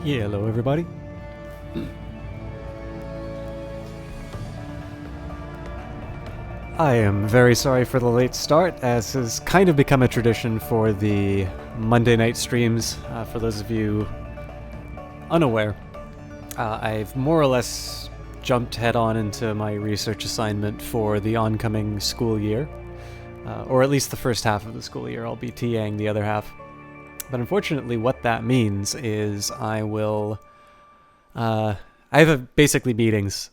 Yeah, hello everybody. I am very sorry for the late start, as has kind of become a tradition for the Monday night streams. For those of you unaware, I've more or less jumped head on into my research assignment for the oncoming school year, or at least the first half of the school year. I'll be TAing the other half. But unfortunately, what that means is I have basically meetings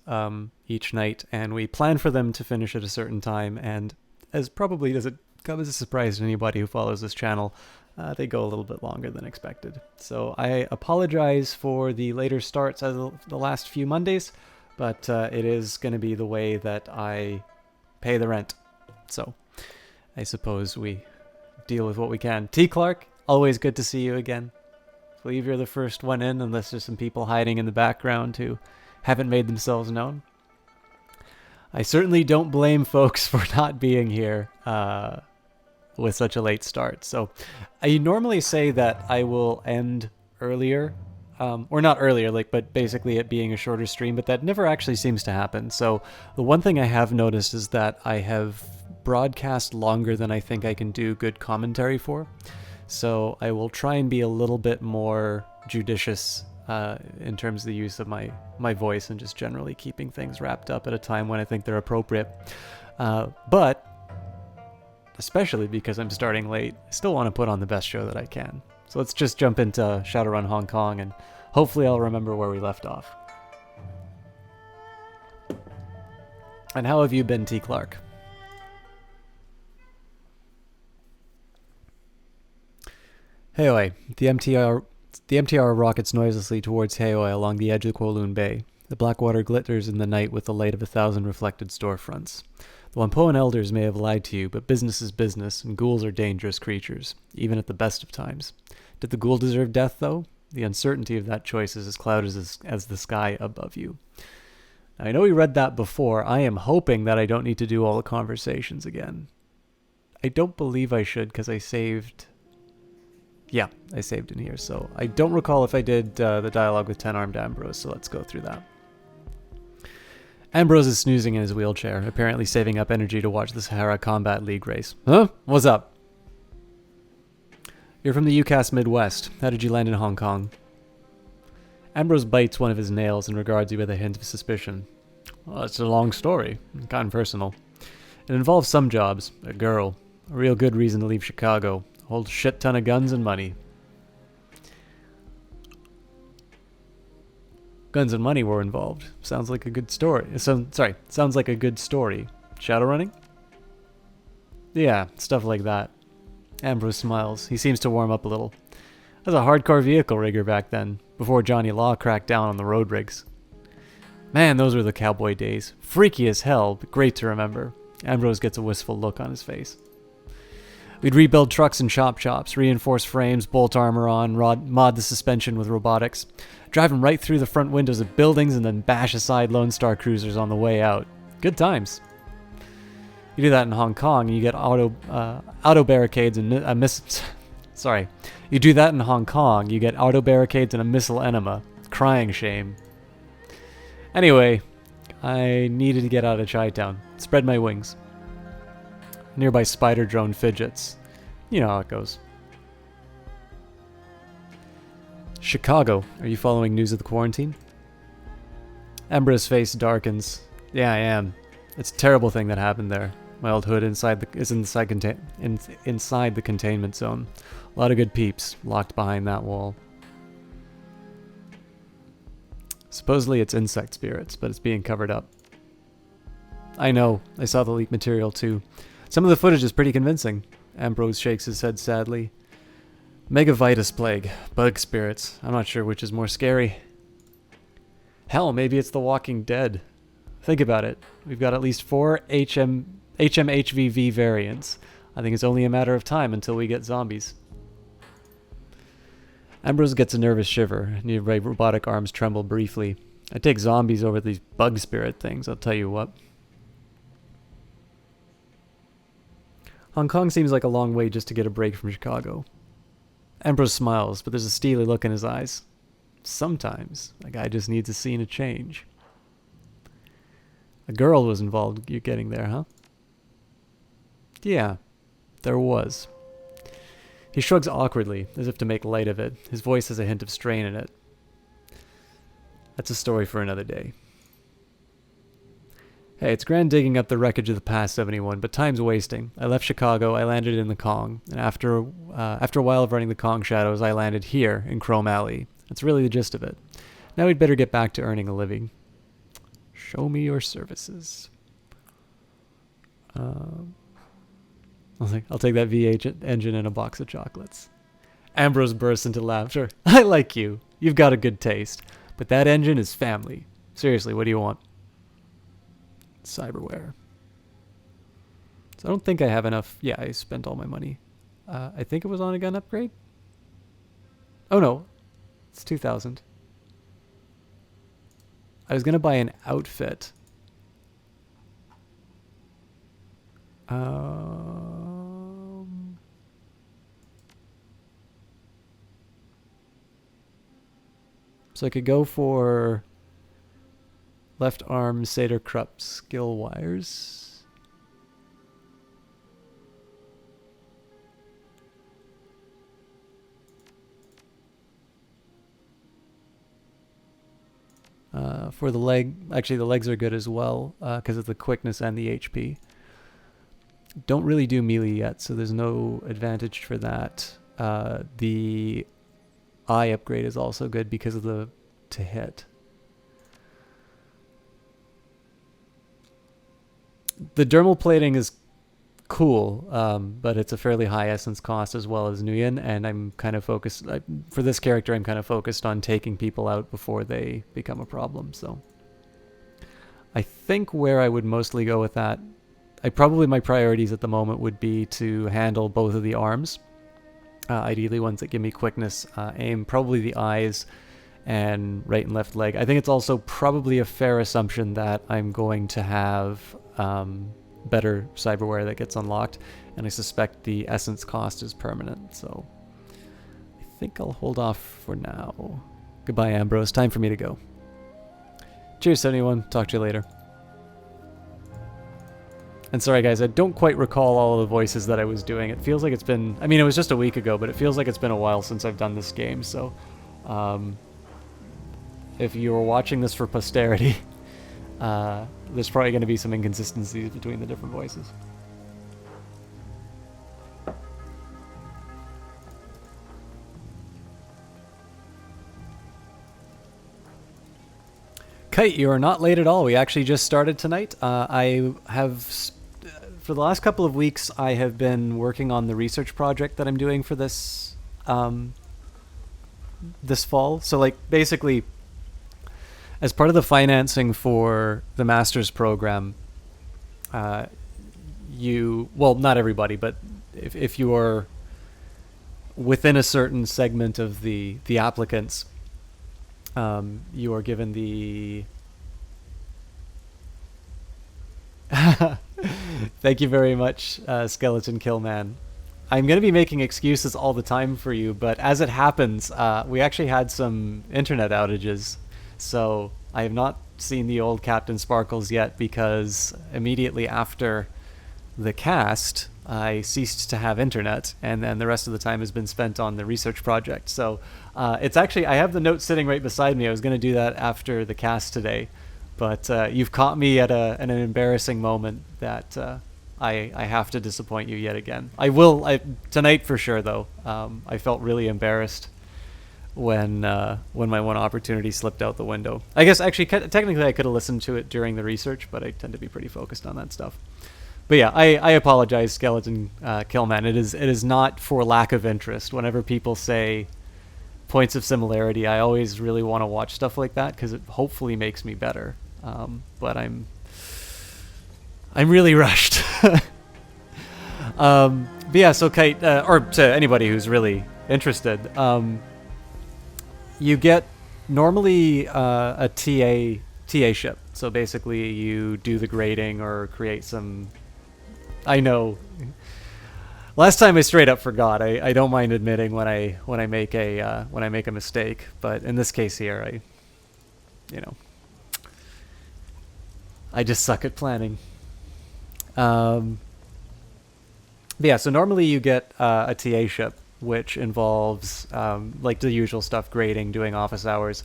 each night, and we plan for them to finish at a certain time. And as probably doesn't come as a surprise to anybody who follows this channel, they go a little bit longer than expected. So I apologize for the later starts as the last few Mondays, but it is going to be the way that I pay the rent. So I suppose we deal with what we can. T. Clark, always good to see you again. I believe you're the first one in, unless there's some people hiding in the background who haven't made themselves known. I certainly don't blame folks for not being here with such a late start. So I normally say that I will end earlier, or not earlier, but basically it being a shorter stream, but that never actually seems to happen. So the one thing I have noticed is that I have broadcast longer than I think I can do good commentary for. So I will try and be a little bit more judicious in terms of the use of my voice and just generally keeping things wrapped up at a time when I think they're appropriate. But especially because I'm starting late, I still want to put on the best show that I can. So let's just jump into Shadowrun Hong Kong, and hopefully I'll remember where we left off. And how have you been, T. Clark? Heoi, the MTR rockets noiselessly towards Heoi along the edge of Kowloon Bay. The black water glitters in the night with the light of 1,000 reflected storefronts. The Wampoan elders may have lied to you, but business is business, and ghouls are dangerous creatures, even at the best of times. Did the ghoul deserve death, though? The uncertainty of that choice is as clouded as the sky above you. Now, I know we read that before. I am hoping that I don't need to do all the conversations again. I don't believe I should, because I saved... Yeah, I saved in here, so I don't recall if I did the dialogue with Ten-Armed Ambrose, so let's go through that. Ambrose is snoozing in his wheelchair, apparently saving up energy to watch the Sahara Combat League race. Huh? What's up? You're from the UCAS Midwest. How did you land in Hong Kong? Ambrose bites one of his nails and regards you with a hint of suspicion. Well, it's a long story. Kind of personal. It involves some jobs. A girl. A real good reason to leave Chicago. A whole shit ton of guns and money. Guns and money were involved. Sounds like a good story. Sounds like a good story. Shadowrunning? Yeah, stuff like that. Ambrose smiles. He seems to warm up a little. I was a hardcore vehicle rigger back then, before Johnny Law cracked down on the road rigs. Man, those were the cowboy days. Freaky as hell, but great to remember. Ambrose gets a wistful look on his face. We'd rebuild trucks in shop shops, reinforce frames, bolt armor on, mod the suspension with robotics, drive them right through the front windows of buildings, and then bash aside Lone Star cruisers on the way out. Good times. You do that in Hong Kong, and you get auto barricades and a missile. Sorry, you do that in Hong Kong, you get auto barricades and a missile enema. Crying shame. Anyway, I needed to get out of Chi-Town. Spread my wings. Nearby spider drone fidgets. You know how it goes. Chicago. Are you following news of the quarantine? Ambrose's face darkens. Yeah, I am. It's a terrible thing that happened there. My old hood inside the containment zone. A lot of good peeps locked behind that wall. Supposedly it's insect spirits, but it's being covered up. I know. I saw the leaked material too. Some of the footage is pretty convincing. Ambrose shakes his head sadly. Megavitus plague. Bug spirits. I'm not sure which is more scary. Hell, maybe it's the Walking Dead. Think about it. We've got at least 4 HMHVV variants. I think it's only a matter of time until we get zombies. Ambrose gets a nervous shiver. Nearby robotic arms tremble briefly. I take zombies over these bug spirit things, I'll tell you what. Hong Kong seems like a long way just to get a break from Chicago. Ambrose smiles, but there's a steely look in his eyes. sometimes a guy just needs a scene of change. A girl was involved. You're getting there, huh? Yeah, there was. He shrugs awkwardly, as if to make light of it. His voice has a hint of strain in it. That's a story for another day. Hey, it's grand digging up the wreckage of the past 71, but time's wasting. I left Chicago, I landed in the Kong, and after a while of running the Kong Shadows, I landed here, in Chrome Alley. That's really the gist of it. Now we'd better get back to earning a living. Show me your services. I'll take that V8 engine and a box of chocolates. Ambrose bursts into laughter. I like you. You've got a good taste. But that engine is family. Seriously, what do you want? Cyberware. So I don't think I have enough. Yeah, I spent all my money. I think it was on a gun upgrade. Oh no, it's 2,000. I was gonna buy an outfit. So I could go for left arm Seder Krupp skill wires. For the leg, actually the legs are good as well because of the quickness and the HP. Don't really do melee yet, so there's no advantage for that. The eye upgrade is also good because of the to hit. The dermal plating is cool, but it's a fairly high essence cost as well as Nguyen, and I'm kind of focused, for this character, I'm kind of focused on taking people out before they become a problem, so. I think where I would mostly go with that, my priorities at the moment would be to handle both of the arms, ideally ones that give me quickness, aim, probably the eyes, and right and left leg. I think it's also probably a fair assumption that I'm going to have better cyberware that gets unlocked, and I suspect the essence cost is permanent, so I think I'll hold off for now. Goodbye, Ambrose. Time for me to go. Cheers, 71. Talk to you later. And sorry, guys, I don't quite recall all of the voices that I was doing. It feels like it's been... I mean, it was just a week ago, but it feels like it's been a while since I've done this game, so... if you were watching this for posterity... there's probably going to be some inconsistencies between the different voices. Kite, you are not late at all. We actually just started tonight. I have, for the last couple of weeks, I have been working on the research project that I'm doing for this, this fall. So, like, basically... as part of the financing for the master's program, well, not everybody, but if you are within a certain segment of the applicants, you are given the... Thank you very much, Skeleton Killman. I'm going to be making excuses all the time for you, but as it happens, we actually had some internet outages. So I have not seen the old Captain Sparkles yet because immediately after the cast, I ceased to have internet, and then the rest of the time has been spent on the research project. So it's actually, I have the note sitting right beside me. I was going to do that after the cast today, but you've caught me at an embarrassing moment that I have to disappoint you yet again. I will tonight for sure, though. I felt really embarrassed when my one opportunity slipped out the window. I guess actually technically I could have listened to it during the research, but I tend to be pretty focused on that stuff. But yeah, I apologize, Skeleton Killman. It is not for lack of interest. Whenever people say points of similarity, I always really want to watch stuff like that because it hopefully makes me better. But I'm really rushed. But yeah, so Kite, or to anybody who's really interested, you get normally a TA ship. So basically you do the grading or create some... I know Last time I straight up forgot. I don't mind admitting when I make a mistake, but in this case here, you know, I just suck at planning. But yeah, so normally you get a TA ship, which involves like the usual stuff, grading, doing office hours.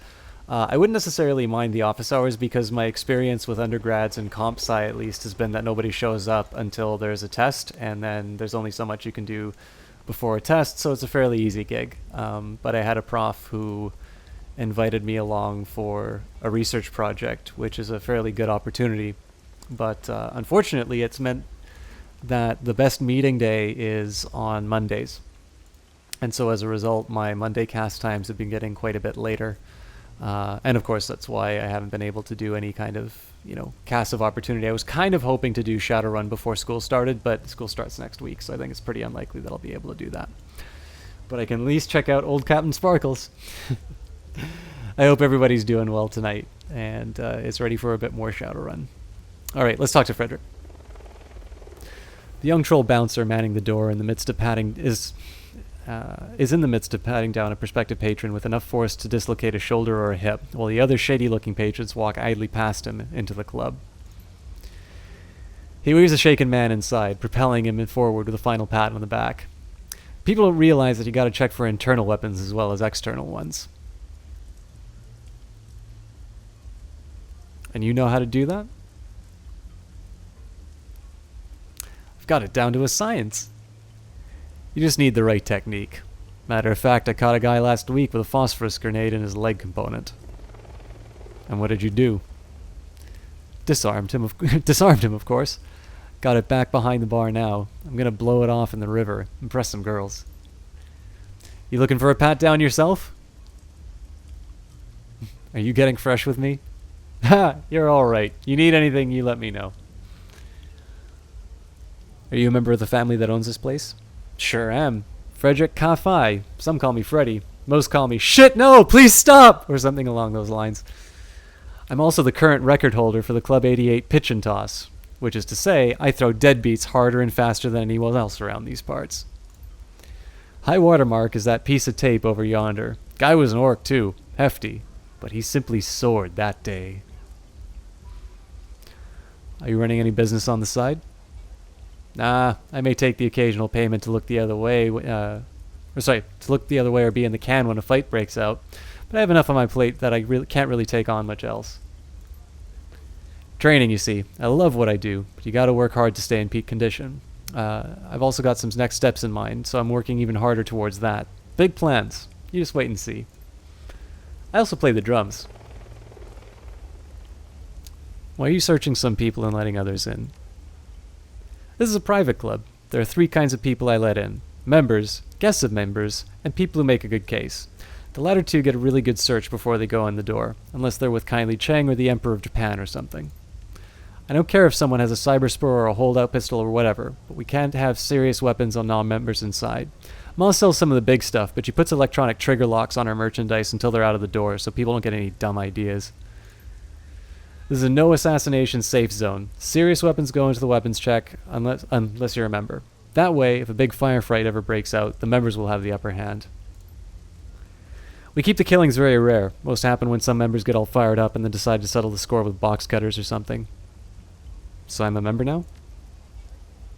I wouldn't necessarily mind the office hours because my experience with undergrads and comp sci at least has been that nobody shows up until there's a test, and then there's only so much you can do before a test, so it's a fairly easy gig. But I had a prof who invited me along for a research project, which is a fairly good opportunity. But unfortunately, it's meant that the best meeting day is on Mondays. And so as a result, my Monday cast times have been getting quite a bit later. And of course, that's why I haven't been able to do any kind of, cast of opportunity. I was kind of hoping to do Shadowrun before school started, but school starts next week, so I think it's pretty unlikely that I'll be able to do that. But I can at least check out old Captain Sparkles. I hope everybody's doing well tonight and is ready for a bit more Shadowrun. All right, let's talk to Frederick. The young troll bouncer manning the door in the midst of patting is in the midst of patting down a prospective patron with enough force to dislocate a shoulder or a hip, while the other shady-looking patrons walk idly past him into the club. He weaves a shaken man inside, propelling him forward with a final pat on the back. People don't realize that you gotta check for internal weapons as well as external ones. And you know how to do that? I've got it down to a science. You just need the right technique. Matter of fact, I caught a guy last week with a phosphorus grenade in his leg component. And what did you do? Disarmed him, of course. Got it back behind the bar now. I'm gonna blow it off in the river. Impress some girls. You looking for a pat down yourself? Are you getting fresh with me? Ha! You're alright. You need anything, you let me know. Are you a member of the family that owns this place? Sure am. Frederick Kafai. Some call me Freddy. Most call me shit no, please stop! Or something along those lines. I'm also the current record holder for the Club 88 pitch and toss. Which is to say, I throw deadbeats harder and faster than anyone else around these parts. High watermark is that piece of tape over yonder. Guy was an orc too. Hefty. But he simply soared that day. Are you running any business on the side? Nah, I may take the occasional payment to look the other way, to look the other way or be in the can when a fight breaks out, but I have enough on my plate that I can't really take on much else. Training, you see. I love what I do, but you gotta work hard to stay in peak condition. I've also got some next steps in mind, so I'm working even harder towards that. Big plans. You just wait and see. I also play the drums. Why are you searching some people and letting others in? This is a private club. There are 3 kinds of people I let in. Members, guests of members, and people who make a good case. The latter 2 get a really good search before they go in the door, unless they're with Kindly Cheng or the Emperor of Japan or something. I don't care if someone has a cyber spur or a holdout pistol or whatever, but we can't have serious weapons on non-members inside. Mall sells some of the big stuff, but she puts electronic trigger locks on her merchandise until they're out of the door, so people don't get any dumb ideas. This is a no assassination safe zone. Serious weapons go into the weapons check unless you're a member. That way, if a big firefight ever breaks out, the members will have the upper hand. We keep the killings very rare. Most happen when some members get all fired up and then decide to settle the score with box cutters or something. So I'm a member now?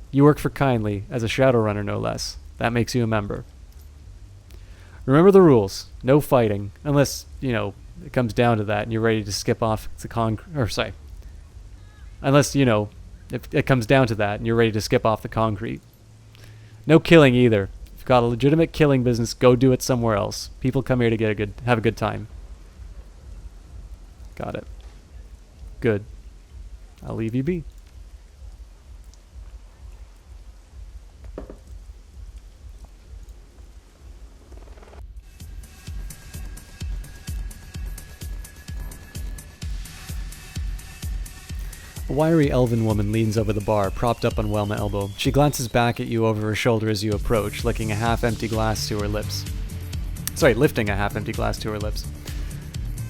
You work for Kindly, as a Shadowrunner no less. That makes you a member. Remember the rules. No fighting. Unless, it comes down to that and you're ready to skip off the Unless, if it comes down to that and you're ready to skip off the concrete. No killing either. If you've got a legitimate killing business, go do it somewhere else. People come here to have a good time. Got it. Good. I'll leave you be. A wiry elven woman leans over the bar, propped up on one elbow. She glances back at you over her shoulder as you approach, lifting a half-empty glass to her lips. The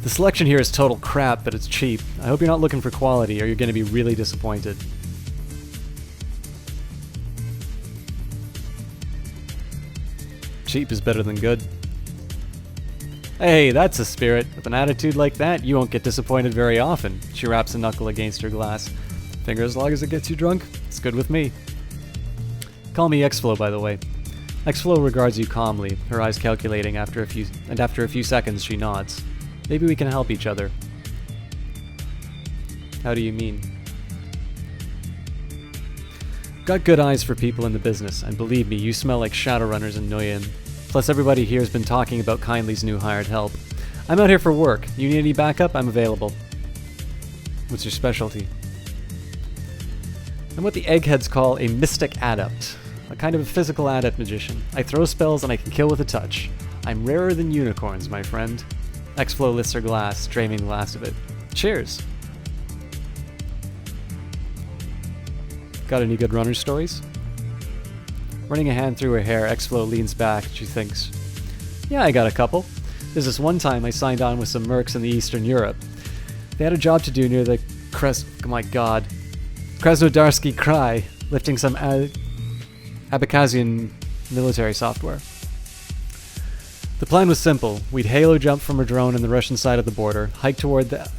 selection here is total crap, but it's cheap. I hope you're not looking for quality, or you're going to be really disappointed. Cheap is better than good. Hey, that's a spirit. With an attitude like that, you won't get disappointed very often. She raps a knuckle against her glass. Figure as long as it gets you drunk, it's good with me. Call me X-Flow, by the way. X-Flow regards you calmly, her eyes calculating after a few seconds she nods. Maybe we can help each other. How do you mean? Got good eyes for people in the business, and believe me, you smell like Shadowrunners in Nguyen. Plus everybody here has been talking about Kindly's new hired help. I'm out here for work. You need any backup? I'm available. What's your specialty? I'm what the eggheads call a mystic adept. A kind of a physical adept magician. I throw spells and I can kill with a touch. I'm rarer than unicorns, my friend. X-Flow lifts her glass, draining the last of it. Cheers! Got any good runner stories? Running a hand through her hair, X-Flow leans back. She thinks, yeah, I got a couple. There's this one time I signed on with some mercs in the Eastern Europe. They had a job to do near the Krasnodarsky Krai, lifting some Abkhazian military software. The plan was simple. We'd halo jump from a drone on the Russian side of the border, hike toward the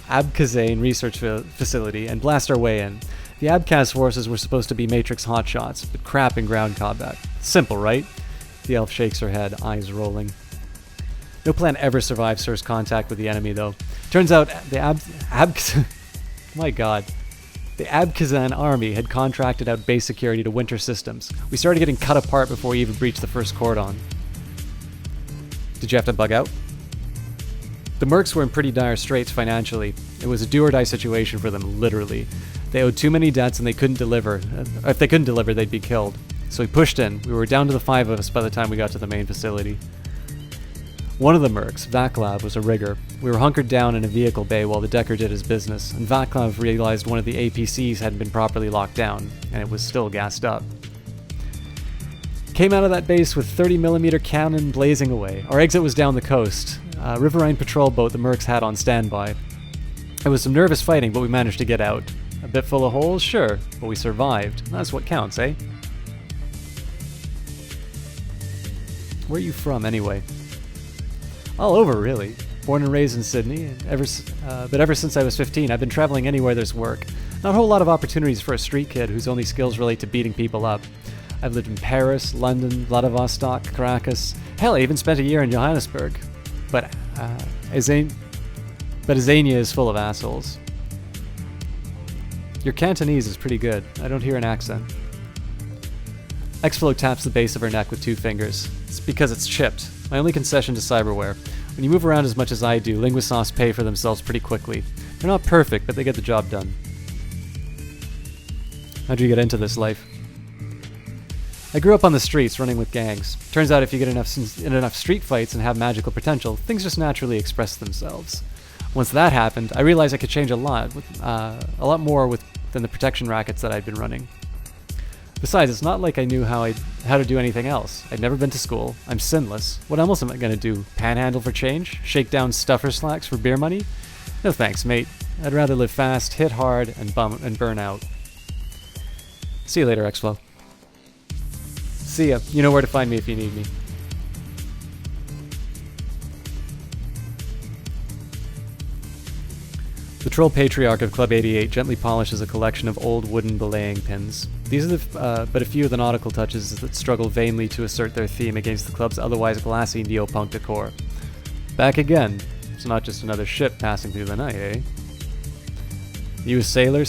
Abkhazan research facility, and blast our way in. The Abkhaz forces were supposed to be Matrix hotshots, but crap in ground combat. Simple, right? The elf shakes her head, eyes rolling. No plan ever survives first contact with the enemy, though. Turns out the the Abkhazan army had contracted out base security to Winter Systems. We started getting cut apart before we even breached the first cordon. Did you have to bug out? The mercs were in pretty dire straits financially. It was a do-or-die situation for them, literally. They owed too many debts and they couldn't deliver. If they couldn't deliver, they'd be killed. So we pushed in. We were down to the 5 of us by the time we got to the main facility. One of the mercs, Vaclav, was a rigger. We were hunkered down in a vehicle bay while the decker did his business, and Vaclav realized one of the APCs hadn't been properly locked down, and it was still gassed up. Came out of that base with 30mm cannon blazing away. Our exit was down the coast. A riverine patrol boat the mercs had on standby. It was some nervous fighting, but we managed to get out. A bit full of holes? Sure, but we survived. That's what counts, eh? Where are you from, anyway? All over, really. Born and raised in Sydney, but ever since I was 15, I've been traveling anywhere there's work. Not a whole lot of opportunities for a street kid whose only skills relate to beating people up. I've lived in Paris, London, Vladivostok, Caracas. Hell, I even spent a year in Johannesburg. But Azania is full of assholes. Your Cantonese is pretty good. I don't hear an accent. X-Flow taps the base of her neck with 2 fingers. It's because it's chipped. My only concession to cyberware. When you move around as much as I do, linguisofts pay for themselves pretty quickly. They're not perfect, but they get the job done. How'd you get into this life? I grew up on the streets, running with gangs. Turns out if you get in enough street fights and have magical potential, things just naturally express themselves. Once that happened, I realized I could change a lot more than the protection rackets that I'd been running. Besides, it's not like I knew how to do anything else. I'd never been to school. I'm sinless. What else am I gonna do? Panhandle for change? Shake down stuffer slacks for beer money? No thanks, mate. I'd rather live fast, hit hard, and burn out. See you later, X-Flow. See ya. You know where to find me if you need me. The Troll Patriarch of Club 88 gently polishes a collection of old wooden belaying pins. These are but a few of the nautical touches that struggle vainly to assert their theme against the club's otherwise glassy neo-punk decor. Back again. It's not just another ship passing through the night, eh? You a sailor?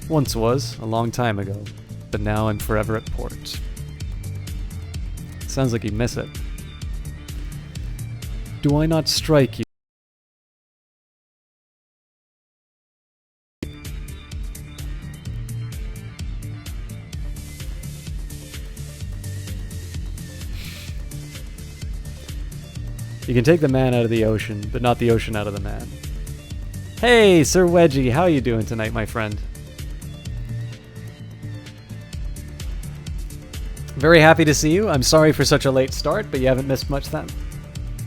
Once was, a long time ago. But now I'm forever at port. Sounds like you miss it. Do I not strike you? You can take the man out of the ocean, but not the ocean out of the man. Hey, Sir Wedgie, how are you doing tonight, my friend? Very happy to see you. I'm sorry for such a late start, but you haven't missed much then.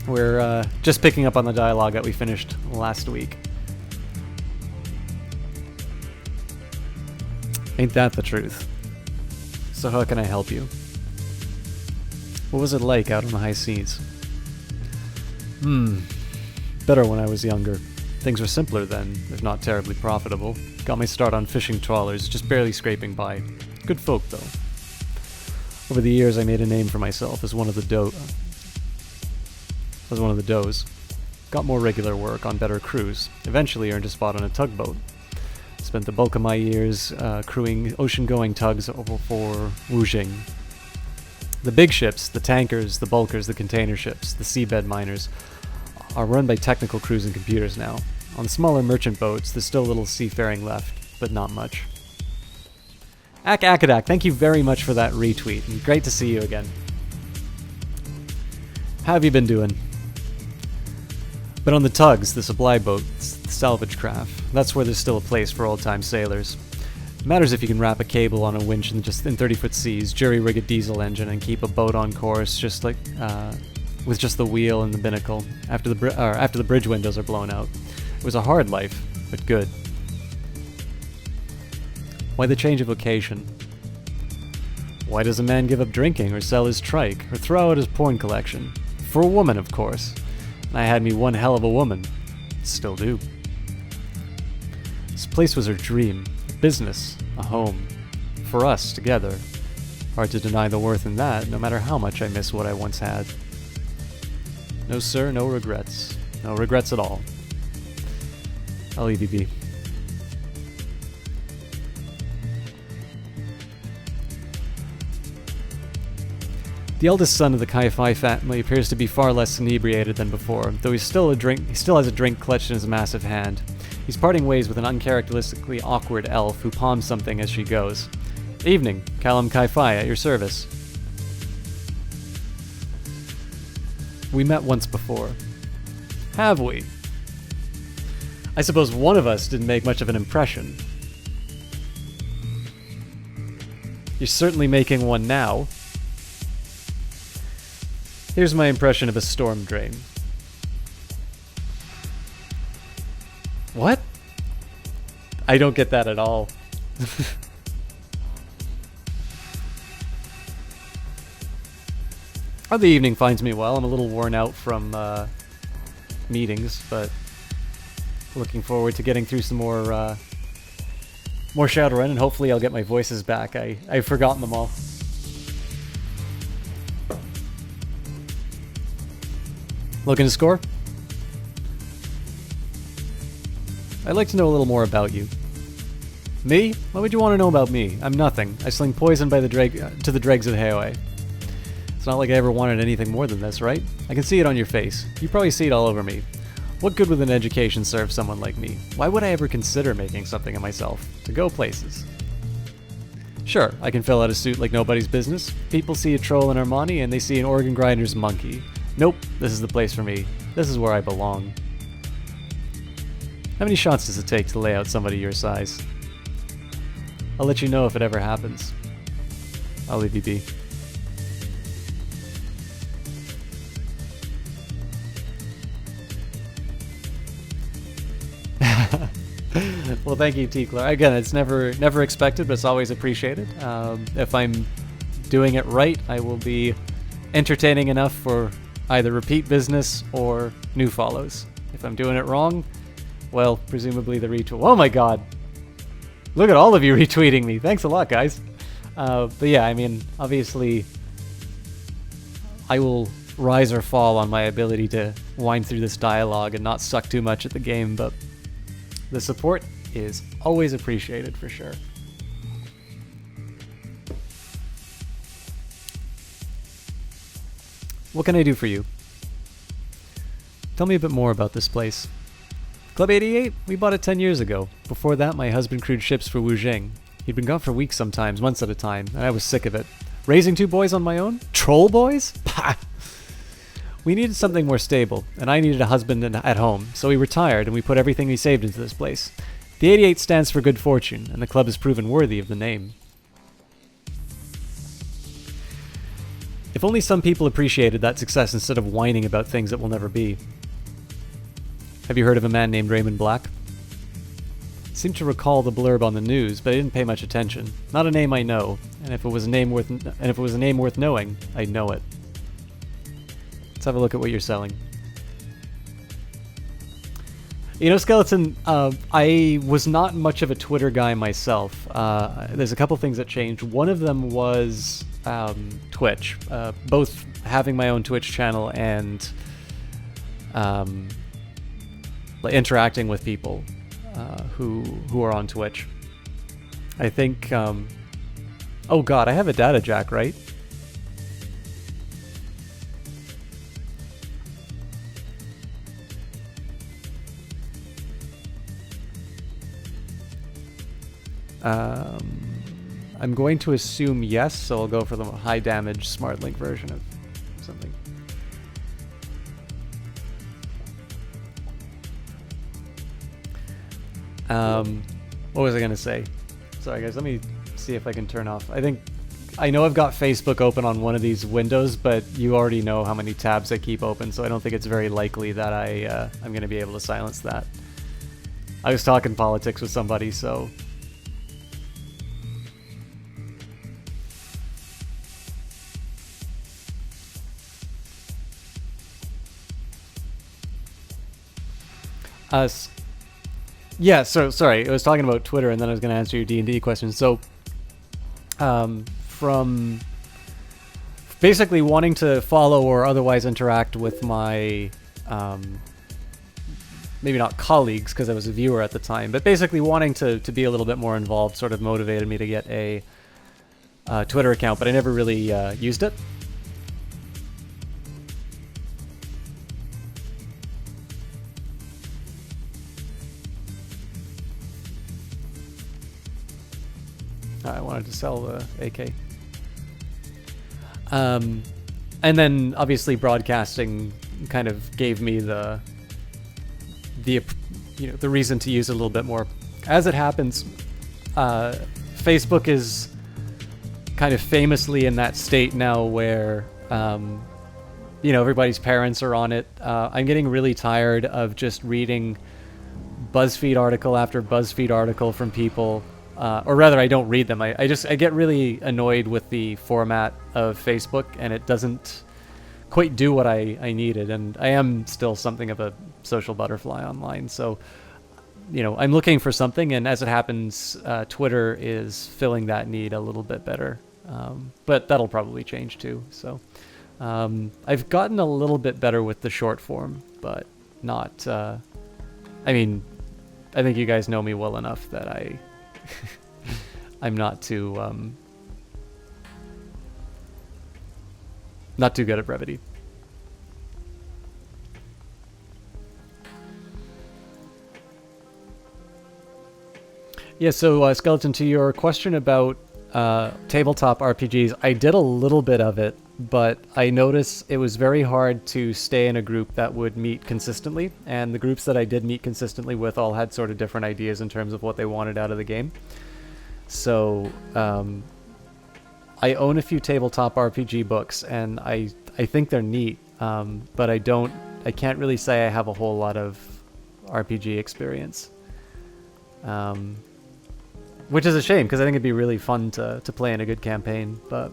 We're just picking up on the dialogue that we finished last week. Ain't that the truth? So how can I help you? What was it like out on the high seas? Better when I was younger. Things were simpler then, if not terribly profitable. Got my start on fishing trawlers, just barely scraping by. Good folk, though. Over the years, I made a name for myself as one of the doughs. Got more regular work on better crews. Eventually earned a spot on a tugboat. Spent the bulk of my years crewing ocean-going tugs over for Wujing. The big ships, the tankers, the bulkers, the container ships, the seabed miners, are run by technical crews and computers now. On smaller merchant boats, there's still a little seafaring left, but not much. Akadak, thank you very much for that retweet, and great to see you again. How have you been doing? But on the tugs, the supply boats, the salvage craft, that's where there's still a place for old-time sailors. It matters if you can wrap a cable on a winch in 30-foot seas, jury-rig a diesel engine, and keep a boat on course just like with just the wheel and the binnacle after the bridge windows are blown out. It was a hard life, but good. Why the change of vocation? Why does a man give up drinking or sell his trike or throw out his porn collection? For a woman, of course. And I had me one hell of a woman. Still do. This place was her dream. A business. A home. For us, together. Hard to deny the worth in that, no matter how much I miss what I once had. No sir, no regrets. No regrets at all. I'll leave you be. The eldest son of the Kai-Fi family appears to be far less inebriated than before, though he still has a drink clutched in his massive hand. He's parting ways with an uncharacteristically awkward elf who palms something as she goes. Evening, Callum Kai-Fi at your service. We met once before. Have we? I suppose one of us didn't make much of an impression. You're certainly making one now. Here's my impression of a storm drain. What? I don't get that at all. Oh, the evening finds me well. I'm a little worn out from meetings, but looking forward to getting through some more Shadowrun, and hopefully I'll get my voices back. I've forgotten them all. Looking to score? I'd like to know a little more about you. Me? What would you want to know about me? I'm nothing. I sling poison by to the dregs of Haoi. It's not like I ever wanted anything more than this, right? I can see it on your face. You probably see it all over me. What good would an education serve someone like me? Why would I ever consider making something of myself? To go places. Sure, I can fill out a suit like nobody's business. People see a troll in Armani and they see an organ grinder's monkey. Nope, this is the place for me. This is where I belong. How many shots does it take to lay out somebody your size? I'll let you know if it ever happens. I'll leave you be. Well, thank you, Tikler. Again, it's never expected, but it's always appreciated. If I'm doing it right, I will be entertaining enough for either repeat business or new follows. If I'm doing it wrong, well, presumably the retweet. Oh my god! Look at all of you retweeting me. Thanks a lot, guys. But yeah, I mean, obviously, I will rise or fall on my ability to wind through this dialogue and not suck too much at the game, but the support is always appreciated for sure. What can I do for you? Tell me a bit more about this place. Club 88? We bought it 10 years ago. Before that, my husband crewed ships for Wujing. He'd been gone for weeks sometimes, months at a time, and I was sick of it. Raising 2 boys on my own? Troll boys? Pah! We needed something more stable, and I needed a husband at home, so we retired and we put everything we saved into this place. The 88 stands for good fortune, and the club has proven worthy of the name. If only some people appreciated that success instead of whining about things that will never be. Have you heard of a man named Raymond Black? seem to recall the blurb on the news, but I didn't pay much attention. Not a name I know, and if it was a name worth knowing, I'd know it. Let's have a look at what you're selling. You know, Skeleton, I was not much of a Twitter guy myself. There's a couple things that changed. One of them was Twitch. Both having my own Twitch channel and like interacting with people who are on Twitch. I think... oh god, I have a data jack, right? I'm going to assume yes, so I'll go for the high damage smart link version of something. What was I gonna say? Sorry guys, let me see if I can turn off. I know I've got Facebook open on one of these windows, but you already know how many tabs I keep open, so I don't think it's very likely that I'm gonna be able to silence that. I was talking politics with somebody, so... Yeah, so sorry, I was talking about Twitter and then I was going to answer your D&D question. So, from basically wanting to follow or otherwise interact with my, maybe not colleagues because I was a viewer at the time, but basically wanting to be a little bit more involved sort of motivated me to get a Twitter account, but I never really used it. I wanted to sell the AK. And then obviously broadcasting kind of gave me the reason to use it a little bit more. As it happens, Facebook is kind of famously in that state now where everybody's parents are on it. I'm getting really tired of just reading BuzzFeed article after BuzzFeed article from people. Or rather, I don't read them. I get really annoyed with the format of Facebook, and it doesn't quite do what I needed. And I am still something of a social butterfly online, so I'm looking for something. And as it happens, Twitter is filling that need a little bit better. But that'll probably change too. So I've gotten a little bit better with the short form, but not. I think you guys know me well enough that I'm not too good at brevity. Yeah, so Skeleton, to your question about tabletop RPGs, I did a little bit of it, but I noticed it was very hard to stay in a group that would meet consistently, and the groups that I did meet consistently with all had sort of different ideas in terms of what they wanted out of the game. So I own a few tabletop RPG books, and I think they're neat, but I can't really say I have a whole lot of RPG experience. Which is a shame, because I think it'd be really fun to play in a good campaign, but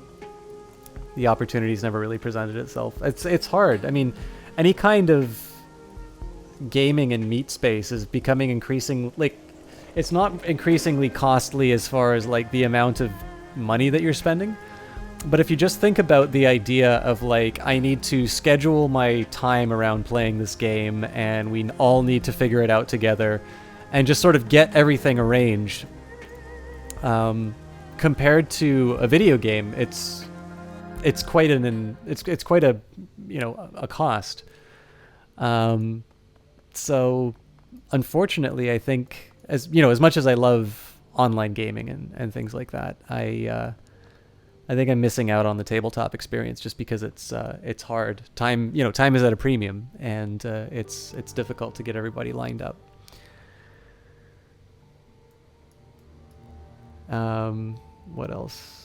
the opportunity's never really presented itself. It's hard. I mean, any kind of gaming and meat space is becoming it's not increasingly costly as far as like the amount of money that you're spending, but if you just think about the idea of like, I need to schedule my time around playing this game, and we all need to figure it out together, and just sort of get everything arranged. Compared to a video game, it's quite a cost. So unfortunately, I think as much as I love online gaming and things like that, I think I'm missing out on the tabletop experience just because it's hard. Time is at a premium, and it's difficult to get everybody lined up. What else?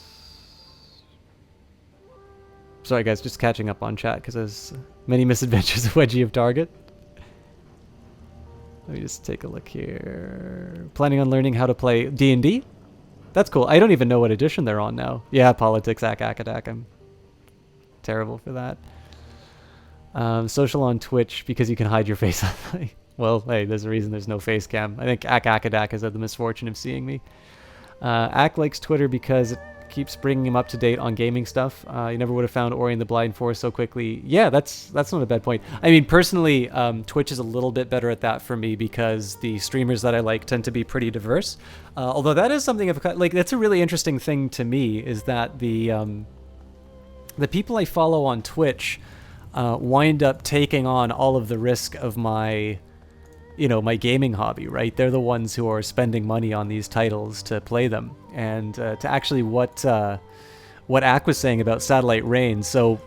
Sorry guys, just catching up on chat because there's many misadventures of Wedgie of Target. Let me just take a look here. Planning on learning how to play D&D? That's cool. I don't even know what edition they're on now. Yeah, politics, Akadak. I'm terrible for that. Social on Twitch because you can hide your face. Well, hey, there's a reason there's no face cam. I think Akadak has had the misfortune of seeing me. Ak likes Twitter because it keeps bringing him up to date on gaming stuff. You never would have found Ori and the Blind Forest so quickly. Yeah, that's not a bad point. I mean, personally, Twitch is a little bit better at that for me because the streamers that I like tend to be pretty diverse. Although that is something that's a really interesting thing to me, is that the people I follow on Twitch wind up taking on all of the risk of my gaming hobby, right? They're the ones who are spending money on these titles to play them. And to actually what Ak was saying about Satellite Rain. So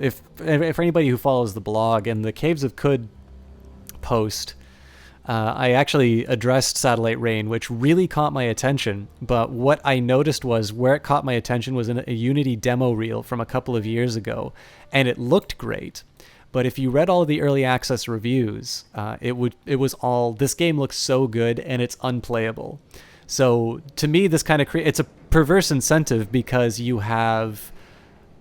if anybody who follows the blog and the Caves of Qud post, I actually addressed Satellite Rain, which really caught my attention. But what I noticed was where it caught my attention was in a Unity demo reel from a couple of years ago, and it looked great. But if you read all of the early access reviews, it was all, this game looks so good and it's unplayable. So to me, this kind of it's a perverse incentive because you have,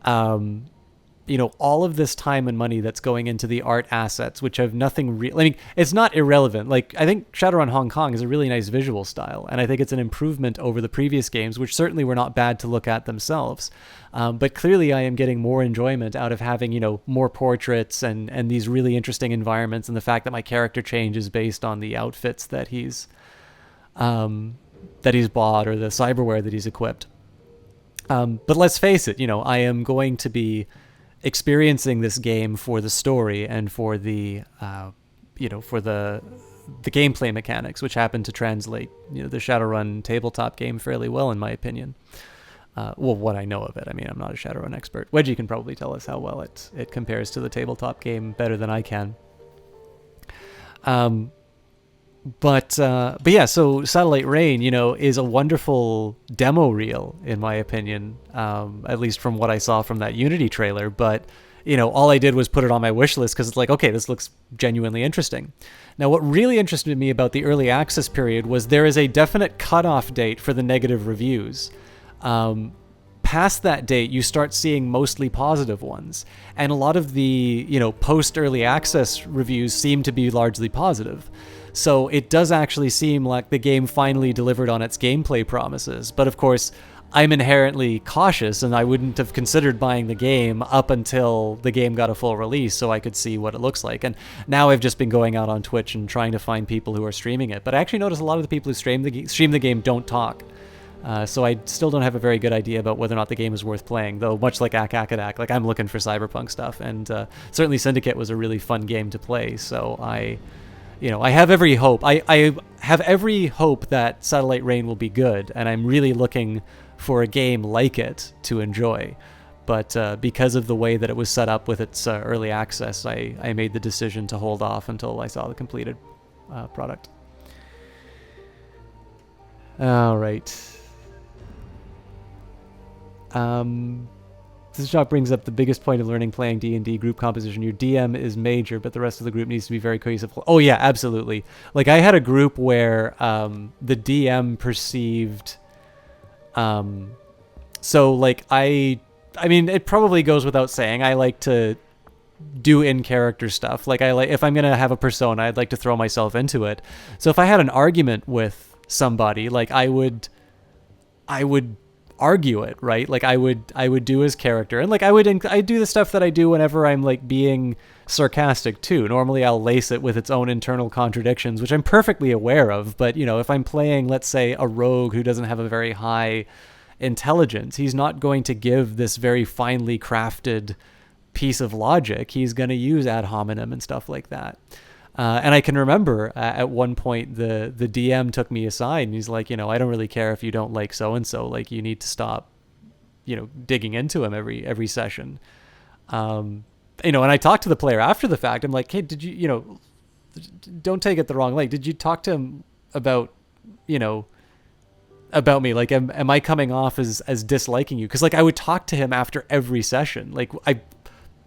all of this time and money that's going into the art assets, which have nothing real. I mean, it's not irrelevant. Like, I think Shadowrun Hong Kong is a really nice visual style, and I think it's an improvement over the previous games, which certainly were not bad to look at themselves. But clearly I am getting more enjoyment out of having, more portraits and these really interesting environments, and the fact that my character changes based on the outfits that he's bought or the cyberware that he's equipped. But let's face it, I am going to be experiencing this game for the story and for the for the gameplay mechanics, which happen to translate the Shadowrun tabletop game fairly well, in my opinion. Well, what I know of it. I mean, I'm not a Shadowrun expert. Wedgie can probably tell us how well it compares to the tabletop game better than I can. But yeah, so Satellite Rain, is a wonderful demo reel, in my opinion, at least from what I saw from that Unity trailer. But, all I did was put it on my wish list because it's like, okay, this looks genuinely interesting. Now, what really interested me about the early access period was there is a definite cutoff date for the negative reviews. Past that date, you start seeing mostly positive ones. And a lot of the, post-early access reviews seem to be largely positive. So it does actually seem like the game finally delivered on its gameplay promises. But of course, I'm inherently cautious, and I wouldn't have considered buying the game up until the game got a full release so I could see what it looks like. And now I've just been going out on Twitch and trying to find people who are streaming it. But I actually notice a lot of the people who stream the game don't talk. So I still don't have a very good idea about whether or not the game is worth playing, though much like Akadak, like I'm looking for cyberpunk stuff. And certainly Syndicate was a really fun game to play, so I have every hope. I have every hope that Satellite Rain will be good, and I'm really looking for a game like it to enjoy. But because of the way that it was set up with its early access, I made the decision to hold off until I saw the completed product. All right. This job brings up the biggest point of learning playing D&D group composition. Your DM is major, but the rest of the group needs to be very cohesive. Oh yeah, absolutely. Like I had a group where the DM perceived so like I mean it probably goes without saying I like to do in-character stuff. Like if I'm going to have a persona, I'd like to throw myself into it. So if I had an argument with somebody, like I would argue it, right? Like I would do his character, and like I do the stuff that I do whenever I'm like being sarcastic too. Normally I'll lace it with its own internal contradictions, which I'm perfectly aware of. But if I'm playing, let's say, a rogue who doesn't have a very high intelligence, he's not going to give this very finely crafted piece of logic. He's going to use ad hominem and stuff like that. And I can remember at one point the DM took me aside and he's like, I don't really care if you don't like so-and-so, like you need to stop, digging into him every session. And I talked to the player after the fact. I'm like, hey, did you, don't take it the wrong way. Did you talk to him about me? Like, am I coming off as disliking you? Cause like I would talk to him after every session. Like I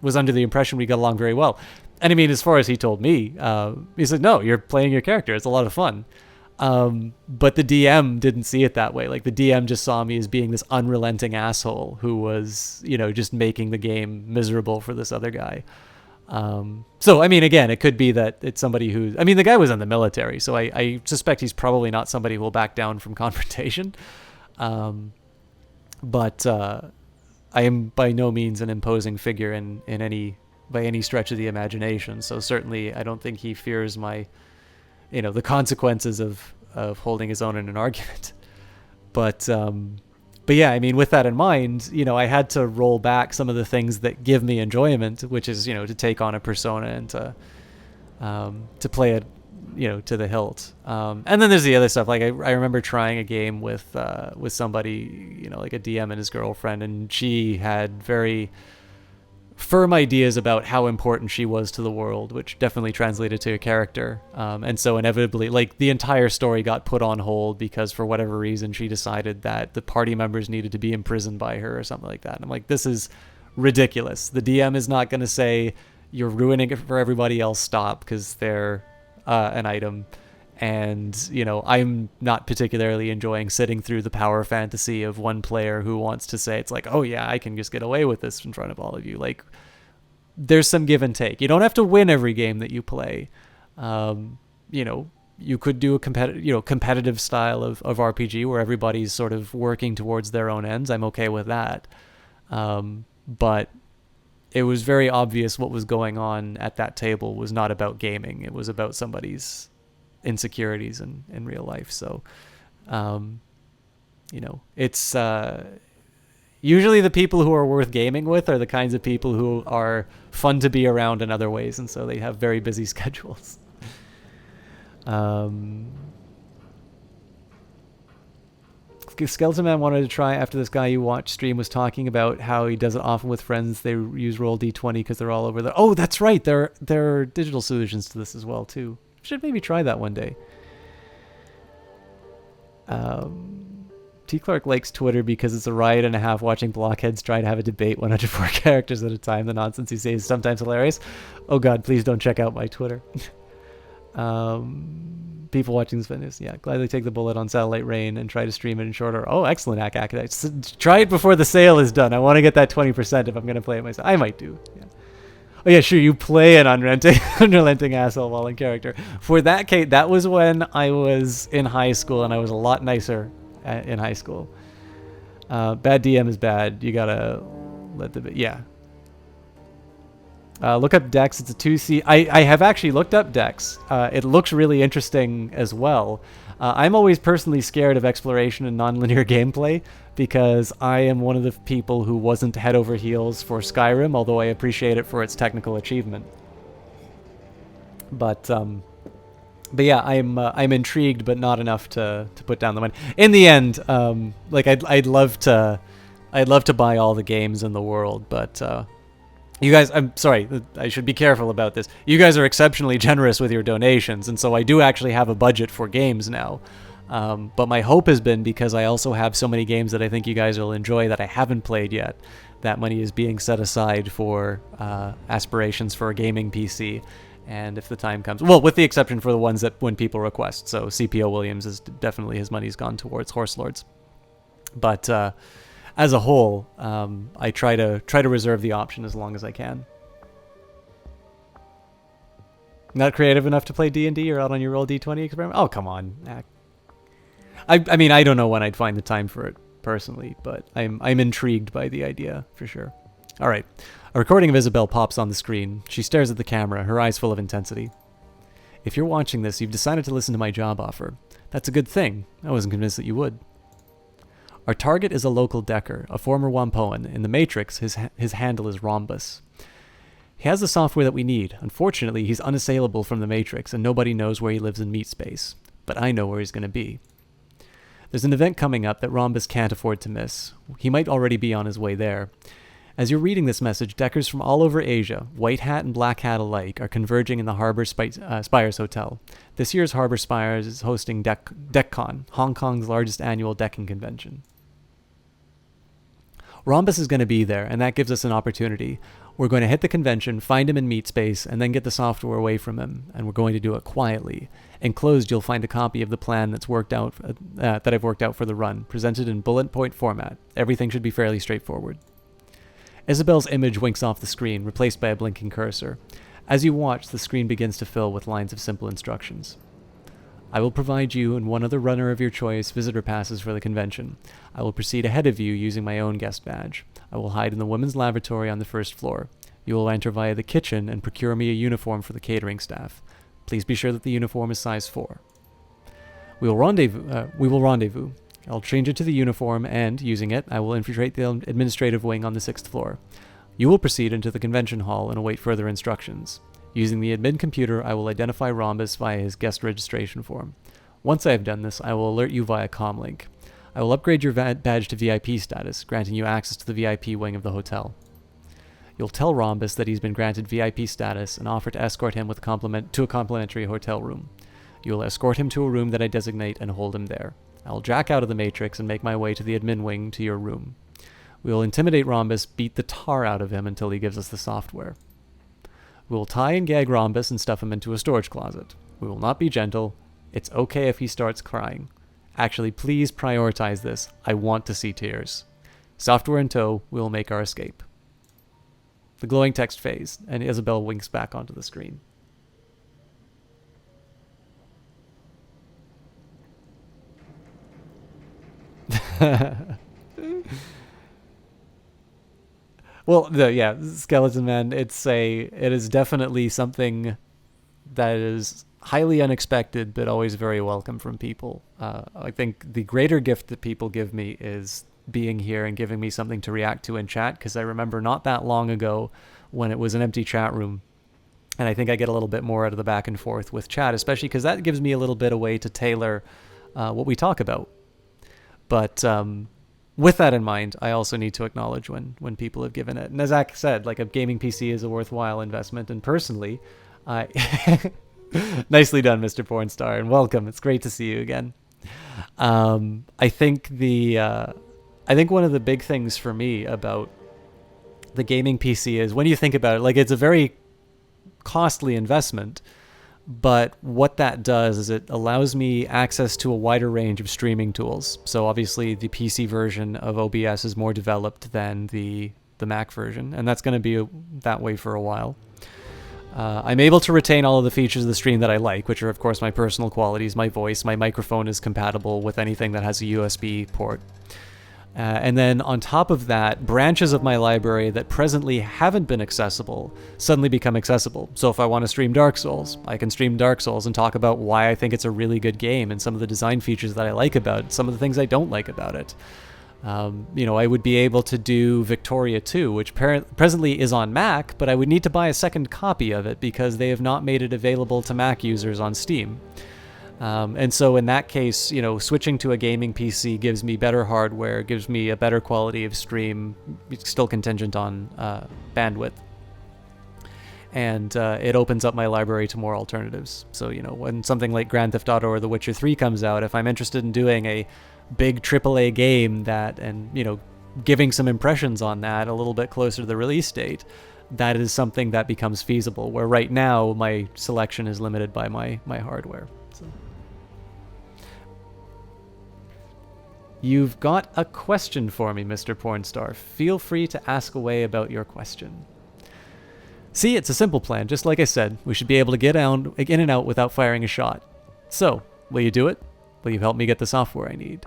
was under the impression we got along very well. And I mean, as far as he told me, he said, no, you're playing your character. It's a lot of fun. But the DM didn't see it that way. Like, the DM just saw me as being this unrelenting asshole who was, just making the game miserable for this other guy. So, I mean, again, it could be that it's somebody who, I mean, the guy was in the military, so I suspect he's probably not somebody who will back down from confrontation. But I am by no means an imposing figure by any stretch of the imagination. So certainly I don't think he fears my, the consequences of holding his own in an argument. But yeah, I mean, with that in mind, I had to roll back some of the things that give me enjoyment, which is, to take on a persona and to play it, to the hilt. And then there's the other stuff. Like I remember trying a game with somebody, like a DM and his girlfriend, and she had very firm ideas about how important she was to the world, which definitely translated to a character. And so inevitably, like, the entire story got put on hold because for whatever reason she decided that the party members needed to be imprisoned by her or something like that. And I'm like, this is ridiculous. The DM is not going to say, you're ruining it for everybody else, stop, because they're an item. And, I'm not particularly enjoying sitting through the power fantasy of one player who wants to say, it's like, oh yeah, I can just get away with this in front of all of you. Like, there's some give and take. You don't have to win every game that you play. You could do a competitive style of RPG where everybody's sort of working towards their own ends. I'm okay with that. But it was very obvious what was going on at that table was not about gaming. It was about somebody's insecurities in real life. So, it's usually the people who are worth gaming with are the kinds of people who are fun to be around in other ways, and so they have very busy schedules. Skeleton Man wanted to try after this guy you watched stream was talking about how he does it often with friends. They use Roll D20 because they're all over there. Oh, that's right. There are digital solutions to this as well too. Should maybe try that one day. T. Clark likes Twitter because it's a riot and a half watching blockheads try to have a debate 104 characters at a time. The nonsense he says is sometimes hilarious. Oh God, please don't check out my Twitter. People watching this fitness, yeah, gladly take the bullet on Satellite Rain and try to stream it in shorter. Oh, excellent, Akak. Try it before the sale is done. I want to get that 20% if I'm going to play it myself. I might do, yeah. Oh yeah, sure, you play an unrelenting asshole while in character. For that case, that was when I was in high school, and I was a lot nicer in high school. Bad DM is bad. You gotta let the... Yeah. Look up Dex. It's a 2C. I have actually looked up Dex. It looks really interesting as well. I'm always personally scared of exploration and nonlinear gameplay because I am one of the people who wasn't head over heels for Skyrim, although I appreciate it for its technical achievement. But yeah, I'm intrigued, but not enough to put down the money. In the end, like I'd love to buy all the games in the world, but you guys, I'm sorry, I should be careful about this. You guys are exceptionally generous with your donations, and so I do actually have a budget for games now. But my hope has been, because I also have so many games that I think you guys will enjoy that I haven't played yet, that money is being set aside for aspirations for a gaming PC. And if the time comes, well, with the exception for the ones that when people request. So CPO Williams is definitely, his money's gone towards Horse Lords. But as a whole, I try to reserve the option as long as I can. Not creative enough to play D&D or out on your Roll D20 experiment? Oh, come on. I mean, I don't know when I'd find the time for it personally, but I'm intrigued by the idea for sure. All right. A recording of Isabel pops on the screen. She stares at the camera, her eyes full of intensity. If you're watching this, you've decided to listen to my job offer. That's a good thing. I wasn't convinced that you would. Our target is a local Decker, a former Wampoan. In the Matrix, his handle is Rhombus. He has the software that we need. Unfortunately, he's unassailable from the Matrix, and nobody knows where he lives in meat space. But I know where he's going to be. There's an event coming up that Rhombus can't afford to miss. He might already be on his way there. As you're reading this message, Deckers from all over Asia, white hat and black hat alike, are converging in the Harbor Spires Hotel. This year's Harbor Spires is hosting DECCON, Hong Kong's largest annual decking convention. Rhombus is going to be there, and that gives us an opportunity. We're going to hit the convention, find him in meat space, and then get the software away from him, and we're going to do it quietly. Enclosed, you'll find a copy of the plan that I've worked out for the run, presented in bullet point format. Everything should be fairly straightforward. Isabel's image winks off the screen, replaced by a blinking cursor. As you watch, the screen begins to fill with lines of simple instructions. I will provide you and one other runner of your choice visitor passes for the convention. I will proceed ahead of you using my own guest badge. I will hide in the women's lavatory on the first floor. You will enter via the kitchen and procure me a uniform for the catering staff. Please be sure that the uniform is size 4. We will rendezvous. I'll change into the uniform and, using it, I will infiltrate the administrative wing on the 6th floor. You will proceed into the convention hall and await further instructions. Using the admin computer, I will identify Rhombus via his guest registration form. Once I have done this, I will alert you via comlink. I will upgrade your badge to VIP status, granting you access to the VIP wing of the hotel. You'll tell Rhombus that he's been granted VIP status and offer to escort him to a complimentary hotel room. You will escort him to a room that I designate and hold him there. I will jack out of the Matrix and make my way to the admin wing to your room. We will intimidate Rhombus, beat the tar out of him until he gives us the software. We will tie and gag Rhombus and stuff him into a storage closet. We will not be gentle. It's okay if he starts crying. Actually, please prioritize this. I want to see tears. Software in tow, we will make our escape. The glowing text fades, and Isabel winks back onto the screen. Well, Skeleton Man, it is definitely something that is highly unexpected, but always very welcome from people. I think the greater gift that people give me is being here and giving me something to react to in chat, because I remember not that long ago when it was an empty chat room, and I think I get a little bit more out of the back and forth with chat, especially because that gives me a little bit of way to tailor what we talk about. But with that in mind, I also need to acknowledge when people have given it. And as Zach said, like, a gaming PC is a worthwhile investment. And personally, nicely done, Mr. Pornstar, and welcome. It's great to see you again. I think one of the big things for me about the gaming PC is, when you think about it, like, it's a very costly investment. But what that does is it allows me access to a wider range of streaming tools. So obviously the PC version of OBS is more developed than the Mac version, and that's going to be that way for a while. I'm able to retain all of the features of the stream that I like, which are, of course, my personal qualities, my voice. My microphone is compatible with anything that has a USB port. And then on top of that, branches of my library that presently haven't been accessible suddenly become accessible. So if I want to stream Dark Souls, I can stream Dark Souls and talk about why I think it's a really good game and some of the design features that I like about it, some of the things I don't like about it. I would be able to do Victoria 2, which presently is on Mac, but I would need to buy a second copy of it because they have not made it available to Mac users on Steam. And so in that case, switching to a gaming PC gives me better hardware, gives me a better quality of stream, still contingent on bandwidth. And it opens up my library to more alternatives. So, when something like Grand Theft Auto or The Witcher 3 comes out, if I'm interested in doing a big AAA game and giving some impressions on that a little bit closer to the release date, that is something that becomes feasible, where right now my selection is limited by my hardware. So. You've got a question for me, Mr. Pornstar. Feel free to ask away about your question. See, it's a simple plan. Just like I said, we should be able to get in and out without firing a shot. So, will you do it? Will you help me get the software I need?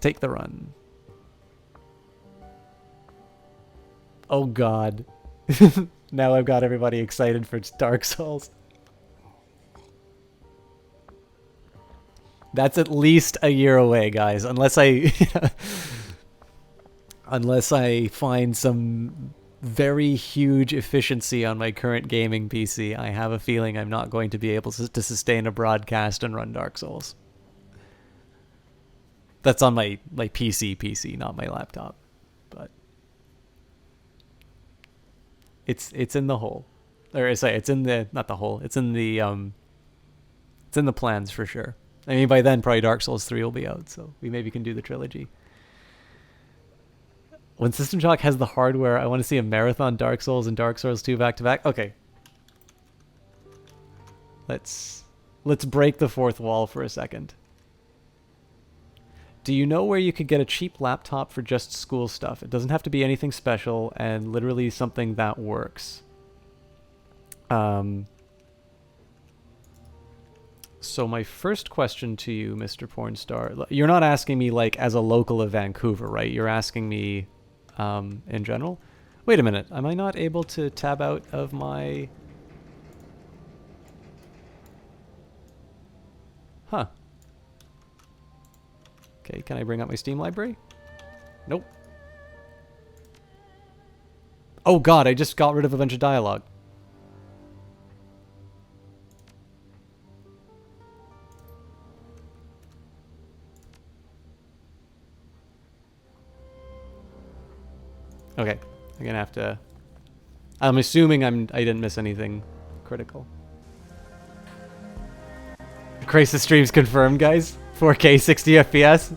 Take the run. Oh god. Now I've got everybody excited for Dark Souls. That's at least a year away, guys. Unless I find some very huge efficiency on my current gaming PC, I have a feeling I'm not going to be able to sustain a broadcast and run Dark Souls. That's on my PC, not my laptop. But it's in the hole. Or I say it's in the not the hole. It's in the plans for sure. I mean, by then, probably Dark Souls 3 will be out, so we maybe can do the trilogy. When System Shock has the hardware, I want to see a marathon Dark Souls and Dark Souls 2 back to back. Okay. Let's break the fourth wall for a second. Do you know where you could get a cheap laptop for just school stuff? It doesn't have to be anything special and literally something that works. So my first question to you, Mr. Pornstar, you're not asking me like as a local of Vancouver, right? You're asking me in general. Wait a minute. Am I not able to tab out of my... Huh. Okay, can I bring up my Steam library? Nope. Oh god, I just got rid of a bunch of dialogue. Okay, I'm gonna have to... I'm assuming I didn't miss anything critical. Crisis streams confirmed, guys. 4K 60 FPS.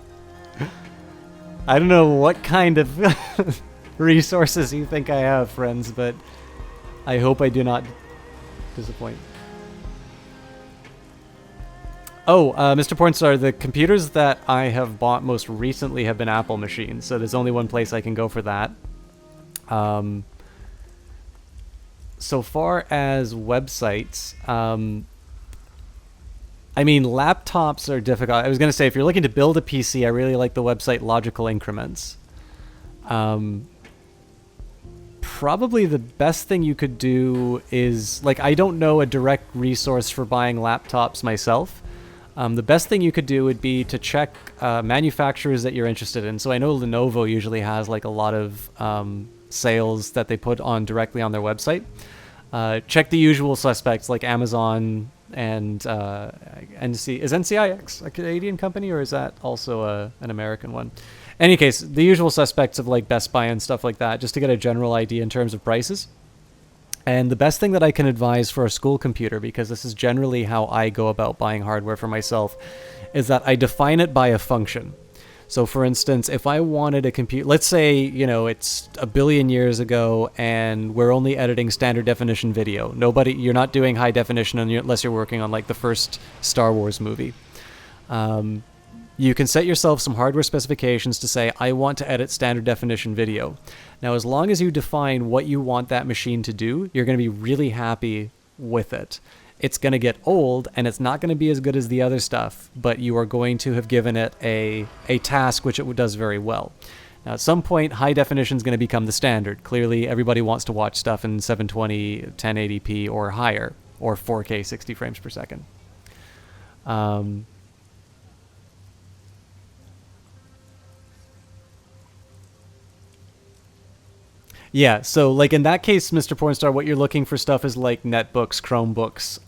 I don't know what kind of resources you think I have, friends, but I hope I do not disappoint. Oh, Mr. Pornstar, the computers that I have bought most recently have been Apple machines, so there's only one place I can go for that. So far as websites, I mean, laptops are difficult. I was going to say, if you're looking to build a PC, I really like the website Logical Increments. Probably the best thing you could do is, like, I don't know a direct resource for buying laptops myself. The best thing you could do would be to check manufacturers that you're interested in. So I know Lenovo usually has, like, a lot of sales that they put on directly on their website. Check the usual suspects like Amazon and NC. Is NCIX a Canadian company, or is that also an American one? In any case, the usual suspects of like Best Buy and stuff like that, just to get a general idea in terms of prices. And the best thing that I can advise for a school computer, because this is generally how I go about buying hardware for myself, is that I define it by a function. So for instance, if I wanted a computer, let's say, you know, it's a billion years ago and we're only editing standard definition video. You're not doing high definition unless you're working on like the first Star Wars movie. You can set yourself some hardware specifications to say, I want to edit standard definition video. Now, as long as you define what you want that machine to do, you're going to be really happy with it. It's going to get old and it's not going to be as good as the other stuff, but you are going to have given it a task which it does very well. Now, at some point, high definition is going to become the standard. Clearly, everybody wants to watch stuff in 720, 1080p or higher, or 4K 60 frames per second. Yeah, so like in that case, Mr. Pornstar, what you're looking for stuff is like netbooks, Chromebooks.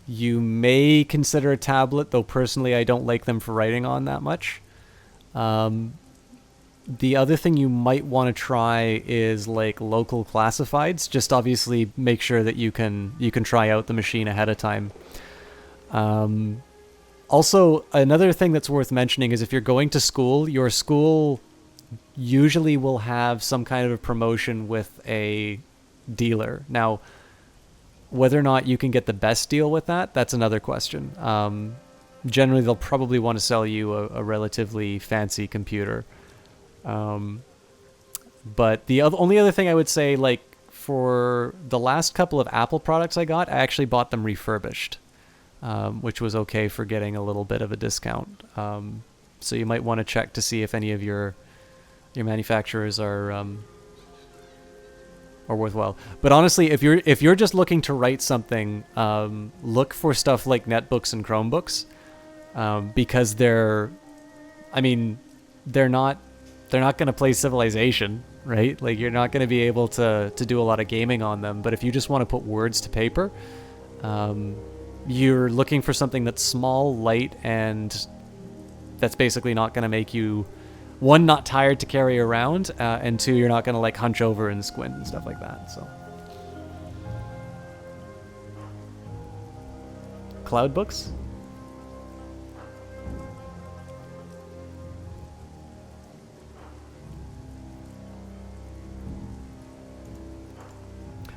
You may consider a tablet, though personally I don't like them for writing on that much. The other thing you might want to try is like local classifieds. Just obviously make sure that you can try out the machine ahead of time. Also, another thing that's worth mentioning is if you're going to school, your school usually will have some kind of a promotion with a dealer. Now, whether or not you can get the best deal with that, that's another question. Generally, they'll probably want to sell you a relatively fancy computer. But the only other thing I would say, like, for the last couple of Apple products I got, I actually bought them refurbished, which was okay for getting a little bit of a discount. So you might want to check to see if any of your manufacturers are worthwhile. But honestly, if you're just looking to write something, look for stuff like netbooks and Chromebooks, because they're not going to play Civilization, right? Like, you're not going to be able to do a lot of gaming on them. But if you just want to put words to paper, you're looking for something that's small, light, and that's basically not going to make you, one, not tired to carry around, and two, you're not going to like hunch over and squint and stuff like that. So, cloud books.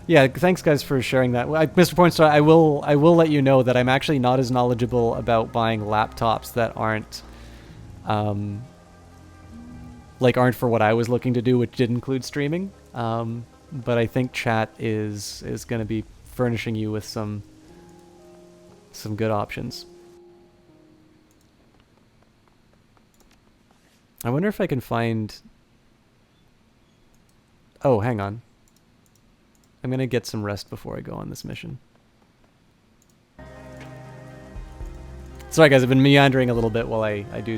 Yeah, thanks guys for sharing that. Mr. Pornstar, I will let you know that I'm actually not as knowledgeable about buying laptops that um, aren't for what I was looking to do, which did include streaming. But I think chat is going to be furnishing you with some good options. I wonder if I can find... Oh, hang on. I'm going to get some rest before I go on this mission. Sorry guys, I've been meandering a little bit while I do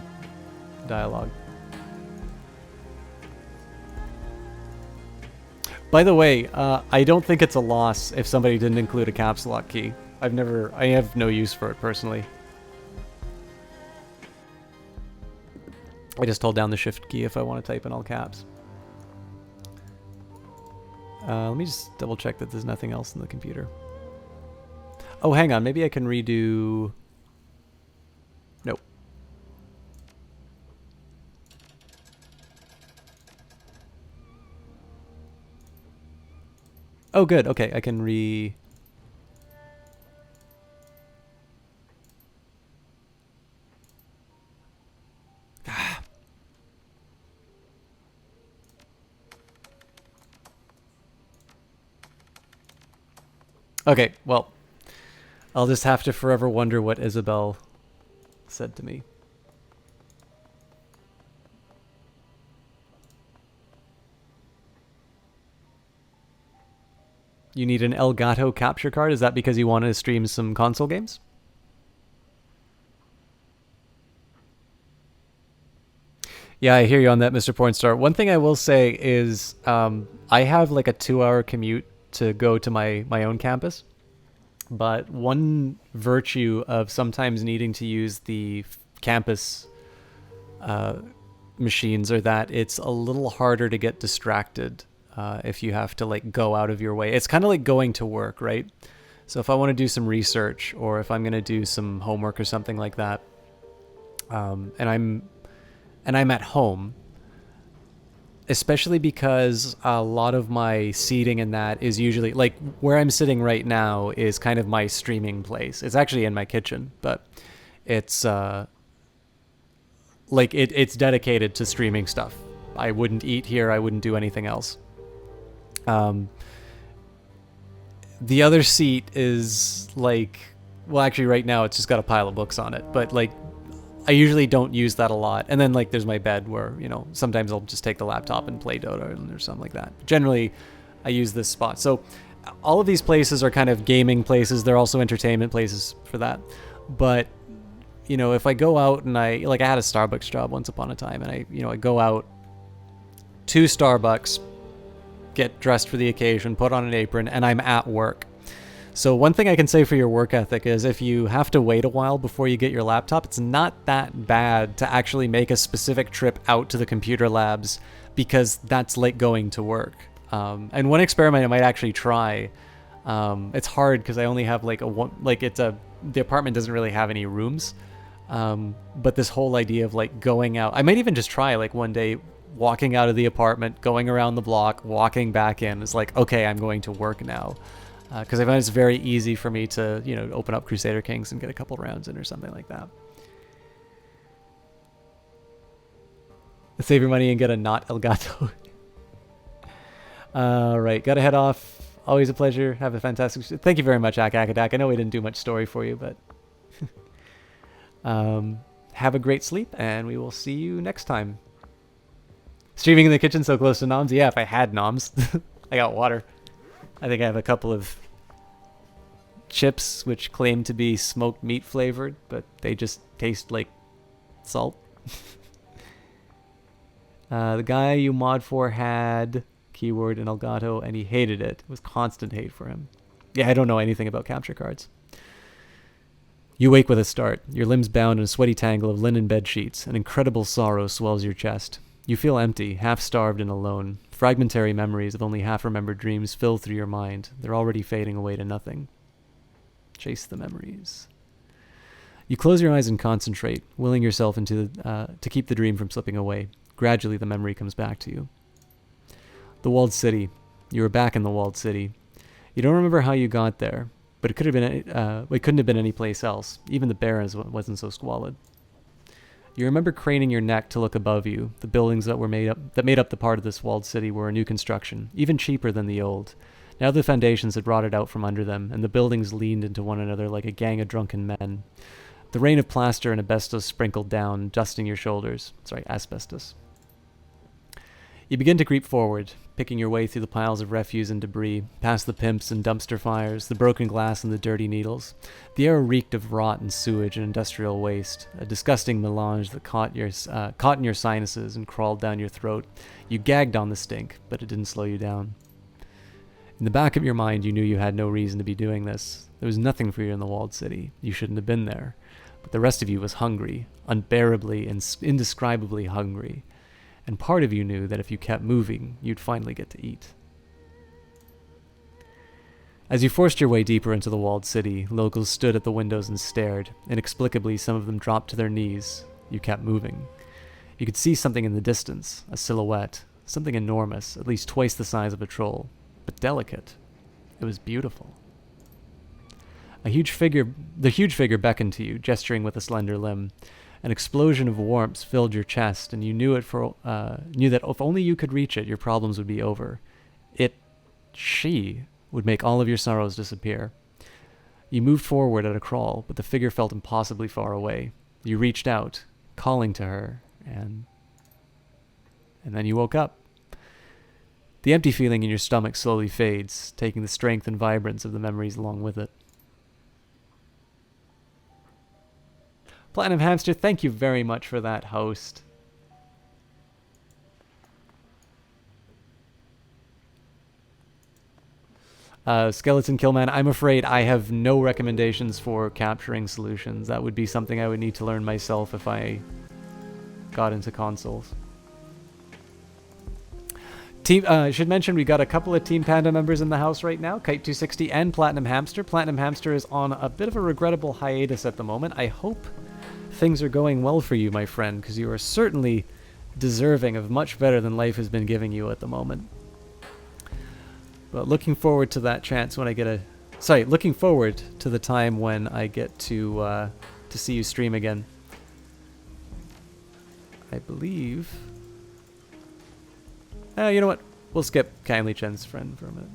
dialogue. By the way, I don't think it's a loss if somebody didn't include a caps lock key. I have no use for it personally. I just hold down the shift key if I want to type in all caps. Let me just double check that there's nothing else in the computer. Oh, hang on. Maybe I can redo... Nope. Oh, good. Okay, I can Okay, well, I'll just have to forever wonder what Isabel said to me. You need an Elgato capture card? Is that because you want to stream some console games? Yeah, I hear you on that, Mr. Pornstar. One thing I will say is I have like a 2-hour commute to go to my own campus. But one virtue of sometimes needing to use the campus machines are that it's a little harder to get distracted if you have to like go out of your way. It's kind of like going to work, right? So if I want to do some research or if I'm going to do some homework or something like that, and I'm at home, especially because a lot of my seating in that is usually like where I'm sitting right now is kind of my streaming place. It's actually in my kitchen, but it's like it's dedicated to streaming stuff. I wouldn't eat here. I wouldn't do anything else. The other seat is like, well, actually right now it's just got a pile of books on it, but like I usually don't use that a lot. And then like there's my bed where, you know, sometimes I'll just take the laptop and play Dota or something like that. Generally, I use this spot. So all of these places are kind of gaming places. They're also entertainment places for that. But, you know, if I go out and I had a Starbucks job once upon a time and I go out to Starbucks, get dressed for the occasion, put on an apron, and I'm at work. So one thing I can say for your work ethic is if you have to wait a while before you get your laptop, it's not that bad to actually make a specific trip out to the computer labs because that's like going to work. And one experiment I might actually try, it's hard because I only have like the apartment doesn't really have any rooms. But this whole idea of like going out, I might even just try like one day walking out of the apartment, going around the block, walking back in. It's like, okay, I'm going to work now. Because I find it's very easy for me to, you know, open up Crusader Kings and get a couple rounds in or something like that. Save your money and get a not Elgato. Right, gotta head off. Always a pleasure. Have a fantastic... Thank you very much, Akadak. I know we didn't do much story for you, but... have a great sleep, and we will see you next time. Streaming in the kitchen so close to noms? Yeah, if I had noms. I got water. I think I have a couple of chips which claim to be smoked meat flavored, but they just taste like salt. The guy you mod for had keyword in Elgato and he hated it. It was constant hate for him. Yeah, I don't know anything about capture cards. You wake with a start, your limbs bound in a sweaty tangle of linen bed sheets. An incredible sorrow swells your chest. You feel empty, half-starved and alone. Fragmentary memories of only half-remembered dreams fill through your mind. They're already fading away to nothing. Chase the memories. You close your eyes and concentrate, willing yourself to keep the dream from slipping away. Gradually, the memory comes back to you. The walled city. You are back in the walled city. You don't remember how you got there, but it could have been it couldn't have been any place else. Even the Barrens wasn't so squalid. You remember craning your neck to look above you. The buildings that made up the part of this walled city were a new construction, even cheaper than the old. Now the foundations had rotted out from under them, and the buildings leaned into one another like a gang of drunken men. The rain of plaster and asbestos sprinkled down, dusting your shoulders. Sorry, asbestos. You begin to creep forward, picking your way through the piles of refuse and debris, past the pimps and dumpster fires, the broken glass and the dirty needles. The air reeked of rot and sewage and industrial waste, a disgusting melange that caught in your sinuses and crawled down your throat. You gagged on the stink, but it didn't slow you down. In the back of your mind, you knew you had no reason to be doing this. There was nothing for you in the walled city. You shouldn't have been there. But the rest of you was hungry, unbearably and indescribably hungry. And part of you knew that if you kept moving, you'd finally get to eat. As you forced your way deeper into the walled city, locals stood at the windows and stared. Inexplicably, some of them dropped to their knees. You kept moving. You could see something in the distance, a silhouette, something enormous, at least twice the size of a troll, but delicate. It was beautiful. The huge figure beckoned to you, gesturing with a slender limb. An explosion of warmth filled your chest, and you knew that if only you could reach it, your problems would be over. She would make all of your sorrows disappear. You moved forward at a crawl, but the figure felt impossibly far away. You reached out, calling to her, and then you woke up. The empty feeling in your stomach slowly fades, taking the strength and vibrance of the memories along with it. Platinum Hamster, thank you very much for that, host. Skeleton Killman, I'm afraid I have no recommendations for capturing solutions. That would be something I would need to learn myself if I got into consoles. I should mention we got a couple of Team Panda members in the house right now, Kite260 and Platinum Hamster. Platinum Hamster is on a bit of a regrettable hiatus at the moment. I hope things are going well for you, my friend, because you are certainly deserving of much better than life has been giving you at the moment. But looking forward to that chance when I get looking forward to the time when I get to see you stream again. I believe... you know what? We'll skip Kindly Chen's friend for a minute.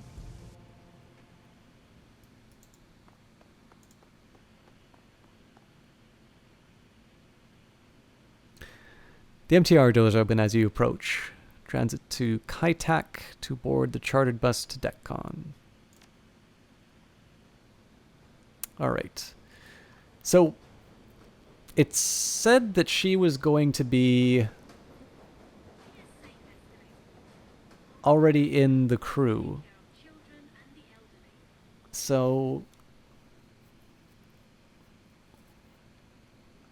The MTR doors open as you approach. Transit to Kaitak to board the chartered bus to DECCON. Alright. So, it said that she was going to be already in the crew. So...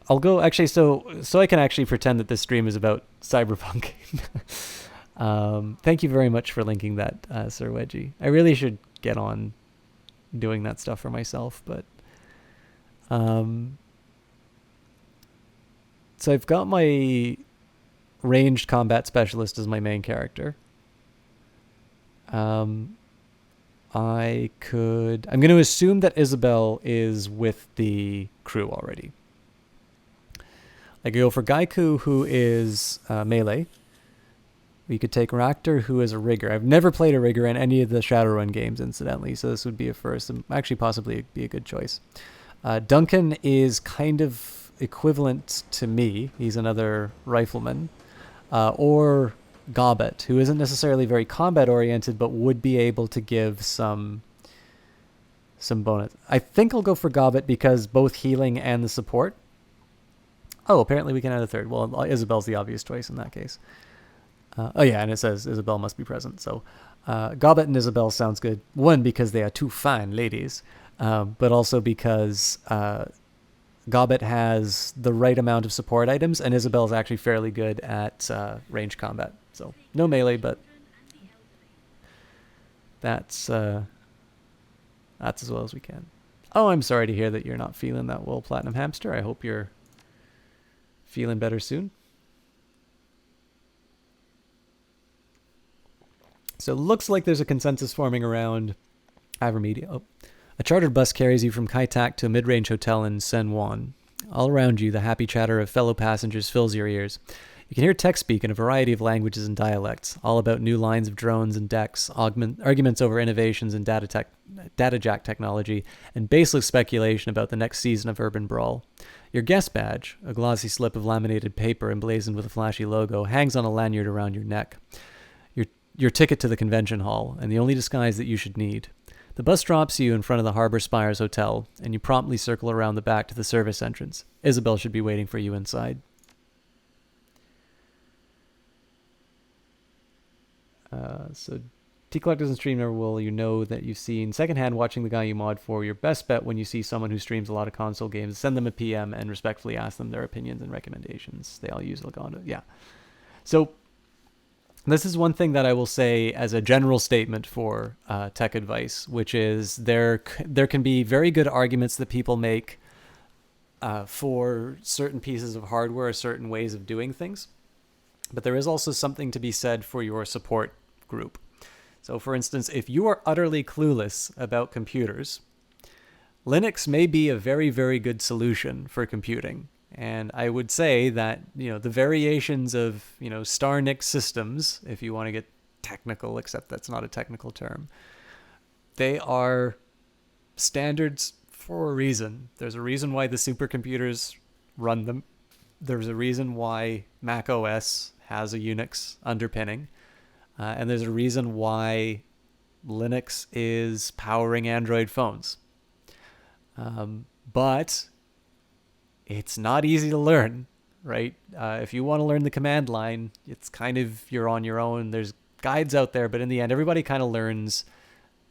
I'll go, actually, so I can actually pretend that this stream is about Cyberpunk. Thank you very much for linking that, Sir Wedgie. I really should get on doing that stuff for myself, but... So I've got my ranged combat specialist as my main character. I'm going to assume that Isabel is with the crew already. I could go for Gaiku, who is melee. We could take Raktor, who is a rigger. I've never played a rigger in any of the Shadowrun games, incidentally, so this would be a first, and actually possibly be a good choice. Duncan is kind of equivalent to me. He's another rifleman. Or Gobbet, who isn't necessarily very combat-oriented, but would be able to give some bonus. I think I'll go for Gobbet because both healing and the support. Oh, apparently we can add a third. Well, Isabel's the obvious choice in that case. Oh yeah, and it says Isabel must be present. So Gobbet and Isabel sounds good. One, because they are two fine ladies, but also because Gobbet has the right amount of support items, and Isabel's actually fairly good at range combat. So no melee, but that's as well as we can. Oh, I'm sorry to hear that you're not feeling that well, Platinum Hamster. I hope you're feeling better soon. So it looks like there's a consensus forming around Avermedia. Oh. A chartered bus carries you from Kai Tak to a mid-range hotel in San Juan. All around you, the happy chatter of fellow passengers fills your ears. You can hear tech speak in a variety of languages and dialects, all about new lines of drones and decks, arguments over innovations in data jack technology, and baseless speculation about the next season of Urban Brawl. Your guest badge, a glossy slip of laminated paper emblazoned with a flashy logo, hangs on a lanyard around your neck. Your ticket to the convention hall, and the only disguise that you should need. The bus drops you in front of the Harbor Spires Hotel, and you promptly circle around the back to the service entrance. Isabel should be waiting for you inside. So T-Collectors and Streamer will you know that you've seen secondhand watching the guy you mod for. Your best bet when you see someone who streams a lot of console games, send them a PM and respectfully ask them their opinions and recommendations. They all use Elgato. Yeah. So this is one thing that I will say as a general statement for tech advice, which is there can be very good arguments that people make for certain pieces of hardware, certain ways of doing things. But there is also something to be said for your support group. So for instance, if you are utterly clueless about computers, Linux may be a very, very good solution for computing. And I would say that, the variations of, StarNix systems, if you want to get technical, except that's not a technical term, they are standards for a reason. There's a reason why the supercomputers run them. There's a reason why Mac OS has a Unix underpinning. And there's a reason why Linux is powering Android phones. But it's not easy to learn, right? If you want to learn the command line, it's kind of you're on your own. There's guides out there, but in the end, everybody kind of learns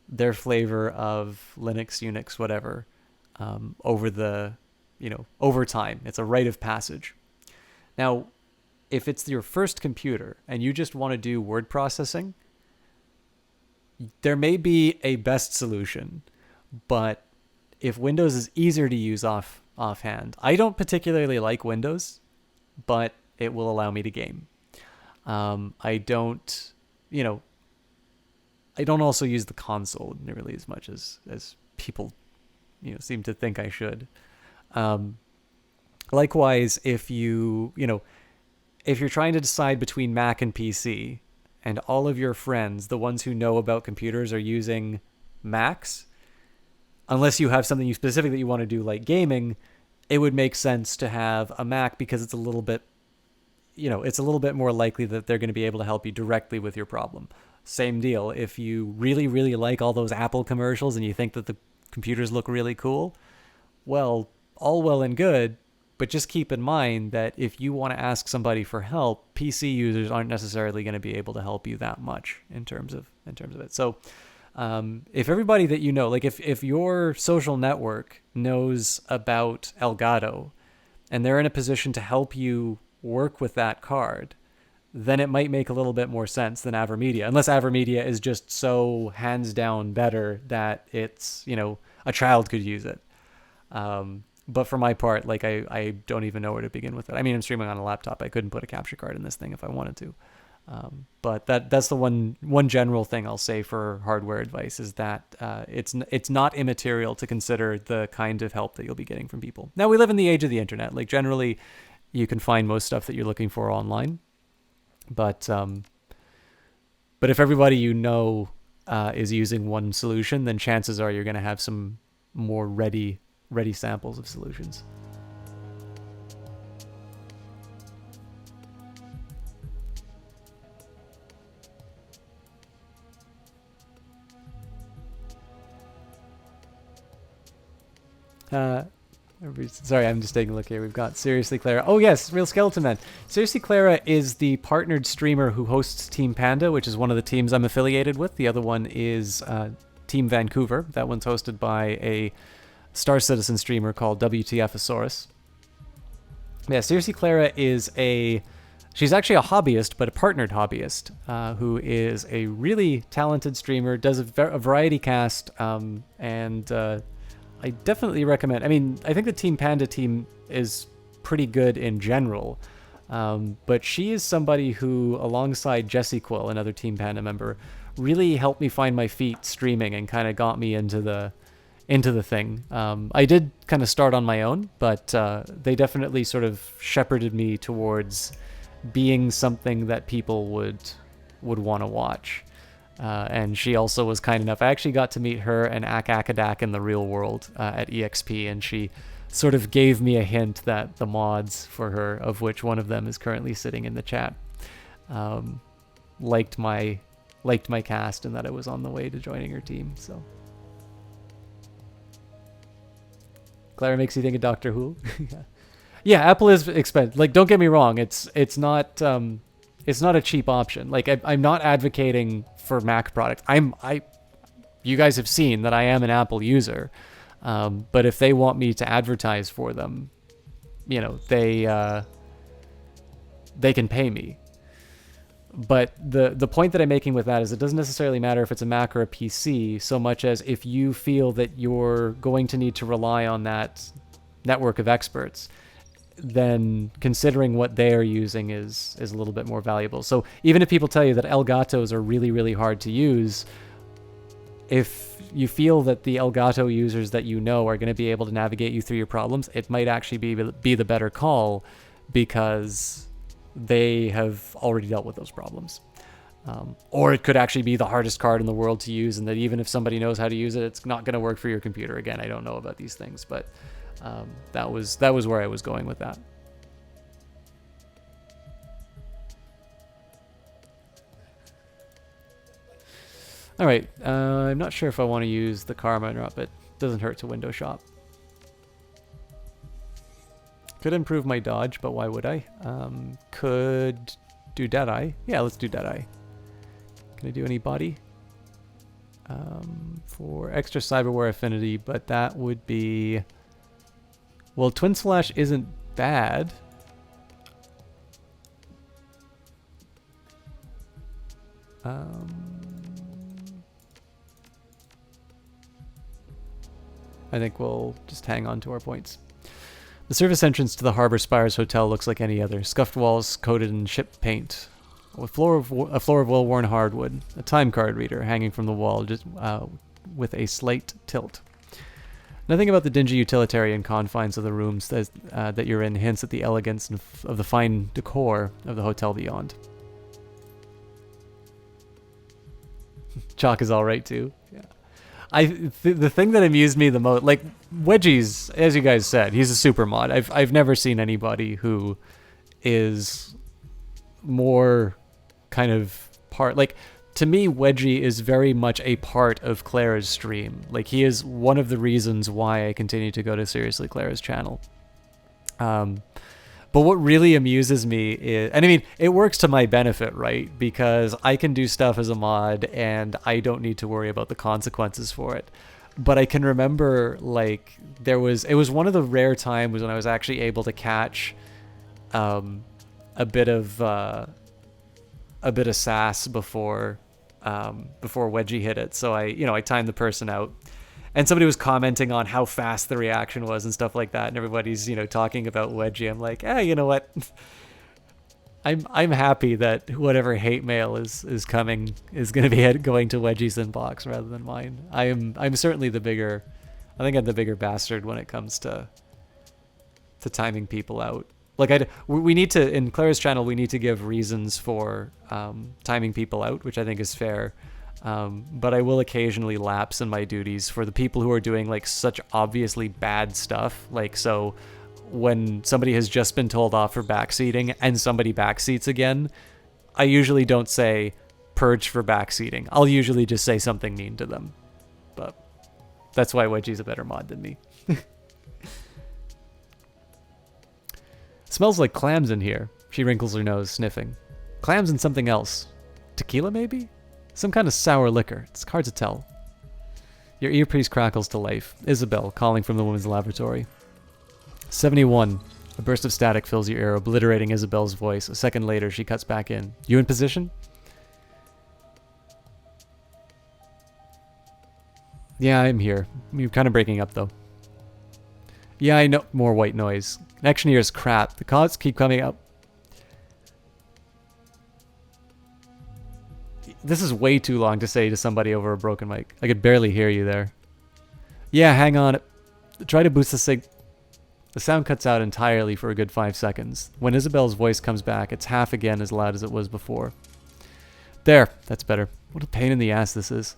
their flavor of Linux, Unix, whatever, over time. It's a rite of passage. Now, if it's your first computer and you just want to do word processing, there may be a best solution, but if Windows is easier to use offhand, I don't particularly like Windows, but it will allow me to game. I don't also use the console nearly as much as people, seem to think I should. Likewise, if you're trying to decide between Mac and PC, and all of your friends, the ones who know about computers, are using Macs, unless you have something specific that you want to do like gaming, it would make sense to have a Mac because it's a little bit more likely that they're going to be able to help you directly with your problem. Same deal. If you really, really like all those Apple commercials and you think that the computers look really cool, well, all well and good, but just keep in mind that if you want to ask somebody for help, PC users aren't necessarily going to be able to help you that much in terms of it. So if everybody that you know, like if your social network knows about Elgato and they're in a position to help you work with that card, then it might make a little bit more sense than Avermedia, unless Avermedia is just so hands down better that it's, a child could use it. But for my part, like I don't even know where to begin with it. I mean, I'm streaming on a laptop. I couldn't put a capture card in this thing if I wanted to. But that's the one general thing I'll say for hardware advice is that it's not immaterial to consider the kind of help that you'll be getting from people. Now, we live in the age of the internet. Like generally, you can find most stuff that you're looking for online. But if everybody is using one solution, then chances are you're going to have some more ready samples of solutions. Sorry, I'm just taking a look here. We've got Seriously Clara. Oh yes, Real Skeleton Man. Seriously Clara is the partnered streamer who hosts Team Panda, which is one of the teams I'm affiliated with. The other one is Team Vancouver. That one's hosted by a Star Citizen streamer called WTFosaurus. Yeah, Seriously Clara she's actually a hobbyist, but a partnered hobbyist, who is a really talented streamer, does a variety cast, and I definitely recommend. I mean, I think the Team Panda team is pretty good in general, but she is somebody who, alongside Jessie Quill, another Team Panda member, really helped me find my feet streaming and kind of got me into the thing. I did kind of start on my own, but they definitely sort of shepherded me towards being something that people would want to watch. And she also was kind enough. I actually got to meet her and Akadak in the real world at EXP, and she sort of gave me a hint that the mods for her, of which one of them is currently sitting in the chat, liked my cast and that I was on the way to joining her team. So Clara makes you think of Doctor Who. Yeah, Apple is expensive. Like, don't get me wrong, it's not a cheap option. Like, I'm not advocating for Mac products. You guys have seen that I am an Apple user, but if they want me to advertise for them, you know, they can pay me. But the point that I'm making with that is it doesn't necessarily matter if it's a Mac or a PC, so much as if you feel that you're going to need to rely on that network of experts, then considering what they are using is a little bit more valuable. So even if people tell you that Elgatos are really, really hard to use, if you feel that the Elgato users that you know are going to be able to navigate you through your problems, it might actually be the better call because they have already dealt with those problems. Or it could actually be the hardest card in the world to use, and that even if somebody knows how to use it, it's not going to work for your computer. Again, I don't know about these things, but that was where I was going with that. All right, I'm not sure if I want to use the Karma or not, but it doesn't hurt to window shop. Could improve my dodge, but why would I? Could do Deadeye. Yeah, let's do Deadeye. Can I do any body? For extra cyberware affinity, but that would be... Well, Twin Slash isn't bad. I think we'll just hang on to our points. The service entrance to the Harbor Spires Hotel looks like any other. Scuffed walls coated in ship paint. A floor of well-worn hardwood. A time card reader hanging from the wall just with a slight tilt. Nothing about the dingy utilitarian confines of the rooms that you're in hints at the elegance of the fine decor of the hotel beyond. Chalk is all right too. Yeah. The thing that amused me the most, like Wedgie's, as you guys said, he's a super mod. I've never seen anybody who is more kind of part, like, to me, Wedgie is very much a part of Clara's stream. Like, he is one of the reasons why I continue to go to Seriously Clara's channel. But what really amuses me is, and I mean, it works to my benefit, right? Because I can do stuff as a mod and I don't need to worry about the consequences for it. But I can remember, like, it was one of the rare times when I was actually able to catch a bit of sass before Wedgie hit it. So I timed the person out. And somebody was commenting on how fast the reaction was and stuff like that, and everybody's, talking about Wedgie. I'm like, you know what? I'm happy that whatever hate mail is coming is going to be going to Wedgie's inbox rather than mine. I'm certainly the bigger bastard when it comes to timing people out. Like, we need to, in Clara's channel, we need to give reasons for timing people out, which I think is fair. But I will occasionally lapse in my duties for the people who are doing, like, such obviously bad stuff. Like, so when somebody has just been told off for backseating and somebody backseats again, I usually don't say purge for backseating. I'll usually just say something mean to them. But that's why Wedgie's a better mod than me. Smells like clams in here. She wrinkles her nose, sniffing. Clams and something else. Tequila, maybe? Some kind of sour liquor. It's hard to tell. Your earpiece crackles to life. Isabel, calling from the women's lavatory. 71. A burst of static fills your ear, obliterating Isabel's voice. A second later, she cuts back in. You in position? Yeah, I'm here. You're kind of breaking up, though. Yeah, I know. More white noise. Connection here is crap. The calls keep coming up. This is way too long to say to somebody over a broken mic. I could barely hear you there. Yeah, hang on. Try to boost the sig... The sound cuts out entirely for a good 5 seconds. When Isabel's voice comes back, it's half again as loud as it was before. There, that's better. What a pain in the ass this is.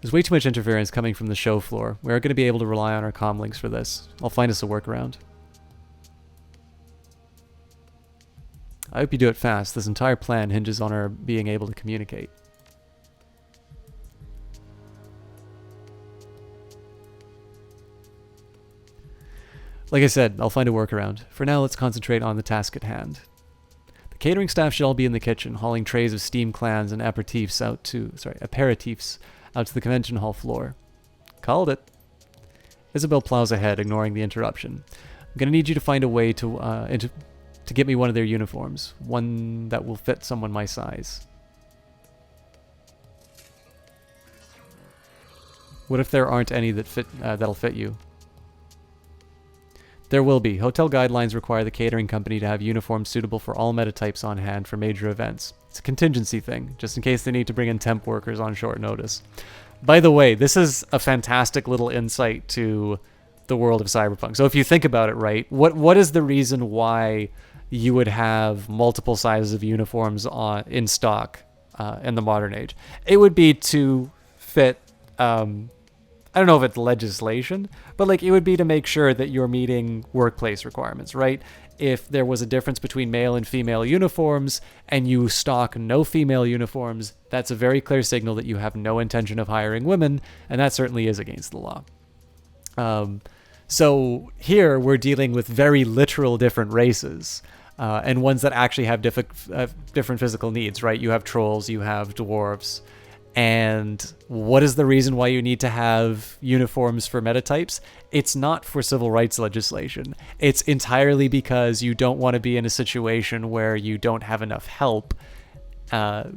There's way too much interference coming from the show floor. We aren't going to be able to rely on our comm links for this. I'll find us a workaround. I hope you do it fast. This entire plan hinges on our being able to communicate. Like I said, I'll find a workaround. For now, let's concentrate on the task at hand. The catering staff should all be in the kitchen, hauling trays of steamed clams and aperitifs out to the convention hall floor. Called it. Isabel plows ahead, ignoring the interruption. I'm gonna need you to find a way to get me one of their uniforms, one that will fit someone my size. What if there aren't any that'll fit you? There will be. Hotel guidelines require the catering company to have uniforms suitable for all metatypes on hand for major events. It's a contingency thing, just in case they need to bring in temp workers on short notice. By the way, this is a fantastic little insight to the world of Cyberpunk. So if you think about it, right, what is the reason why you would have multiple sizes of uniforms in stock in the modern age? It would be to fit... I don't know if it's legislation, but like it would be to make sure that you're meeting workplace requirements, right? If there was a difference between male and female uniforms and you stock no female uniforms, that's a very clear signal that you have no intention of hiring women, and that certainly is against the law. So here we're dealing with very literal different races, and ones that actually have different physical needs, right? You have trolls, you have dwarves. And what is the reason why you need to have uniforms for metatypes? It's not for civil rights legislation. It's entirely because you don't want to be in a situation where you don't have enough help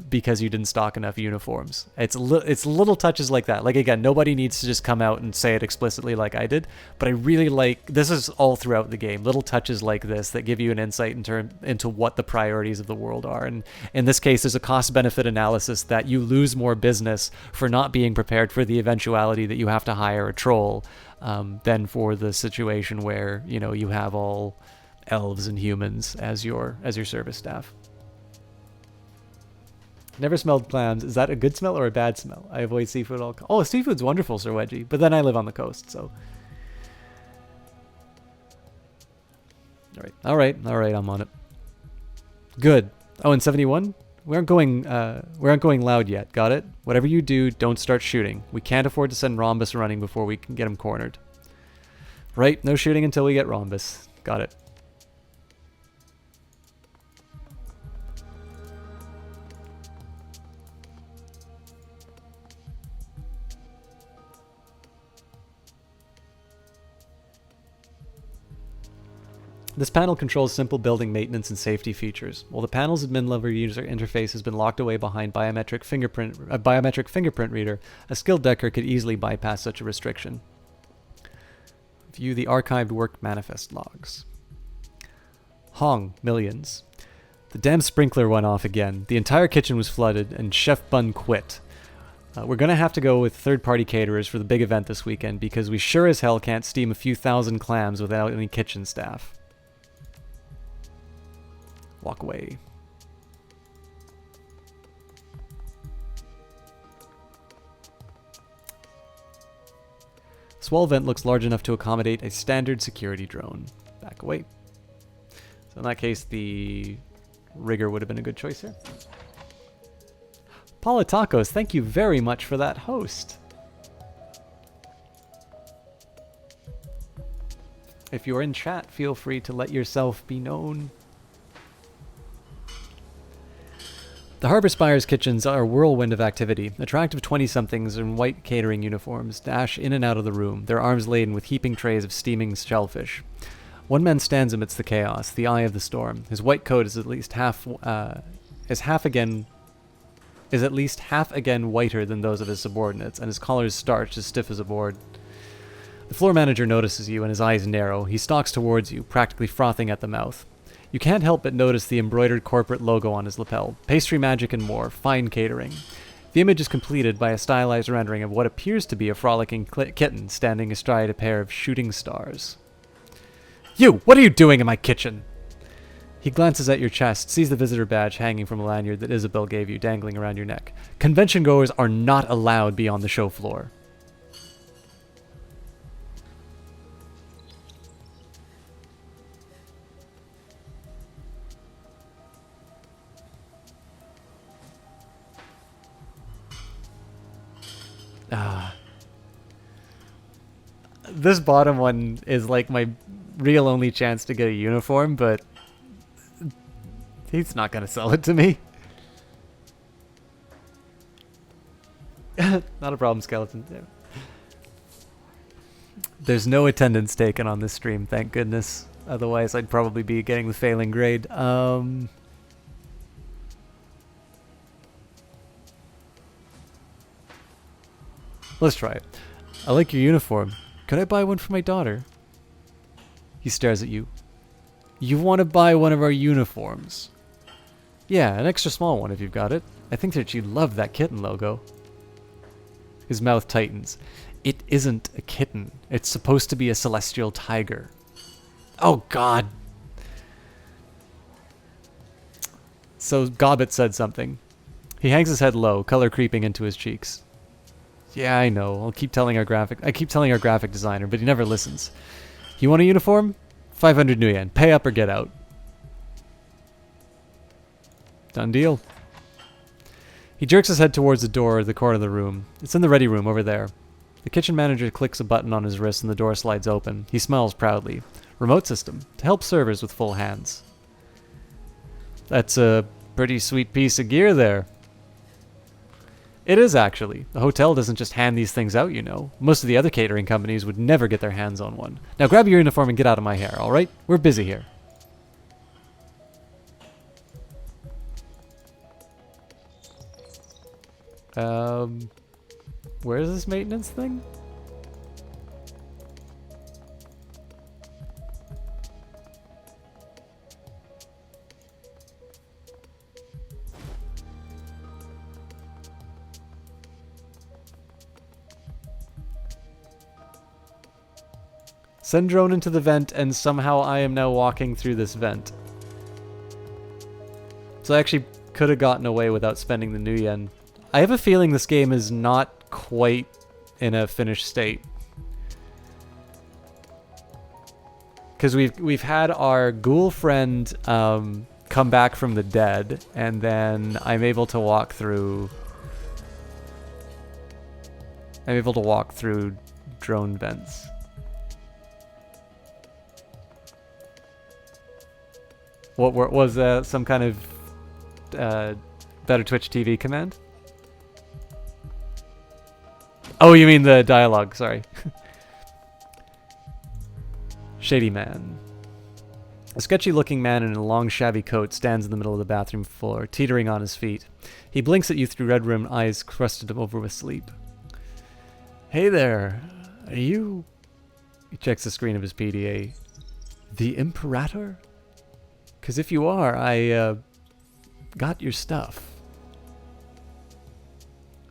because you didn't stock enough uniforms. It's little touches like that. Like, again, nobody needs to just come out and say it explicitly like I did, but I really like, this is all throughout the game, little touches like this that give you an insight into what the priorities of the world are. And in this case, there's a cost-benefit analysis that you lose more business for not being prepared for the eventuality that you have to hire a troll than for the situation where, you know, you have all elves and humans as your service staff. Never smelled clams. Is that a good smell or a bad smell? I avoid seafood at all. Oh, seafood's wonderful, Sir Wedgie. But then I live on the coast, so. All right. I'm on it. Good. Oh, and 71. We aren't going loud yet. Got it. Whatever you do, don't start shooting. We can't afford to send Rhombus running before we can get him cornered. Right. No shooting until we get Rhombus. Got it. This panel controls simple building maintenance and safety features, while the panel's admin-level user interface has been locked away behind a biometric fingerprint reader. A skilled decker could easily bypass such a restriction. View the archived work manifest logs. Hong, millions. The damn sprinkler went off again. The entire kitchen was flooded, and Chef Bun quit. We're going to have to go with third-party caterers for the big event this weekend, because we sure as hell can't steam a few thousand clams without any kitchen staff. Walk away. This wall vent looks large enough to accommodate a standard security drone. Back away. So in that case, the rigger would have been a good choice here. Paula Tacos, thank you very much for that host. If you're in chat, feel free to let yourself be known. The Harbor Spire's kitchens are a whirlwind of activity. Attractive 20-somethings in white catering uniforms dash in and out of the room, their arms laden with heaping trays of steaming shellfish. One man stands amidst the chaos, the eye of the storm. His white coat is at least half again whiter than those of his subordinates, and his collar is starched as stiff as a board. The floor manager notices you, and his eyes narrow. He stalks towards you, practically frothing at the mouth. You can't help but notice the embroidered corporate logo on his lapel. Pastry magic and more. Fine catering. The image is completed by a stylized rendering of what appears to be a frolicking kitten standing astride a pair of shooting stars. You! What are you doing in my kitchen? He glances at your chest, sees the visitor badge hanging from a lanyard that Isabel gave you dangling around your neck. Convention goers are not allowed beyond the show floor. This bottom one is like my real only chance to get a uniform, but he's not gonna sell it to me. Not a problem, skeleton. Yeah. There's no attendance taken on this stream, thank goodness. Otherwise, I'd probably be getting the failing grade. Let's try it. I like your uniform. Could I buy one for my daughter? He stares at you. You want to buy one of our uniforms? Yeah, an extra small one if you've got it. I think that she'd love that kitten logo. His mouth tightens. It isn't a kitten. It's supposed to be a celestial tiger. Oh, God. So Gobbet said something. He hangs his head low, color creeping into his cheeks. Yeah, I know. I keep telling our graphic designer, but he never listens. You want a uniform? 500 nuyen. Pay up or get out. Done deal. He jerks his head towards the door at the corner of the room. It's in the ready room over there. The kitchen manager clicks a button on his wrist and the door slides open. He smiles proudly. Remote system to help servers with full hands. That's a pretty sweet piece of gear there. It is, actually. The hotel doesn't just hand these things out, you know. Most of the other catering companies would never get their hands on one. Now grab your uniform and get out of my hair, alright? We're busy here. Where's this maintenance thing? Send drone into the vent, and somehow I am now walking through this vent. So I actually could have gotten away without spending the nuyen. I have a feeling this game is not quite in a finished state. Because we've had our ghoul friend come back from the dead, and then I'm able to walk through drone vents. What was some kind of Better Twitch TV command? Oh, you mean the dialogue, sorry. Shady man. A sketchy-looking man in a long, shabby coat stands in the middle of the bathroom floor, teetering on his feet. He blinks at you through red-rimmed eyes crusted over with sleep. Hey there, are you... He checks the screen of his PDA. The Imperator? Because if you are, I got your stuff.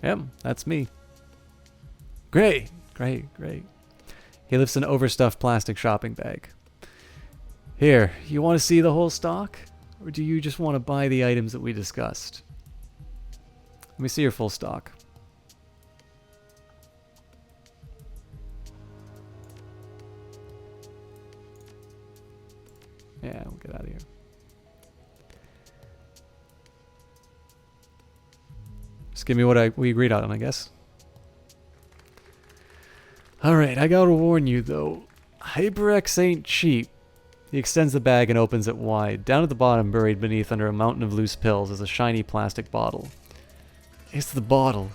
Yep, that's me. Great. He lifts an overstuffed plastic shopping bag. Here, you want to see the whole stock? Or do you just want to buy the items that we discussed? Let me see your full stock. Yeah, we'll get out of here. Just give me what we agreed on, I guess. Alright, I gotta warn you though. HyperX ain't cheap. He extends the bag and opens it wide. Down at the bottom, buried beneath under a mountain of loose pills, is a shiny plastic bottle. It's the bottle.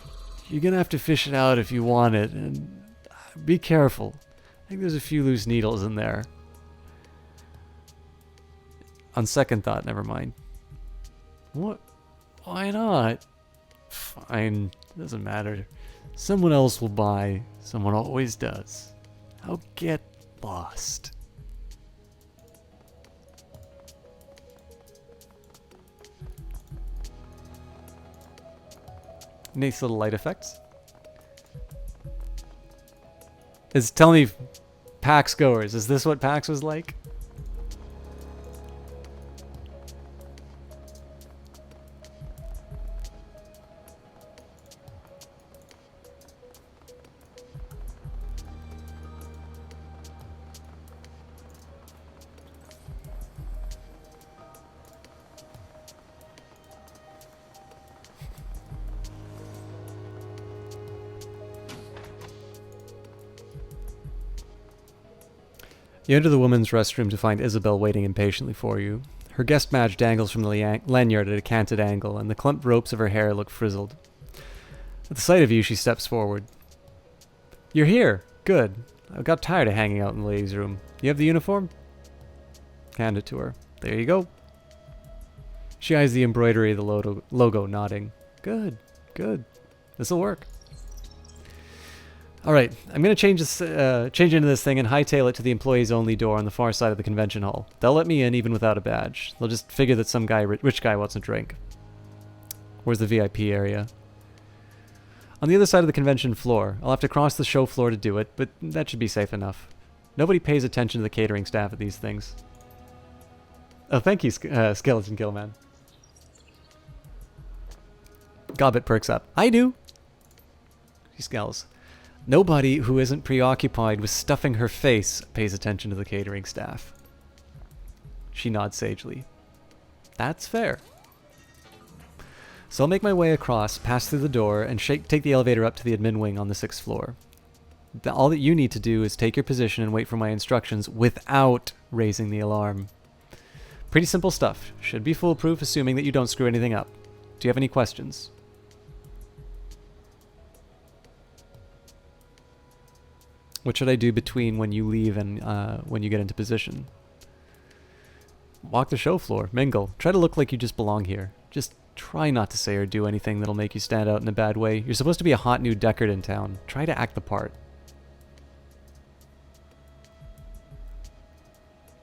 You're gonna have to fish it out if you want it, and be careful. I think there's a few loose needles in there. On second thought, never mind. What? Why not? Fine, doesn't matter. Someone else will buy. Someone always does. I'll get lost. Nice little light effects. Tell me, PAX goers, is this what PAX was like? You enter the women's restroom to find Isabel waiting impatiently for you. Her guest badge dangles from the lanyard at a canted angle, and the clumped ropes of her hair look frizzled. At the sight of you, she steps forward. You're here. Good. I got tired of hanging out in the ladies' room. You have the uniform? Hand it to her. There you go. She eyes the embroidery of the logo, nodding. Good. Good. This'll work. Alright, I'm going to change into this thing and hightail it to the employees-only door on the far side of the convention hall. They'll let me in even without a badge. They'll just figure that some guy, rich guy wants a drink. Where's the VIP area? On the other side of the convention floor. I'll have to cross the show floor to do it, but that should be safe enough. Nobody pays attention to the catering staff at these things. Oh, thank you, Skeleton Killman. Gobbit perks up. I do! She scowls. Nobody who isn't preoccupied with stuffing her face pays attention to the catering staff. She nods sagely. That's fair. So I'll make my way across, pass through the door, and take the elevator up to the admin wing on the 6th floor. All that you need to do is take your position and wait for my instructions without raising the alarm. Pretty simple stuff. Should be foolproof, assuming that you don't screw anything up. Do you have any questions? What should I do between when you leave and when you get into position? Walk the show floor, mingle, try to look like you just belong here. Just try not to say or do anything that'll make you stand out in a bad way. You're supposed to be a hot new Deckard in town. Try to act the part.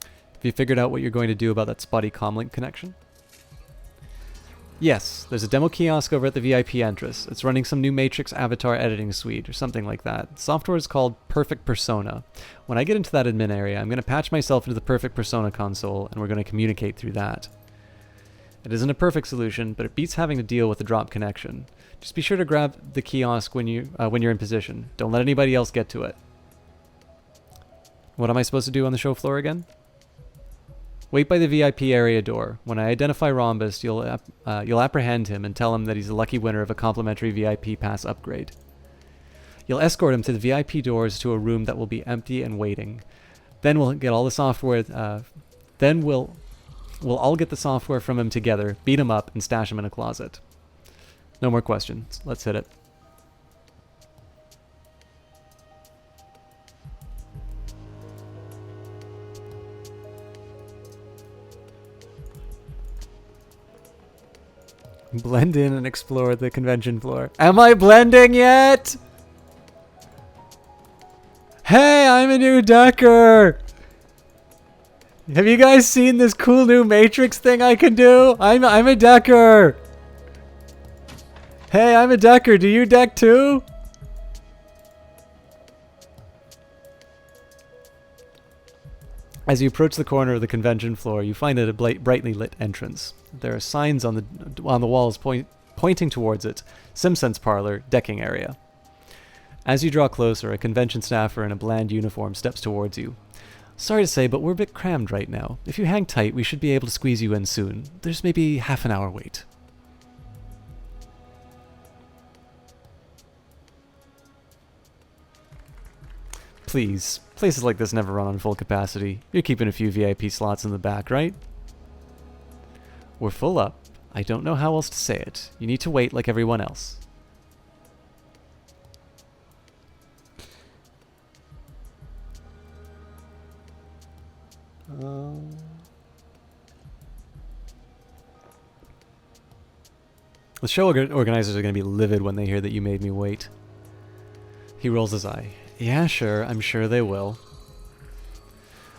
Have you figured out what you're going to do about that spotty comlink connection? Yes, there's a demo kiosk over at the VIP entrance. It's running some new Matrix avatar editing suite or something like that. Software is called Perfect Persona. When I get into that admin area, I'm going to patch myself into the Perfect Persona console, and we're going to communicate through that. It isn't a perfect solution, but it beats having to deal with a drop connection. Just be sure to grab the kiosk when you're in position. Don't let anybody else get to it. What am I supposed to do on the show floor again? Wait by the VIP area door. When I identify Rhombus, you'll apprehend him and tell him that he's a lucky winner of a complimentary VIP pass upgrade. You'll escort him to the VIP doors to a room that will be empty and waiting. Then we'll get all the software. Then we'll all get the software from him together, beat him up, and stash him in a closet. No more questions. Let's hit it. Blend in and explore the convention floor. Am I blending yet? Hey, I'm a new Deckard! Have you guys seen this cool new Matrix thing I can do? I'm a Deckard! Hey, I'm a Deckard. Do you deck too? As you approach the corner of the convention floor, you find it a brightly lit entrance. There are signs on the walls pointing towards it. SimSense Parlor, decking area. As you draw closer, a convention staffer in a bland uniform steps towards you. Sorry to say, but we're a bit crammed right now. If you hang tight, we should be able to squeeze you in soon. There's maybe half an hour wait. Please, places like this never run on full capacity. You're keeping a few VIP slots in the back, right? We're full up. I don't know how else to say it. You need to wait like everyone else. The show organizers are going to be livid when they hear that you made me wait. He rolls his eye. Yeah, sure. I'm sure they will.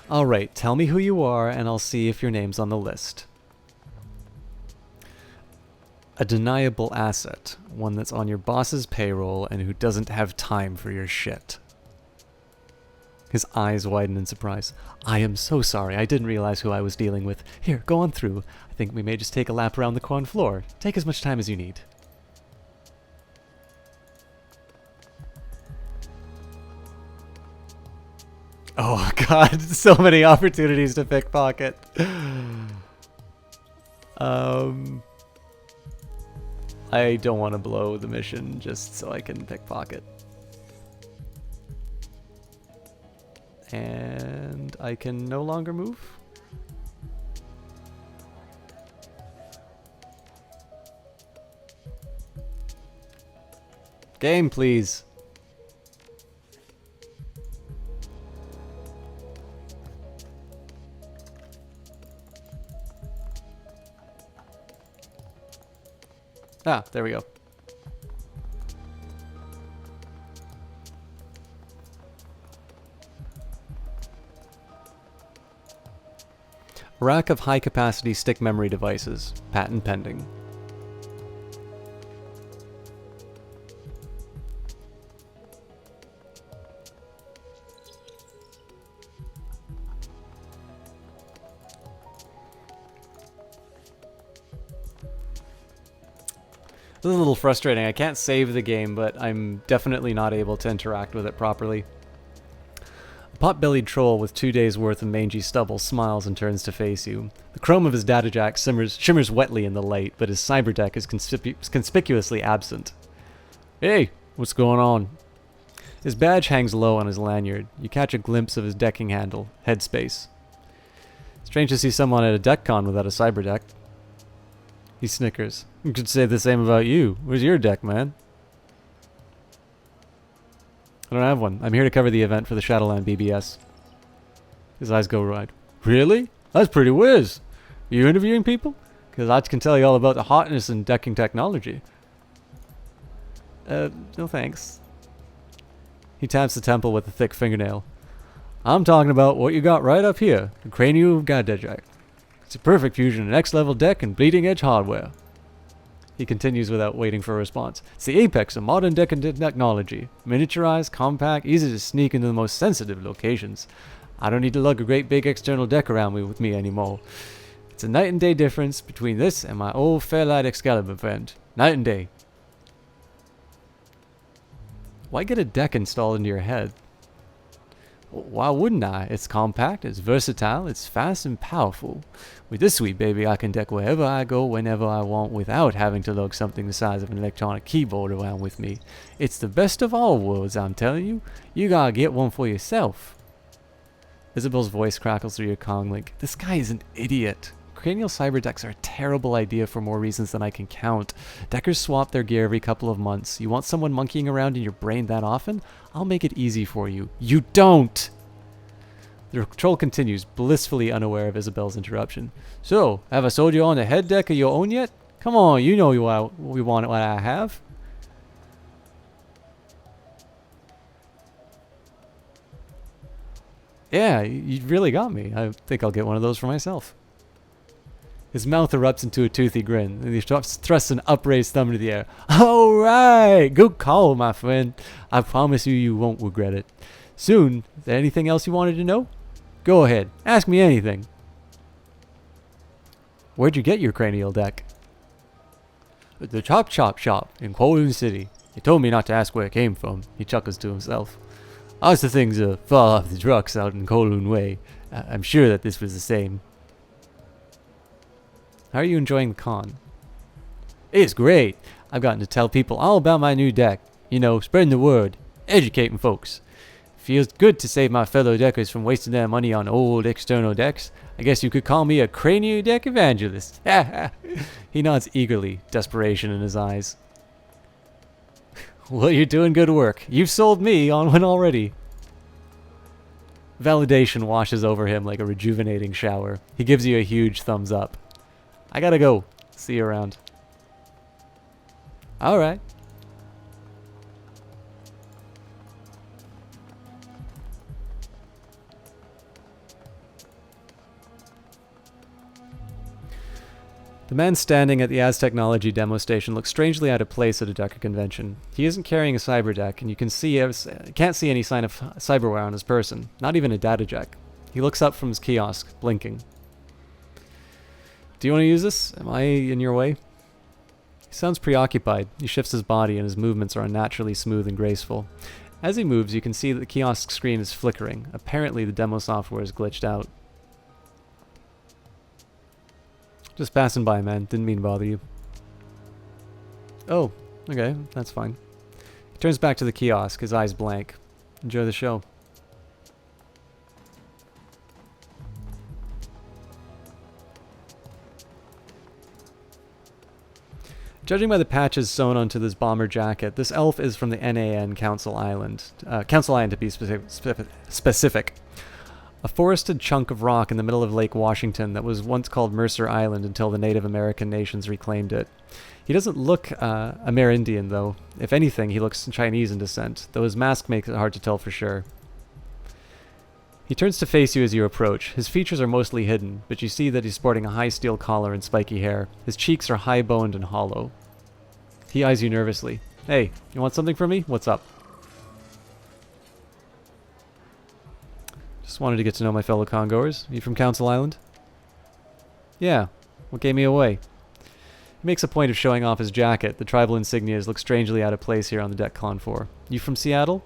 Alright, tell me who you are and I'll see if your name's on the list. A deniable asset. One that's on your boss's payroll and who doesn't have time for your shit. His eyes widen in surprise. I am so sorry. I didn't realize who I was dealing with. Here, go on through. I think we may just take a lap around the corn floor. Take as much time as you need. Oh god, so many opportunities to pickpocket. I don't want to blow the mission just so I can pickpocket. And I can no longer move? Game, please. Ah, there we go. Rack of high-capacity stick memory devices. Patent pending. This is a little frustrating. I can't save the game, but I'm definitely not able to interact with it properly. A pot-bellied troll with 2 days' worth of mangy stubble smiles and turns to face you. The chrome of his data jack shimmers wetly in the light, but his cyberdeck is conspicuously absent. Hey, what's going on? His badge hangs low on his lanyard. You catch a glimpse of his decking handle, Headspace. Strange to see someone at a deck con without a cyberdeck. He snickers. You could say the same about you. Where's your deck, man? I don't have one. I'm here to cover the event for the Shadowland BBS. His eyes go wide. Really? That's pretty whiz. Are you interviewing people? Because I can tell you all about the hotness in decking technology. No thanks. He taps the temple with a thick fingernail. I'm talking about what you got right up here. The Cranium of Gadejak. It's a perfect fusion of next-level deck and bleeding-edge hardware. He continues without waiting for a response. It's the apex of modern decking technology. Miniaturized, compact, easy to sneak into the most sensitive locations. I don't need to lug a great big external deck around with me anymore. It's a night and day difference between this and my old Fairlight Excalibur friend. Night and day. Why get a deck installed into your head? Why wouldn't I? It's compact, it's versatile, it's fast and powerful. With this sweet baby, I can deck wherever I go, whenever I want, without having to lug something the size of an electronic keyboard around with me. It's the best of all worlds, I'm telling you. You gotta get one for yourself. Isabel's voice crackles through your Kong link. This guy is an idiot. Cranial cyber decks are a terrible idea for more reasons than I can count. Deckers swap their gear every couple of months. You want someone monkeying around in your brain that often? I'll make it easy for you. You don't! The troll continues, blissfully unaware of Isabel's interruption. So, have I sold you on a head deck of your own yet? Come on, you know we want what I have. Yeah, you really got me. I think I'll get one of those for myself. His mouth erupts into a toothy grin, and he thrusts an upraised thumb into the air. All right, good call, my friend. I promise you, you won't regret it. Soon, is there anything else you wanted to know? Go ahead, ask me anything. Where'd you get your cranial deck? At the Chop Chop Shop in Kowloon City. He told me not to ask where it came from. He chuckles to himself. Lots of things fall off the trucks out in Kowloon Way. I'm sure that this was the same. How are you enjoying the con? It's great. I've gotten to tell people all about my new deck. You know, spreading the word, educating folks. Feels good to save my fellow deckers from wasting their money on old external decks. I guess you could call me a cranial deck evangelist. He nods eagerly, desperation in his eyes. Well, you're doing good work. You've sold me on one already. Validation washes over him like a rejuvenating shower. He gives you a huge thumbs up. I gotta go. See you around. Alright. The man standing at the Aztechnology demo station looks strangely out of place at a Decker convention. He isn't carrying a cyber deck, and you can't see any sign of cyberware on his person, not even a data jack. He looks up from his kiosk, blinking. Do you want to use this? Am I in your way? He sounds preoccupied. He shifts his body, and his movements are unnaturally smooth and graceful. As he moves, you can see that the kiosk screen is flickering. Apparently, the demo software is glitched out. Just passing by, man. Didn't mean to bother you. Oh, okay. That's fine. He turns back to the kiosk, his eyes blank. Enjoy the show. Judging by the patches sewn onto this bomber jacket, this elf is from the NAN Council Island. Council Island to be specific. A forested chunk of rock in the middle of Lake Washington that was once called Mercer Island until the Native American nations reclaimed it. He doesn't look Amerindian, though. If anything, he looks Chinese in descent, though his mask makes it hard to tell for sure. He turns to face you as you approach. His features are mostly hidden, but you see that he's sporting a high steel collar and spiky hair. His cheeks are high-boned and hollow. He eyes you nervously. Hey, you want something from me? What's up? Just wanted to get to know my fellow congoers. You from Council Island? Yeah. What gave me away? He makes a point of showing off his jacket. The tribal insignias look strangely out of place here on the deck Con 4. You from Seattle?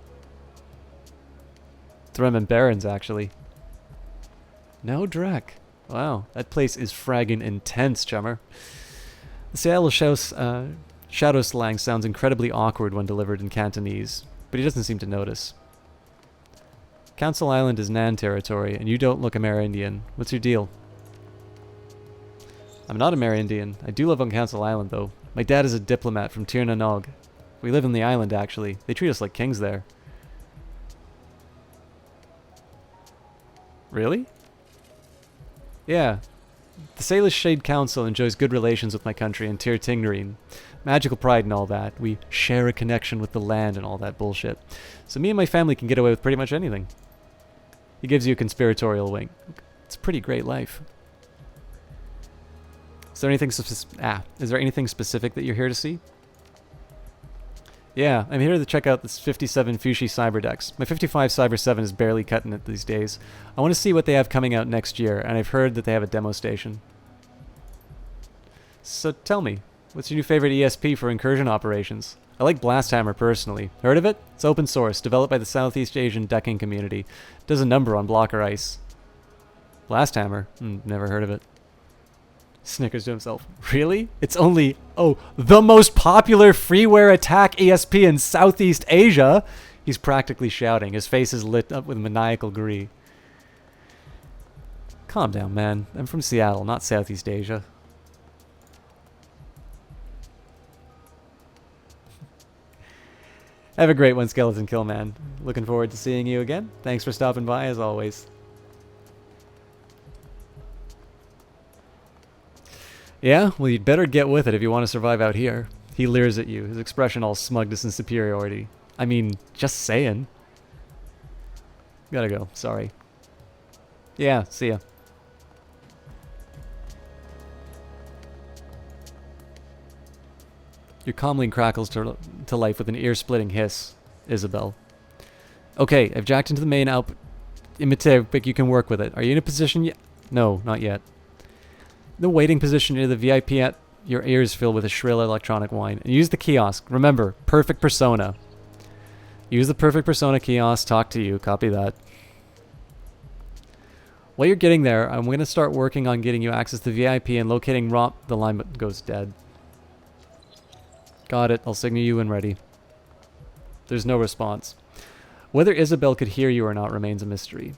Thremen Barrens, actually. No Drek. Wow, that place is fraggin' intense, chummer. The Seattle shadow slang sounds incredibly awkward when delivered in Cantonese, but he doesn't seem to notice. Council Island is Nan territory, and you don't look Amerindian. What's your deal? I'm not Amerindian. I do live on Council Island, though. My dad is a diplomat from Tir na Nog. We live on the island, actually. They treat us like kings there. Really? Yeah. The Salish Shade Council enjoys good relations with my country and Tir Tingnerine. Magical pride and all that. We share a connection with the land and all that bullshit. So me and my family can get away with pretty much anything. He gives you a conspiratorial wink. It's a pretty great life. Is there anything specific that you're here to see? Yeah, I'm here to check out this 57 Fushi Cyber Decks. My 55 Cyber 7 is barely cutting it these days. I want to see what they have coming out next year, and I've heard that they have a demo station. So tell me, what's your new favorite ESP for incursion operations? I like Blasthammer personally. Heard of it? It's open source, developed by the Southeast Asian decking community. Does a number on blocker ice. Blasthammer? Never heard of it. Snickers to himself. Really? It's only, the most popular freeware attack ESP in Southeast Asia? He's practically shouting. His face is lit up with maniacal glee. Calm down, man. I'm from Seattle, not Southeast Asia. Have a great one, Skeleton Kill Man. Looking forward to seeing you again. Thanks for stopping by, as always. Yeah, well, you'd better get with it if you want to survive out here. He leers at you, his expression all smugness and superiority. I mean, just saying. Gotta go, sorry. Yeah, see ya. Your comlink crackles to life with an ear-splitting hiss, Isabel. Okay, I've jacked into the main output. Imiter, but you can work with it. Are you in a position yet? No, not yet. The waiting position near the VIP at your ears fill with a shrill electronic whine. And use the kiosk. Remember, perfect persona. Use the perfect persona kiosk, talk to you, copy that. While you're getting there, I'm going to start working on getting you access to VIP and locating the line goes dead. Got it, I'll signal you when ready. There's no response. Whether Isabel could hear you or not remains a mystery.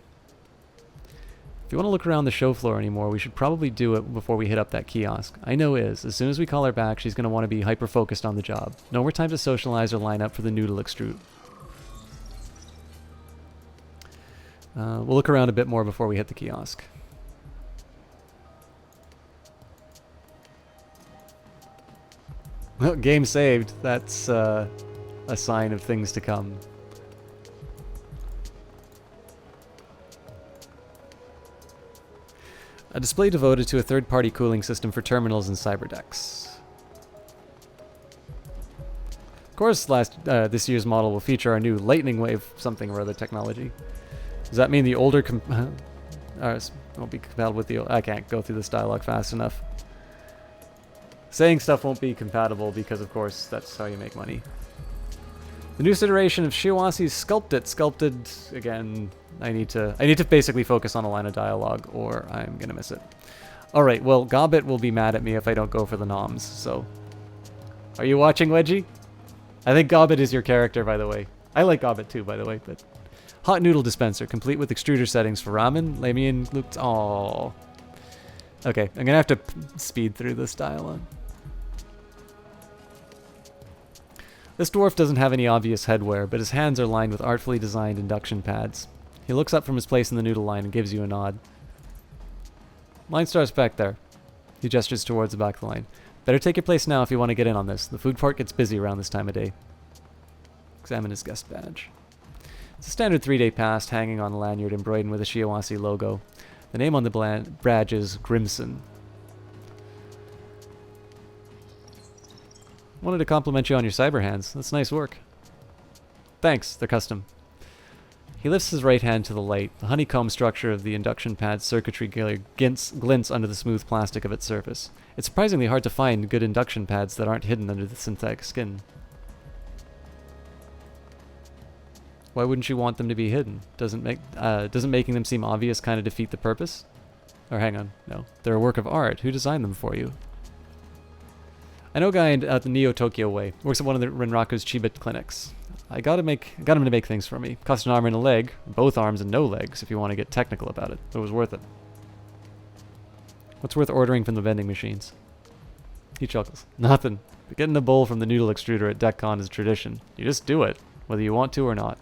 If you want to look around the show floor anymore, we should probably do it before we hit up that kiosk. I know Iz. As soon as we call her back, she's going to want to be hyper-focused on the job. No more time to socialize or line up for the noodle extrude. We'll look around a bit more before we hit the kiosk. Well, game saved. That's a sign of things to come. A display devoted to a third-party cooling system for terminals and cyberdecks. Of course, this year's model will feature our new Lightning Wave something or other technology. Does that mean the older won't be compatible with the... I can't go through this dialogue fast enough. Saying stuff won't be compatible because, of course, that's how you make money. The newest iteration of Shiawassi's Sculpted, again, I need to basically focus on a line of dialogue or I'm gonna miss it. Alright, well, Gobbit will be mad at me if I don't go for the noms, so... Are you watching, Wedgie? I think Gobbit is your character, by the way. I like Gobbit too, by the way, but... Hot noodle dispenser, complete with extruder settings for ramen, Lamian, Luke... Aww. Okay, I'm gonna have to speed through this dialogue. This dwarf doesn't have any obvious headwear, but his hands are lined with artfully designed induction pads. He looks up from his place in the noodle line and gives you a nod. Line starts back there. He gestures towards the back of the line. Better take your place now if you want to get in on this. The food court gets busy around this time of day. Examine his guest badge. It's a standard 3-day pass hanging on a lanyard embroidered with a Shiawassi logo. The name on the badge is Grimson. Wanted to compliment you on your cyber hands. That's nice work. Thanks, they're custom. He lifts his right hand to the light. The honeycomb structure of the induction pad's circuitry glints under the smooth plastic of its surface. It's surprisingly hard to find good induction pads that aren't hidden under the synthetic skin. Why wouldn't you want them to be hidden? Doesn't making them seem obvious kind of defeat the purpose? Or hang on, no. They're a work of art. Who designed them for you? I know a guy at the Neo Tokyo Way. Works at one of the Renraku's Chiba clinics. I got him to make things for me. Cost an arm and a leg, both arms and no legs, if you want to get technical about it. But it was worth it. What's worth ordering from the vending machines? He chuckles. Nothing. But getting a bowl from the noodle extruder at DECCON is tradition. You just do it, whether you want to or not.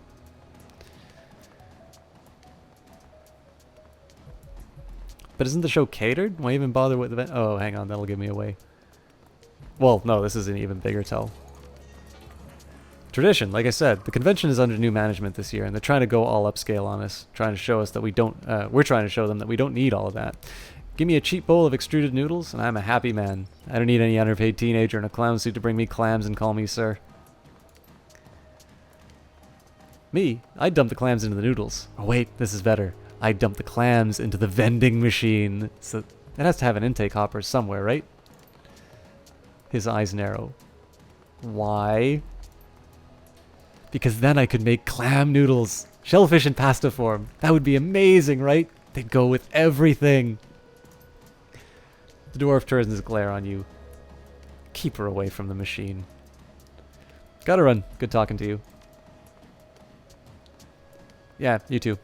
But isn't the show catered? Why even bother with the oh, hang on, that'll give me away. Well, no, this is an even bigger tell. Tradition, like I said, the convention is under new management this year, and they're trying to go all upscale on us, trying to show us that we don't, we're trying to show them that we don't need all of that. Give me a cheap bowl of extruded noodles, and I'm a happy man. I don't need any underpaid teenager in a clown suit to bring me clams and call me sir. Me? I'd dump the clams into the noodles. Oh wait, this is better. I'd dump the clams into the vending machine. So it has to have an intake hopper somewhere, right? His eyes narrow. Why? Because then I could make clam noodles. Shellfish in pasta form. That would be amazing, right? They'd go with everything. The dwarf turns his glare on you. Keep her away from the machine. Gotta run. Good talking to you. Yeah, you too.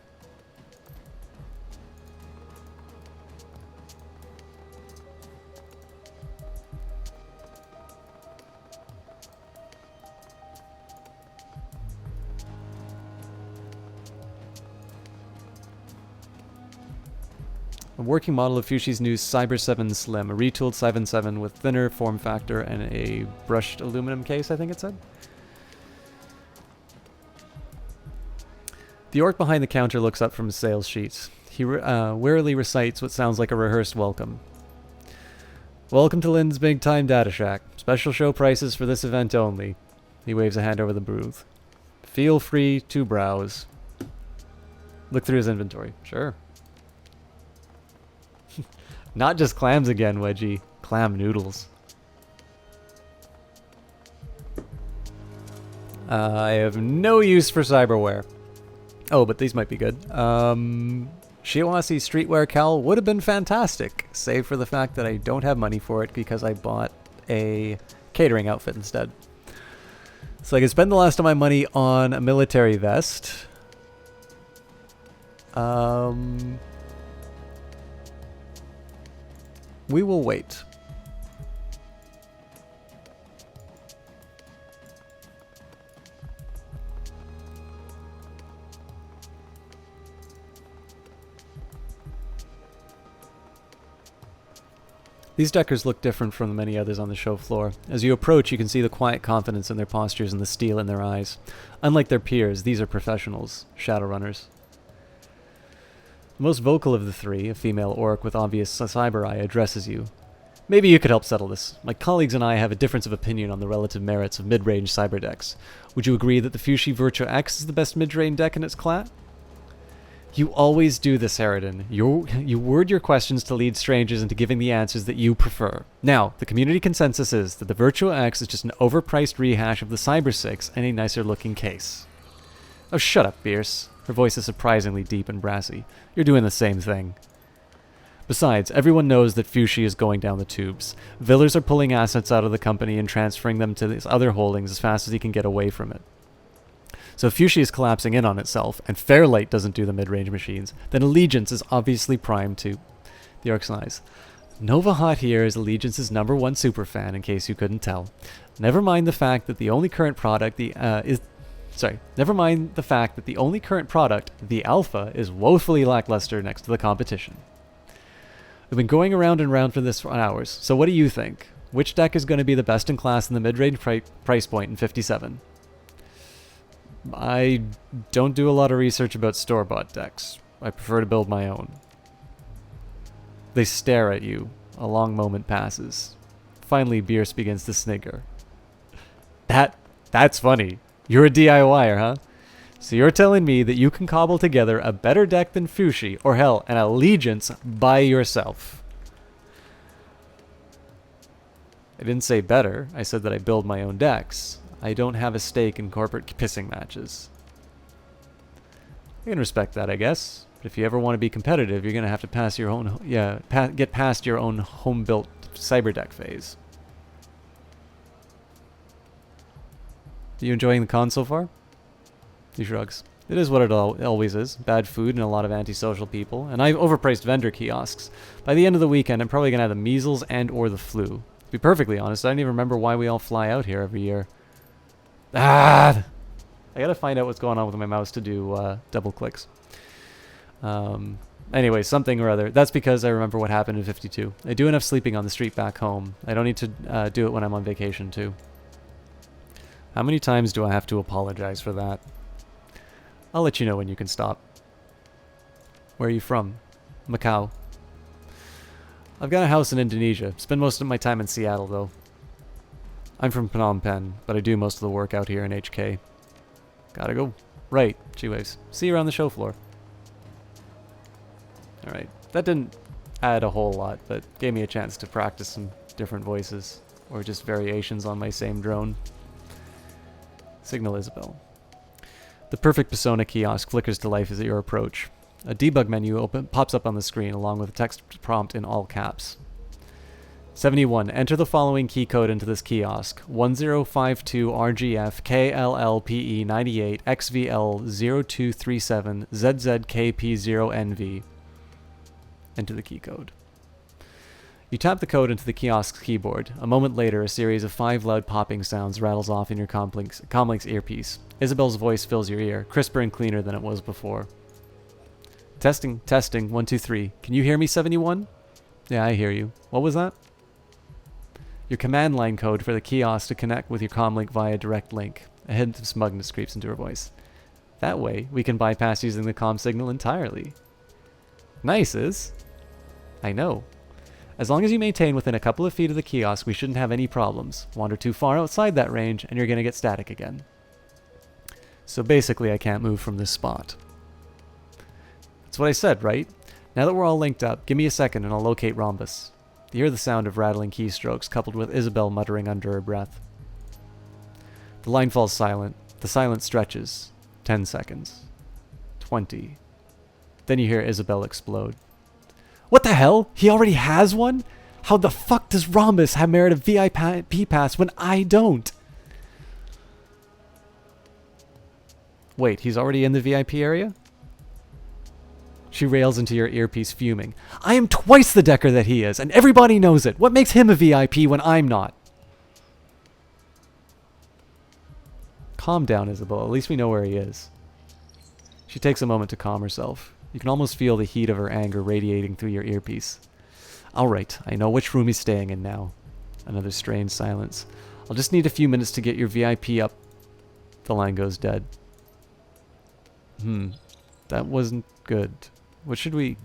A working model of Fushi's new Cyber 7 Slim, a retooled Cyber 7 with thinner form factor and a brushed aluminum case, I think it said. The orc behind the counter looks up from his sales sheets. He wearily recites what sounds like a rehearsed welcome. Welcome to Lynn's Big Time Data Shack. Special show prices for this event only. He waves a hand over the booth. Feel free to browse. Look through his inventory. Sure. Not just clams again, Wedgie. Clam noodles. I have no use for cyberware. Oh, but these might be good. Shiawassi streetwear cowl would have been fantastic, save for the fact that I don't have money for it because I bought a catering outfit instead. So I could spend the last of my money on a military vest. We will wait. These deckers look different from the many others on the show floor. As you approach, you can see the quiet confidence in their postures and the steel in their eyes. Unlike their peers, these are professionals, Shadowrunners. The most vocal of the three, a female orc with obvious cyber eye, addresses you. Maybe you could help settle this. My colleagues and I have a difference of opinion on the relative merits of mid-range cyber decks. Would you agree that the Fushi Virtua X is the best mid-range deck in its class? You always do this, Harridan. You word your questions to lead strangers into giving the answers that you prefer. Now, the community consensus is that the Virtua X is just an overpriced rehash of the Cyber 6 and a nicer looking case. Oh, shut up, Bierce. Her voice is surprisingly deep and brassy. You're doing the same thing. Besides, everyone knows that Fushi is going down the tubes. Villers are pulling assets out of the company and transferring them to his other holdings as fast as he can get away from it. So if Fushi is collapsing in on itself, and Fairlight doesn't do the mid-range machines, then Allegiance is obviously primed to the Orc's eyes. Nova Hot here is Allegiance's #1 superfan, in case you couldn't tell. Never mind the fact that the only current product, never mind the fact that the only current product, the Alpha, is woefully lackluster next to the competition. We've been going around and around for this for hours, so what do you think? Which deck is going to be the best in class in the mid-range price point in 57? I don't do a lot of research about store-bought decks. I prefer to build my own. They stare at you. A long moment passes. Finally, Bierce begins to snigger. That's funny. You're a DIYer, huh? So you're telling me that you can cobble together a better deck than Fushi, or hell, an Allegiance by yourself. I didn't say better. I said that I build my own decks. I don't have a stake in corporate pissing matches. I can respect that, I guess. But if you ever want to be competitive, you're going to have to pass your own, get past your own home-built cyber deck phase. Are you enjoying the con so far? He shrugs. It is what it always is. Bad food and a lot of antisocial people. And I've overpriced vendor kiosks. By the end of the weekend, I'm probably going to have the measles and or the flu. To be perfectly honest, I don't even remember why we all fly out here every year. I gotta find out what's going on with my mouse to do double clicks. Anyway, something or other. That's because I remember what happened in 52. I do enough sleeping on the street back home. I don't need to do it when I'm on vacation too. How many times do I have to apologize for that? I'll let you know when you can stop. Where are you from? Macau. I've got a house in Indonesia. Spend most of my time in Seattle, though. I'm from Phnom Penh, but I do most of the work out here in HK. Gotta go. Right, she waves. See you around the show floor. Alright, that didn't add a whole lot, but gave me a chance to practice some different voices, or just variations on my same drone. Signal Isabel. The perfect persona kiosk flickers to life as your approach. A debug menu pops up on the screen along with a text prompt in all caps. 71. Enter the following key code into this kiosk. 1052 RGF KLLPE 98 XVL 0237 ZZKP0NV. Enter the key code. You tap the code into the kiosk's keyboard. A moment later, a series of 5 loud popping sounds rattles off in your comlink's earpiece. Isabel's voice fills your ear, crisper and cleaner than it was before. Testing, 1, 2, 3. Can you hear me, 71? Yeah, I hear you. What was that? Your command line code for the kiosk to connect with your comlink via direct link. A hint of smugness creeps into her voice. That way, we can bypass using the comm signal entirely. Nice, Is. I know. As long as you maintain within a couple of feet of the kiosk, we shouldn't have any problems. Wander too far outside that range, and you're going to get static again. So basically, I can't move from this spot. That's what I said, right? Now that we're all linked up, give me a second and I'll locate Rhombus. You hear the sound of rattling keystrokes, coupled with Isabel muttering under her breath. The line falls silent. The silence stretches. 10 seconds. 20. Then you hear Isabel explode. What the hell? He already has one? How the fuck does Rhombus have merit of VIP pass when I don't? Wait, he's already in the VIP area? She rails into your earpiece, fuming. I am twice the decker that he is, and everybody knows it. What makes him a VIP when I'm not? Calm down, Isabel. At least we know where he is. She takes a moment to calm herself. You can almost feel the heat of her anger radiating through your earpiece. Alright, I know which room he's staying in now. Another strange silence. I'll just need a few minutes to get your VIP up. The line goes dead. That wasn't good. What should we...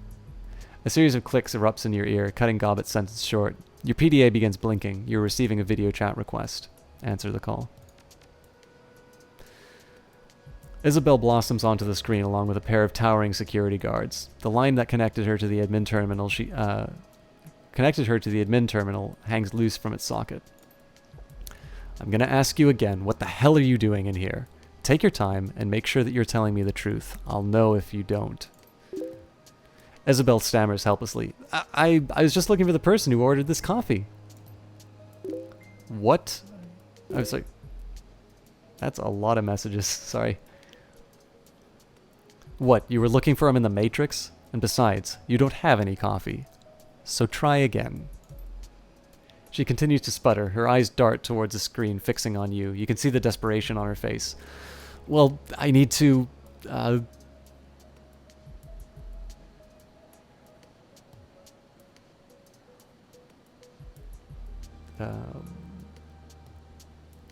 A series of clicks erupts in your ear, cutting Gobbett's sentence short. Your PDA begins blinking. You're receiving a video chat request. Answer the call. Isabel blossoms onto the screen along with a pair of towering security guards. The line that connected her to the admin terminal hangs loose from its socket. I'm gonna ask you again, what the hell are you doing in here? Take your time and make sure that you're telling me the truth. I'll know if you don't. Isabel stammers helplessly. I was just looking for the person who ordered this coffee. What? I was like... That's a lot of messages. Sorry. What, you were looking for him in the Matrix? And besides, you don't have any coffee. So try again. She continues to sputter. Her eyes dart towards the screen, fixing on you. You can see the desperation on her face. Well, I need to...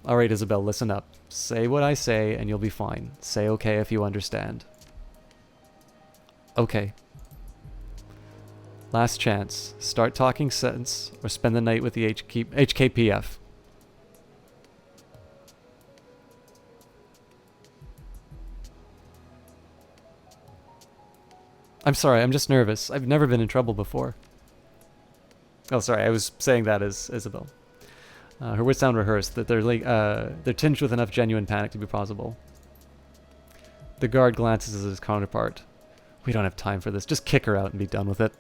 Alright, Isabel, listen up. Say what I say and you'll be fine. Say okay if you understand. Okay. Last chance. Start talking sense or spend the night with the HKPF. I'm sorry, I'm just nervous. I've never been in trouble before. Oh, sorry, I was saying that as Isabel. Her words sound rehearsed, that they're tinged with enough genuine panic to be plausible. The guard glances at his counterpart. We don't have time for this. Just kick her out and be done with it.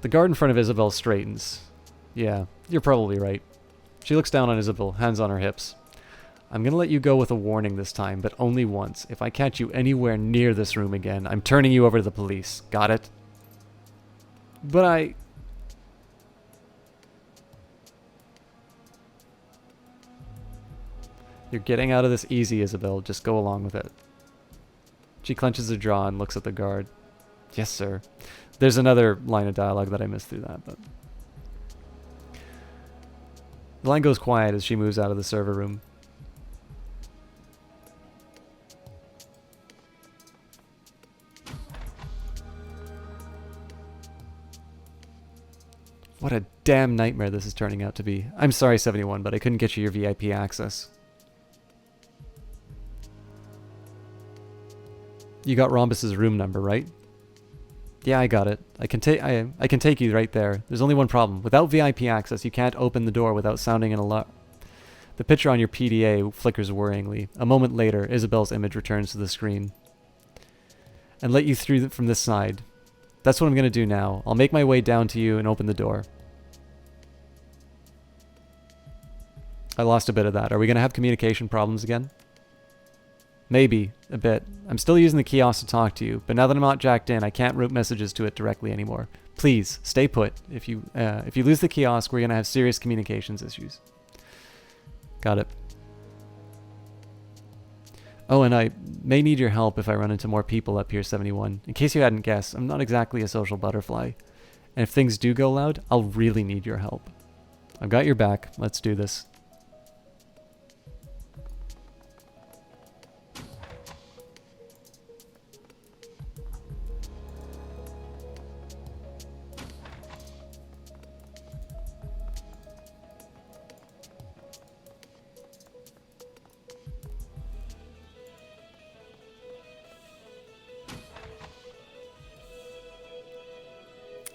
The guard in front of Isabel straightens. Yeah, you're probably right. She looks down on Isabel, hands on her hips. I'm gonna let you go with a warning this time, but only once. If I catch you anywhere near this room again, I'm turning you over to the police. Got it? But I... You're getting out of this easy, Isabel. Just go along with it. She clenches her jaw and looks at the guard. Yes, sir. There's another line of dialogue that I missed through that, but... The line goes quiet as she moves out of the server room. What a damn nightmare this is turning out to be. I'm sorry, 71, but I couldn't get you your VIP access. You got Rhombus's room number, right? Yeah, I got it. I can take you right there. There's only one problem. Without VIP access, you can't open the door without sounding an alarm. The picture on your PDA flickers worryingly. A moment later, Isabel's image returns to the screen. And let you through from this side. That's what I'm going to do now. I'll make my way down to you and open the door. I lost a bit of that. Are we going to have communication problems again? Maybe, a bit. I'm still using the kiosk to talk to you, but now that I'm not jacked in, I can't route messages to it directly anymore. Please, stay put. If you lose the kiosk, we're going to have serious communications issues. Got it. Oh, and I may need your help if I run into more people up here, 71. In case you hadn't guessed, I'm not exactly a social butterfly. And if things do go loud, I'll really need your help. I've got your back. Let's do this.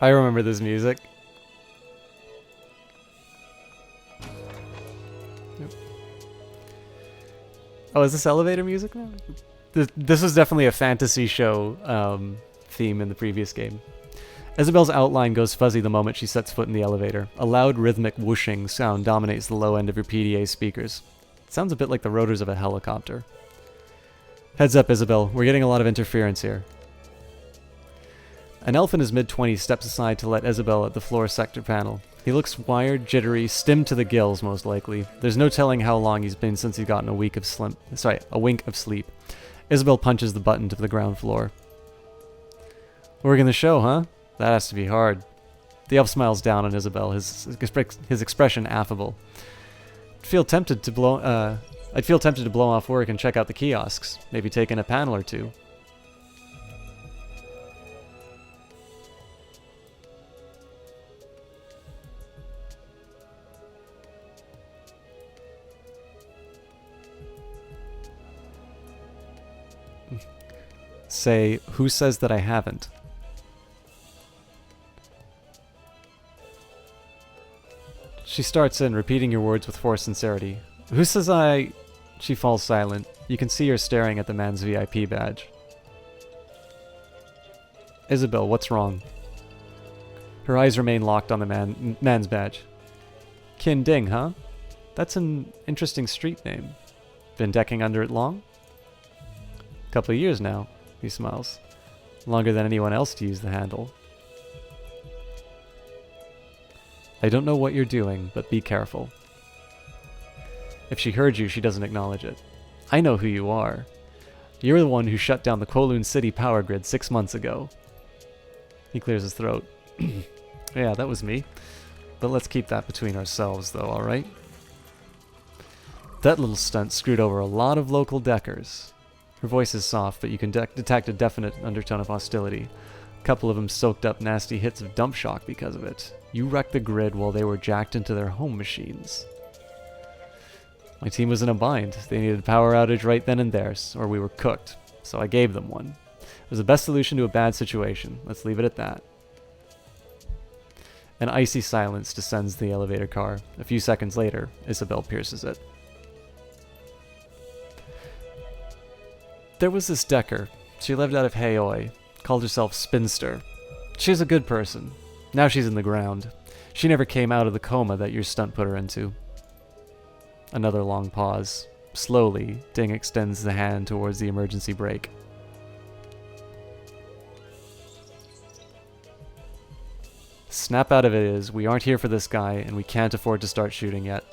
I remember this music. Yep. Oh, is this elevator music now? This was definitely a fantasy show theme in the previous game. Isabel's outline goes fuzzy the moment she sets foot in the elevator. A loud, rhythmic whooshing sound dominates the low end of your PDA speakers. It sounds a bit like the rotors of a helicopter. Heads up, Isabel. We're getting a lot of interference here. An elf in his mid-20s steps aside to let Isabel at the floor sector panel. He looks wired, jittery, stimmed to the gills, most likely. There's no telling how long he's been since he's gotten a wink of sleep. Isabel punches the button to the ground floor. Working the show, huh? That has to be hard. The elf smiles down on Isabel, his expression affable. I'd feel tempted to blow off work and check out the kiosks. Maybe take in a panel or two. Say, who says that I haven't? She starts in, repeating your words with forced sincerity. Who says I... She falls silent. You can see her staring at the man's VIP badge. Isabel, what's wrong? Her eyes remain locked on the man's badge. Kin Ding, huh? That's an interesting street name. Been decking under it long? Couple of years now, he smiles. Longer than anyone else to use the handle. I don't know what you're doing, but be careful. If she heard you, she doesn't acknowledge it. I know who you are. You're the one who shut down the Kowloon City power grid 6 months ago. He clears his throat. Yeah, that was me. But let's keep that between ourselves, though, alright? That little stunt screwed over a lot of local deckers. Her voice is soft, but you can detect a definite undertone of hostility. A couple of them soaked up nasty hits of dump shock because of it. You wrecked the grid while they were jacked into their home machines. My team was in a bind. They needed a power outage right then and there, or we were cooked. So I gave them one. It was the best solution to a bad situation. Let's leave it at that. An icy silence descends the elevator car. A few seconds later, Isabel pierces it. There was this Decker. She lived out of Haoi. Called herself Spinster. She was a good person. Now she's in the ground. She never came out of the coma that your stunt put her into. Another long pause. Slowly, Ding extends the hand towards the emergency brake. Snap out of it is, we aren't here for this guy, and we can't afford to start shooting yet.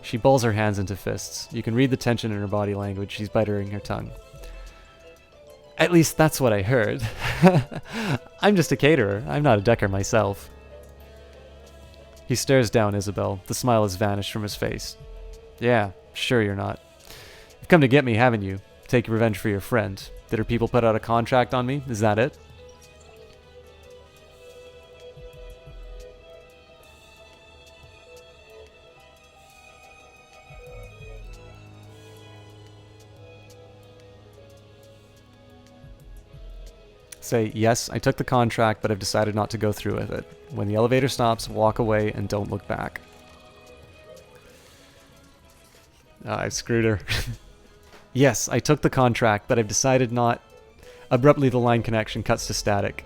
She balls her hands into fists. You can read the tension in her body language. She's biting her tongue. At least that's what I heard. I'm just a caterer. I'm not a Decker myself. He stares down Isabel. The smile has vanished from his face. Yeah, sure you're not. You've come to get me, haven't you? Take revenge for your friend. Did her people put out a contract on me? Is that it? Say, yes, I took the contract, but I've decided not to go through with it. When the elevator stops, walk away and don't look back. I screwed her. Yes, I took the contract, but I've decided not... Abruptly, the line connection cuts to static.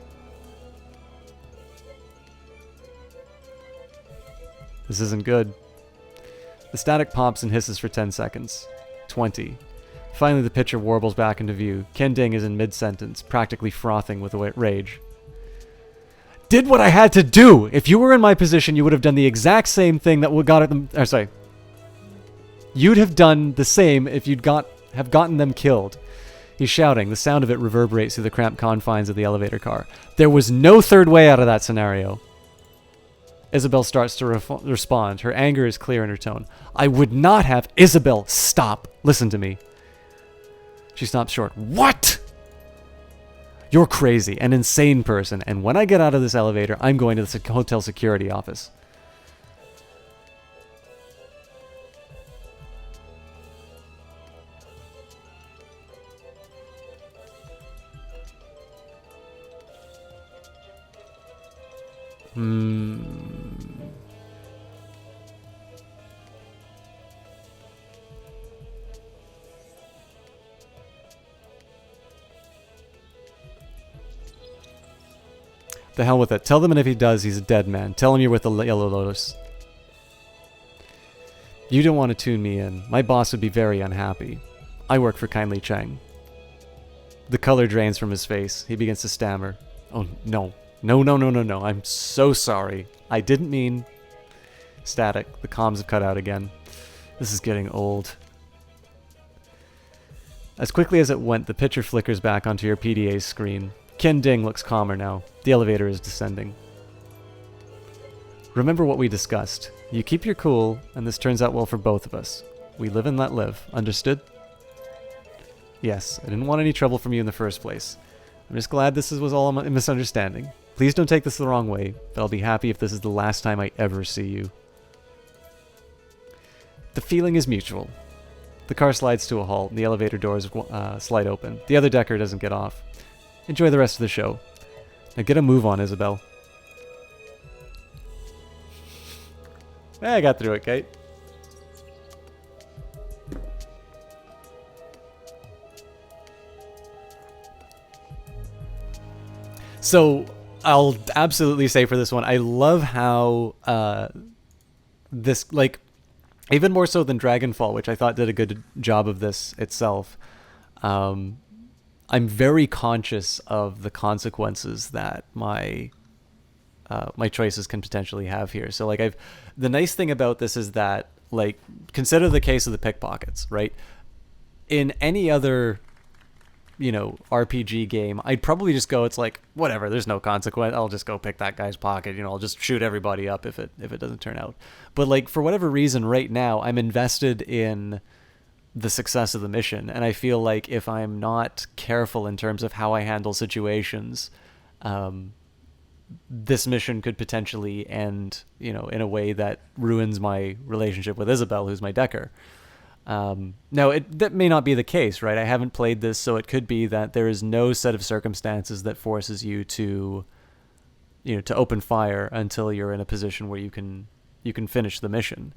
This isn't good. The static pops and hisses for 10 seconds. 20. Finally, the picture warbles back into view. Kin Ding is in mid-sentence, practically frothing with rage. Did what I had to do! If you were in my position, you would have done the exact same thing that would got them... sorry. You'd have done the same if you'd have gotten them killed. He's shouting. The sound of it reverberates through the cramped confines of the elevator car. There was no third way out of that scenario. Isabel starts to respond. Her anger is clear in her tone. I would not have... Isabel, stop! Listen to me. She stops short. What? You're crazy, an insane person, and when I get out of this elevator, I'm going to the hotel security office. The hell with it. Tell them, and if he does, he's a dead man. Tell him you're with the Yellow Lotus. You don't want to tune me in. My boss would be very unhappy. I work for Kindly Cheng. The color drains from his face. He begins to stammer. Oh, no. No. I'm so sorry. I didn't mean... Static. The comms have cut out again. This is getting old. As quickly as it went, the picture flickers back onto your PDA's screen. Kin Ding looks calmer now. The elevator is descending. Remember what we discussed. You keep your cool, and this turns out well for both of us. We live and let live. Understood? Yes, I didn't want any trouble from you in the first place. I'm just glad this was all a misunderstanding. Please don't take this the wrong way, but I'll be happy if this is the last time I ever see you. The feeling is mutual. The car slides to a halt, and the elevator doors slide open. The other decker doesn't get off. Enjoy the rest of the show. Now get a move on, Isabel. I got through it, Kate. So I'll absolutely say for this one, I love how this, like, even more so than Dragonfall, which I thought did a good job of this itself. I'm very conscious of the consequences that my choices can potentially have here. So like the nice thing about this is that, like, consider the case of the pickpockets, right? In any other, RPG game, I'd probably just go, it's like, whatever, there's no consequence. I'll just go pick that guy's pocket. I'll just shoot everybody up if it doesn't turn out. But like, for whatever reason right now, I'm invested in the success of the mission. And I feel like if I'm not careful in terms of how I handle situations, this mission could potentially end, in a way that ruins my relationship with Isabel, who's my decker. Now, that may not be the case, right? I haven't played this, so it could be that there is no set of circumstances that forces you to, to open fire until you're in a position where you can finish the mission.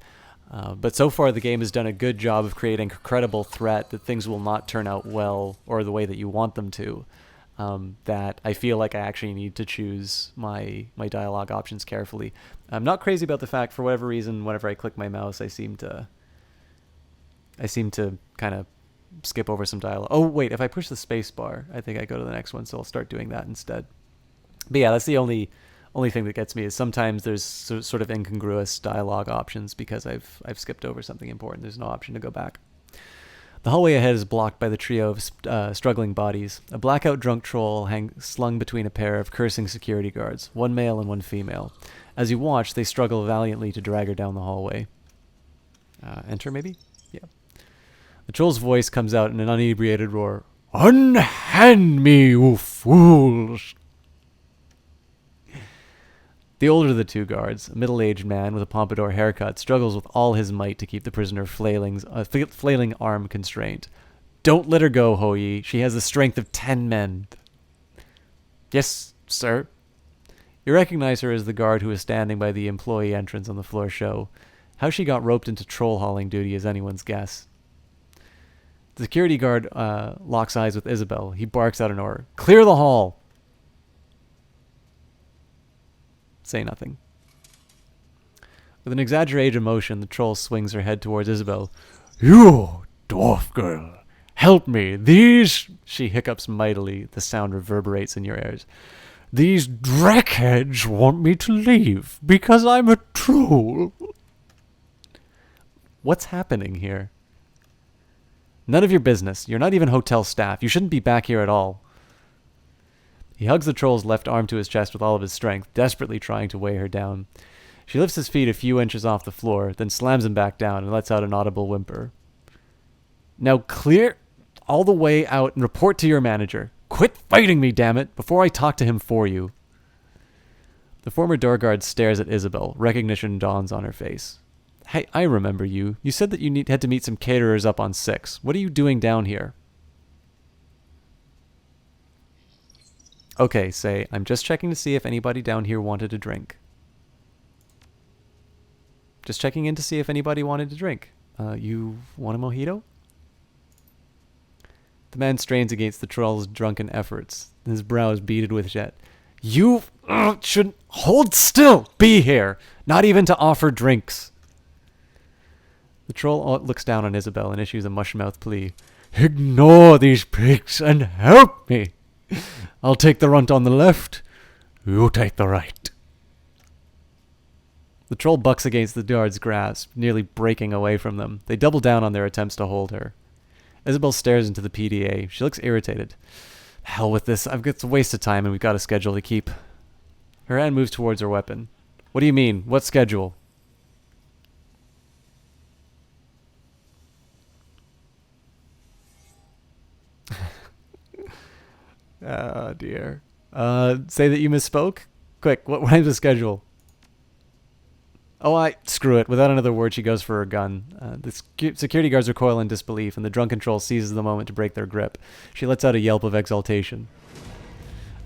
But so far, the game has done a good job of creating a credible threat that things will not turn out well or the way that you want them to. That I feel like I actually need to choose my dialogue options carefully. I'm not crazy about the fact, for whatever reason, whenever I click my mouse, I seem to kind of skip over some dialogue. Oh, wait, if I push the space bar, I think I go to the next one, so I'll start doing that instead. But yeah, that's the only thing that gets me, is sometimes there's sort of incongruous dialogue options because I've skipped over something important. There's no option to go back. The hallway ahead is blocked by the trio of struggling bodies. A blackout drunk troll slung between a pair of cursing security guards, one male and one female. As you watch, they struggle valiantly to drag her down the hallway. Enter, maybe? Yeah. The troll's voice comes out in an unebriated roar. "Unhand me, you fools!" The older of the two guards, a middle-aged man with a pompadour haircut, struggles with all his might to keep the prisoner flailing arm constrained. "Don't let her go, Ho-Yi. She has the strength of 10 men. "Yes, sir." You recognize her as the guard who is standing by the employee entrance on the floor show. How she got roped into troll hauling duty is anyone's guess. The security guard locks eyes with Isabel. He barks out an order. "Clear the hall!" Say nothing. With an exaggerated motion, the troll swings her head towards Isabel. "You, dwarf girl, help me. These..." She hiccups mightily. The sound reverberates in your ears. "These dreckheads want me to leave because I'm a troll." What's happening here? None of your business. You're not even hotel staff. You shouldn't be back here at all. He hugs the troll's left arm to his chest with all of his strength, desperately trying to weigh her down. She lifts his feet a few inches off the floor, then slams him back down and lets out an audible whimper. "Now clear all the way out and report to your manager. Quit fighting me, damn it, before I talk to him for you." The former door guard stares at Isabel. Recognition dawns on her face. "Hey, I remember you. You said that you had to meet some caterers up on 6. What are you doing down here?" "Okay, say, I'm just checking to see if anybody down here wanted a drink." "Just checking in to see if anybody wanted a drink. You want a mojito?" The man strains against the troll's drunken efforts. His brow is beaded with jet. "You should hold still. Be here. Not even to offer drinks." The troll looks down on Isabel and issues a mush-mouthed plea. "Ignore these pigs and help me. I'll take the runt on the left. You take the right." The troll bucks against the guard's grasp, nearly breaking away from them. They double down on their attempts to hold her. Isabel stares into the PDA. She looks irritated. "Hell with this. It's a waste of time and we've got a schedule to keep." Her hand moves towards her weapon. "What do you mean? What schedule?" Oh, dear. Say that you misspoke? Quick, what time's the schedule? Oh, screw it. Without another word, she goes for her gun. The security guards recoil in disbelief, and the drunken troll seizes the moment to break their grip. She lets out a yelp of exultation.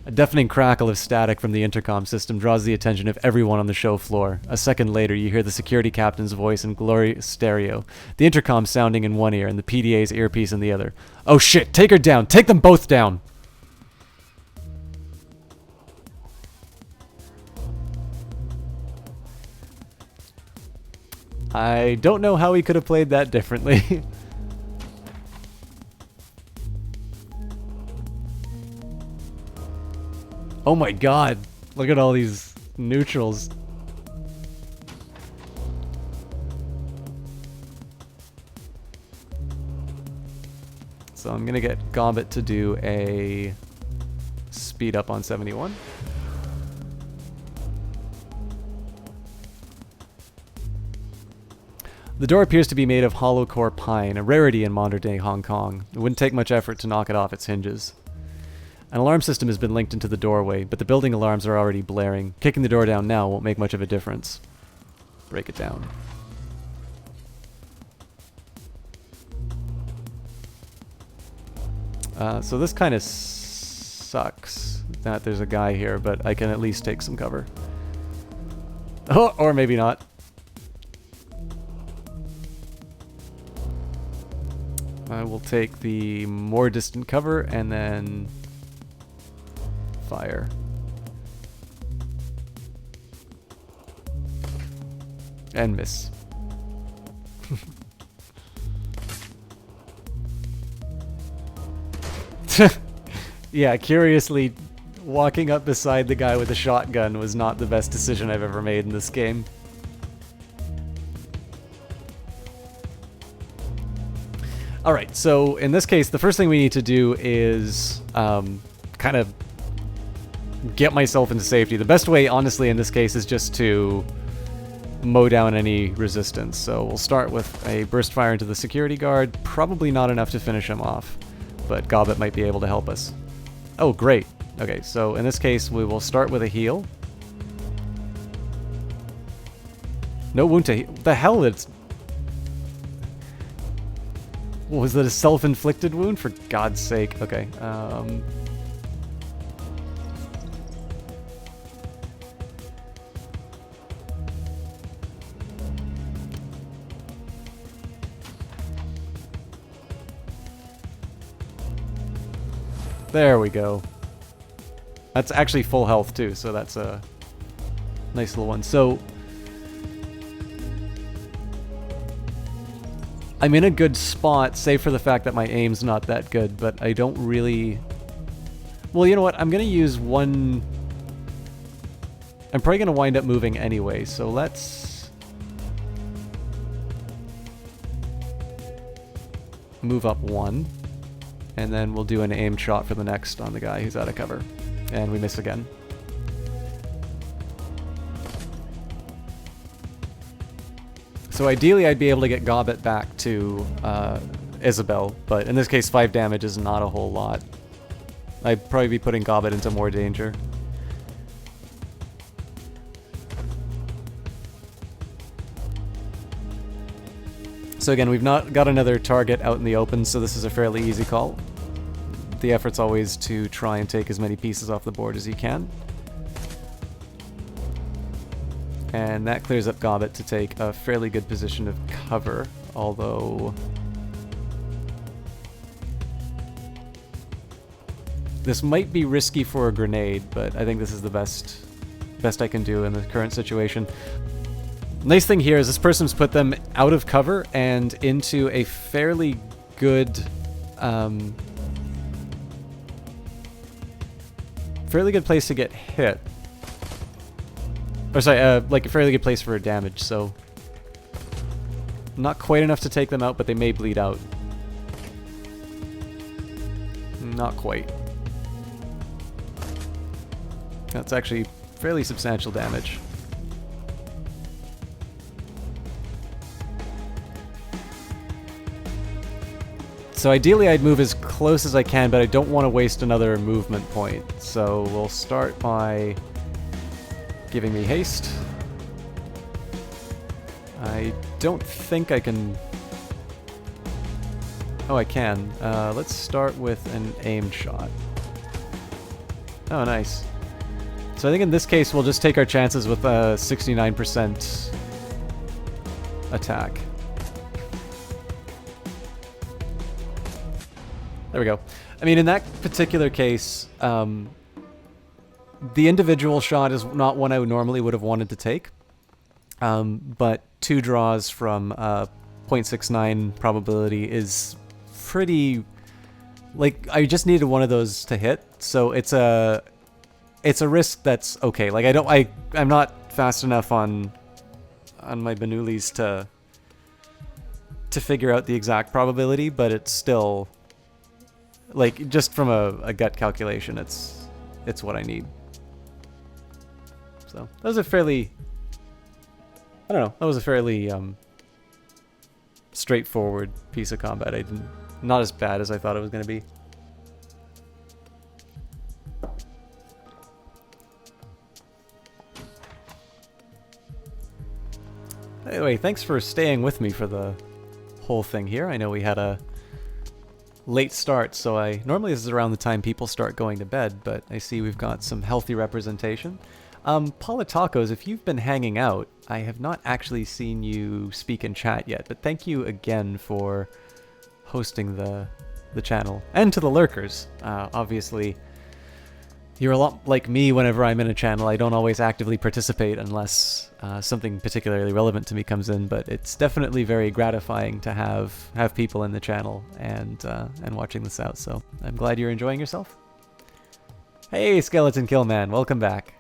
A deafening crackle of static from the intercom system draws the attention of everyone on the show floor. A second later, you hear the security captain's voice in glorious stereo, the intercom sounding in one ear and the PDA's earpiece in the other. Oh shit, take her down! Take them both down! I don't know how he could have played that differently. Oh my god, look at all these neutrals. So I'm gonna get Gobbet to do a speed up on 71. The door appears to be made of hollow core pine, a rarity in modern day Hong Kong. It wouldn't take much effort to knock it off its hinges. An alarm system has been linked into the doorway, but the building alarms are already blaring. Kicking the door down now won't make much of a difference. Break it down. So this kind of sucks that there's a guy here, but I can at least take some cover. Oh, or maybe not. I will take the more distant cover and then fire. And miss. Yeah, curiously, walking up beside the guy with the shotgun was not the best decision I've ever made in this game. Alright, so in this case, the first thing we need to do is kind of get myself into safety. The best way, honestly, in this case is just to mow down any resistance. So we'll start with a burst fire into the security guard. Probably not enough to finish him off, but Gobbet might be able to help us. Oh, great. Okay, so in this case, we will start with a heal. No wound to heal. The hell, it's... Was that a self-inflicted wound? For God's sake. Okay, there we go. That's actually full health too, so that's a nice little one. So I'm in a good spot, save for the fact that my aim's not that good, but I don't really... Well, you know what? I'm going to use one... I'm probably going to wind up moving anyway, so let's... move up one. And then we'll do an aimed shot for the next on the guy who's out of cover. And we miss again. So ideally I'd be able to get Gobbet back to Isabel, but in this case 5 damage is not a whole lot. I'd probably be putting Gobbet into more danger. So again, we've not got another target out in the open, so this is a fairly easy call. The effort's always to try and take as many pieces off the board as you can. And that clears up Gobbet to take a fairly good position of cover, although... This might be risky for a grenade, but I think this is the best I can do in the current situation. Nice thing here is this person's put them out of cover and into a fairly good... fairly good place to get hit. Or sorry, like a fairly good place for damage, so... Not quite enough to take them out, but they may bleed out. Not quite. That's actually fairly substantial damage. So ideally I'd move as close as I can, but I don't want to waste another movement point. So we'll start by giving me haste. I don't think I can... Oh, I can. Let's start with an aimed shot. Oh, nice. So I think in this case we'll just take our chances with a 69% attack. There we go. I mean, in that particular case, the individual shot is not one I normally would have wanted to take. But 2 draws from 0.69 probability is pretty... Like, I just needed one of those to hit, so it's a risk that's okay. Like, I'm not fast enough on my Benulis to figure out the exact probability, but it's still, like, just from a gut calculation, it's what I need. So that was a fairly, I don't know, that was a fairly straightforward piece of combat. Not as bad as I thought it was going to be. Anyway, thanks for staying with me for the whole thing here. I know we had a late start, so normally this is around the time people start going to bed, but I see we've got some healthy representation. Politacos, if you've been hanging out, I have not actually seen you speak in chat yet, but thank you again for hosting the channel, and to the lurkers. Obviously, you're a lot like me whenever I'm in a channel. I don't always actively participate unless something particularly relevant to me comes in, but it's definitely very gratifying to have people in the channel and watching this out, so I'm glad you're enjoying yourself. Hey, Skeleton Killman, welcome back.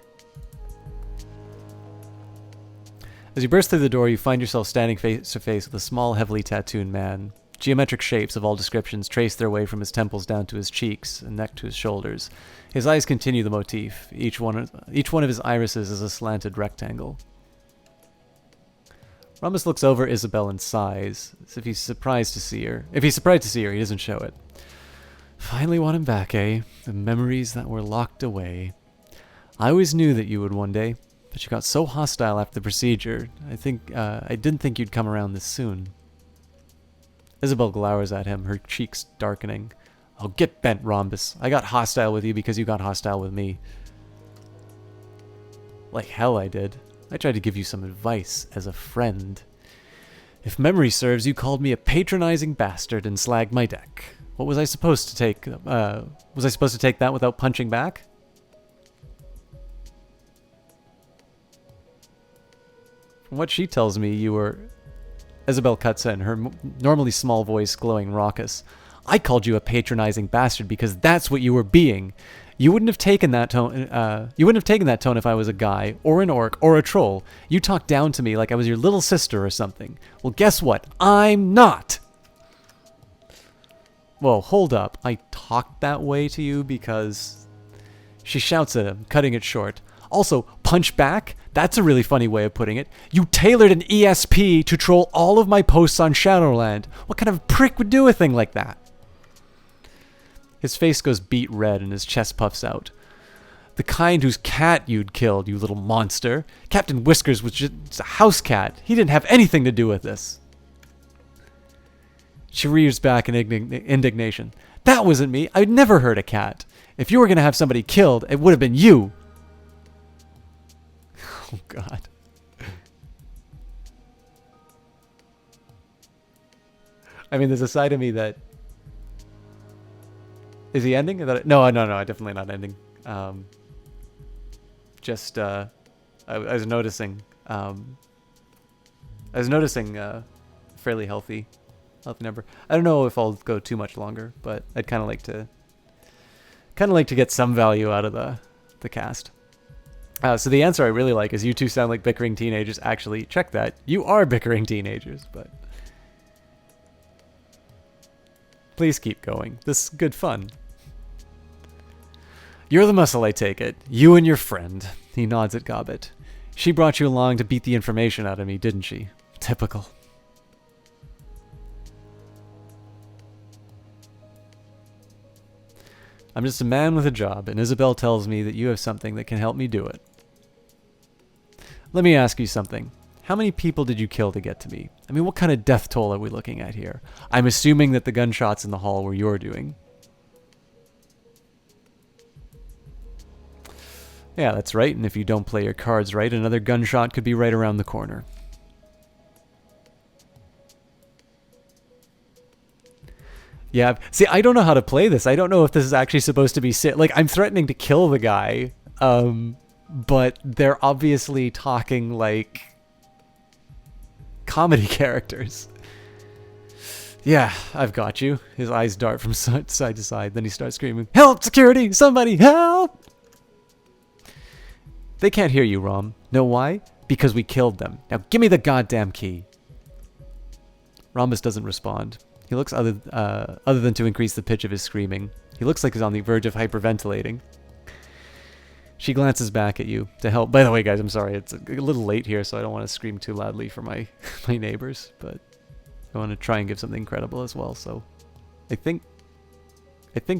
As you burst through the door, you find yourself standing face to face with a small, heavily tattooed man. Geometric shapes of all descriptions trace their way from his temples down to his cheeks and neck to his shoulders. His eyes continue the motif. Each one of his irises is a slanted rectangle. Rhombus looks over Isabel and sighs, as if he's surprised to see her. If he's surprised to see her, he doesn't show it. Finally want him back, eh? The memories that were locked away. I always knew that you would one day, but you got so hostile after the procedure. I didn't think you'd come around this soon. Isabel glowers at him, her cheeks darkening. Oh, get bent, Rhombus. I got hostile with you because you got hostile with me. Like hell I did. I tried to give you some advice as a friend. If memory serves, you called me a patronizing bastard and slagged my deck. What was I supposed to take? Was I supposed to take that without punching back? From what she tells me, you were... Isabel cuts in, her normally small voice glowing raucous. I called you a patronizing bastard because that's what you were being. You wouldn't have taken that tone. You wouldn't have taken that tone if I was a guy or an orc or a troll. You talked down to me like I was your little sister or something. Well, guess what? I'm not. Well, hold up. I talked that way to you because... She shouts at him, cutting it short. Also, punch back? That's a really funny way of putting it. You tailored an ESP to troll all of my posts on Shadowland. What kind of prick would do a thing like that? His face goes beet red and his chest puffs out. The kind whose cat you'd killed, you little monster. Captain Whiskers was just a house cat. He didn't have anything to do with this. She rears back in indignation. That wasn't me. I'd never hurt a cat. If you were going to have somebody killed, it would have been you. Oh, God. I mean, there's a side of me that... Is he ending? No, definitely not ending. I was noticing... fairly healthy number. I don't know if I'll go too much longer, but I'd kind of like to get some value out of the cast. So the answer I really like is you two sound like bickering teenagers. Actually, check that. You are bickering teenagers, but... Please keep going. This is good fun. You're the muscle, I take it. You and your friend. He nods at Gobbet. She brought you along to beat the information out of me, didn't she? Typical. I'm just a man with a job, and Isabel tells me that you have something that can help me do it. Let me ask you something. How many people did you kill to get to me? I mean, what kind of death toll are we looking at here? I'm assuming that the gunshots in the hall were your doing. Yeah, that's right, and if you don't play your cards right, another gunshot could be right around the corner. Yeah, see, I don't know how to play this. I don't know if this is actually supposed to be... Like, I'm threatening to kill the guy, but they're obviously talking like comedy characters. Yeah, I've got you. His eyes dart from side to side. Then he starts screaming, "Help! Security! Somebody help!" They can't hear you, Rom. Know why? Because we killed them. Now give me the goddamn key. Rhombus doesn't respond. He looks other than to increase the pitch of his screaming. He looks like he's on the verge of hyperventilating. She glances back at you to help. By the way, guys, I'm sorry. It's a little late here, so I don't want to scream too loudly for my neighbors, but I want to try and give something credible as well, so I think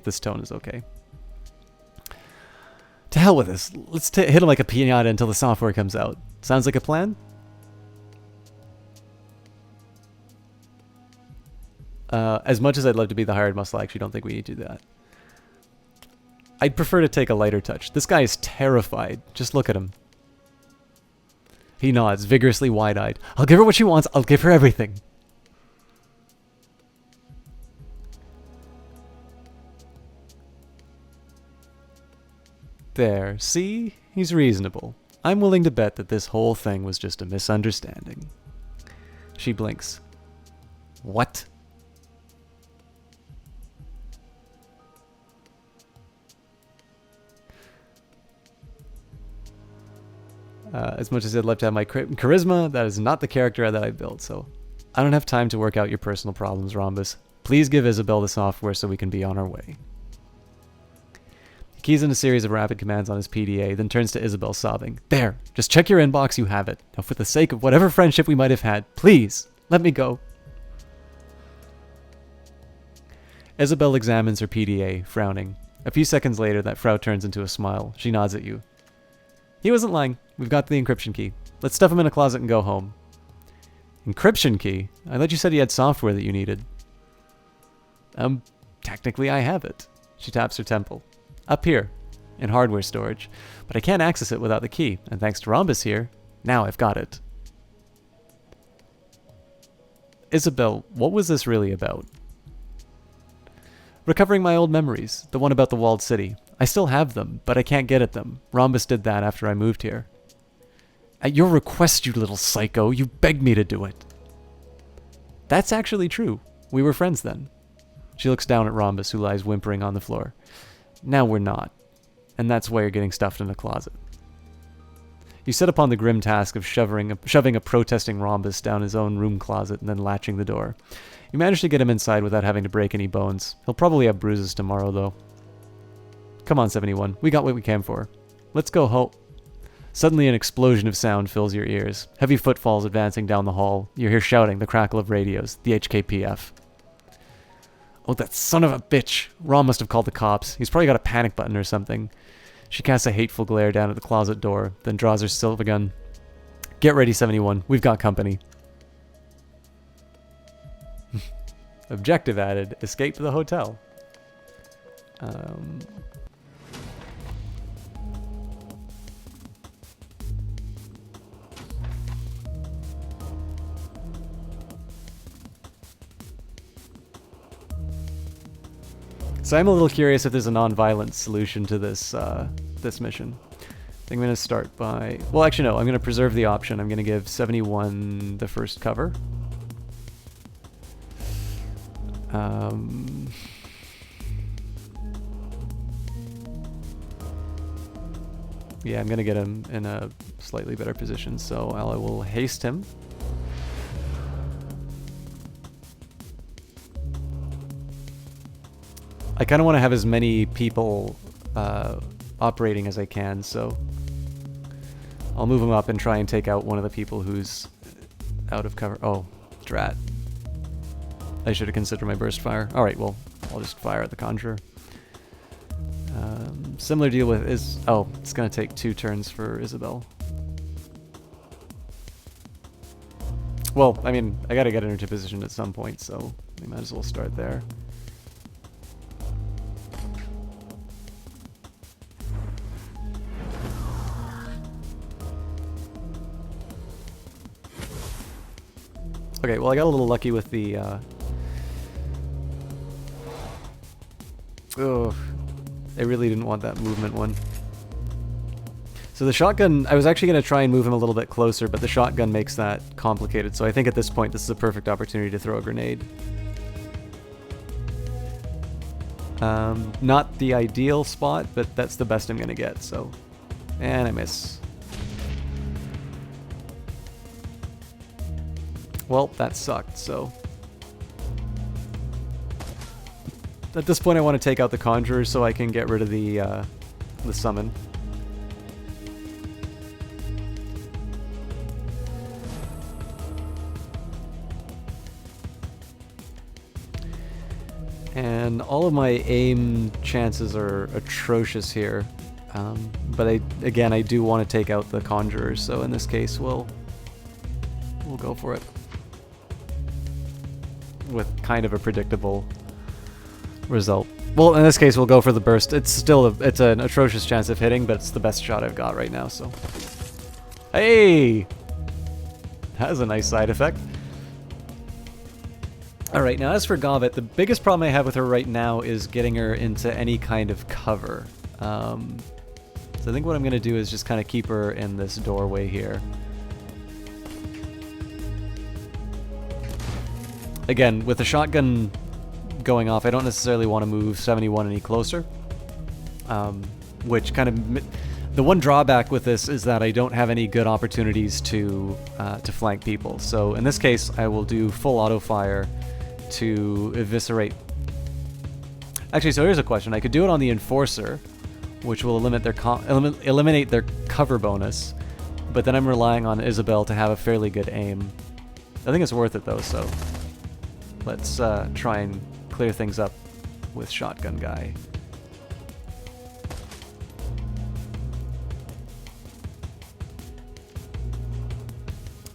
this tone is okay. To hell with this. Let's hit him like a piñata until the software comes out. Sounds like a plan? As much as I'd love to be the hired muscle, I actually don't think we need to do that. I'd prefer to take a lighter touch. This guy is terrified. Just look at him. He nods, vigorously wide-eyed. I'll give her what she wants. I'll give her everything. There, see? He's reasonable. I'm willing to bet that this whole thing was just a misunderstanding. She blinks. What? As much as I'd love to have my charisma, that is not the character that I built, so I don't have time to work out your personal problems, Rhombus. Please give Isabel the software so we can be on our way. He keys in a series of rapid commands on his PDA, then turns to Isabel, sobbing. There, just check your inbox, you have it. Now for the sake of whatever friendship we might have had, please, let me go. Isabel examines her PDA, frowning. A few seconds later, that frown turns into a smile. She nods at you. He wasn't lying. We've got the encryption key. Let's stuff him in a closet and go home. Encryption key? I thought you said he had software that you needed. Technically I have it. She taps her temple. Up here, in hardware storage. But I can't access it without the key, and thanks to Rhombus here, now I've got it. Isabel, what was this really about? Recovering my old memories, the one about the walled city. I still have them, but I can't get at them. Rhombus did that after I moved here. At your request, you little psycho, you begged me to do it. That's actually true. We were friends then. She looks down at Rhombus, who lies whimpering on the floor. Now we're not. And that's why you're getting stuffed in a closet. You set upon the grim task of shoving a protesting Rhombus down his own room closet and then latching the door. You manage to get him inside without having to break any bones. He'll probably have bruises tomorrow, though. Come on, 71. We got what we came for. Let's go home. Suddenly an explosion of sound fills your ears. Heavy footfalls advancing down the hall. You hear shouting, the crackle of radios, the HKPF. Oh, that son of a bitch. Rom must have called the cops. He's probably got a panic button or something. She casts a hateful glare down at the closet door, then draws her silver gun. Get ready, 71. We've got company. Objective added. Escape to the hotel. So I'm a little curious if there's a non-violent solution to this this mission. I think I'm going to start by... Well, actually, no. I'm going to preserve the option. I'm going to give 71 the first cover. Yeah, I'm going to get him in a slightly better position, so I will haste him. I kind of want to have as many people operating as I can, so I'll move him up and try and take out one of the people who's out of cover. Oh, drat. I should have considered my burst fire. Alright, well, I'll just fire at the Conjurer. Similar deal with Oh, it's going to take 2 turns for Isabel. Well, I mean, I gotta get her into position at some point, so we might as well start there. Okay, well I got a little lucky with the, ugh, I really didn't want that movement one. So the shotgun, I was actually going to try and move him a little bit closer, but the shotgun makes that complicated. So I think at this point this is a perfect opportunity to throw a grenade. Not the ideal spot, but that's the best I'm going to get, so... And I miss. Well, that sucked, so... At this point I want to take out the Conjurer so I can get rid of the summon. And all of my aim chances are atrocious here. But again, I do want to take out the Conjurers, so in this case we'll go for it. With kind of a predictable result. Well, in this case we'll go for the burst. It's still it's an atrocious chance of hitting, but it's the best shot I've got right now, so... Hey! That was a nice side effect. Alright, now as for Gobbet, the biggest problem I have with her right now is getting her into any kind of cover. So I think what I'm going to do is just kind of keep her in this doorway here. Again, with the shotgun going off, I don't necessarily want to move 71 any closer. Which kind of... The one drawback with this is that I don't have any good opportunities to flank people. So in this case, I will do full auto-fire to eviscerate... Actually, so here's a question. I could do it on the Enforcer, which will eliminate their cover bonus, but then I'm relying on Isabel to have a fairly good aim. I think it's worth it though, so let's try and clear things up with Shotgun Guy.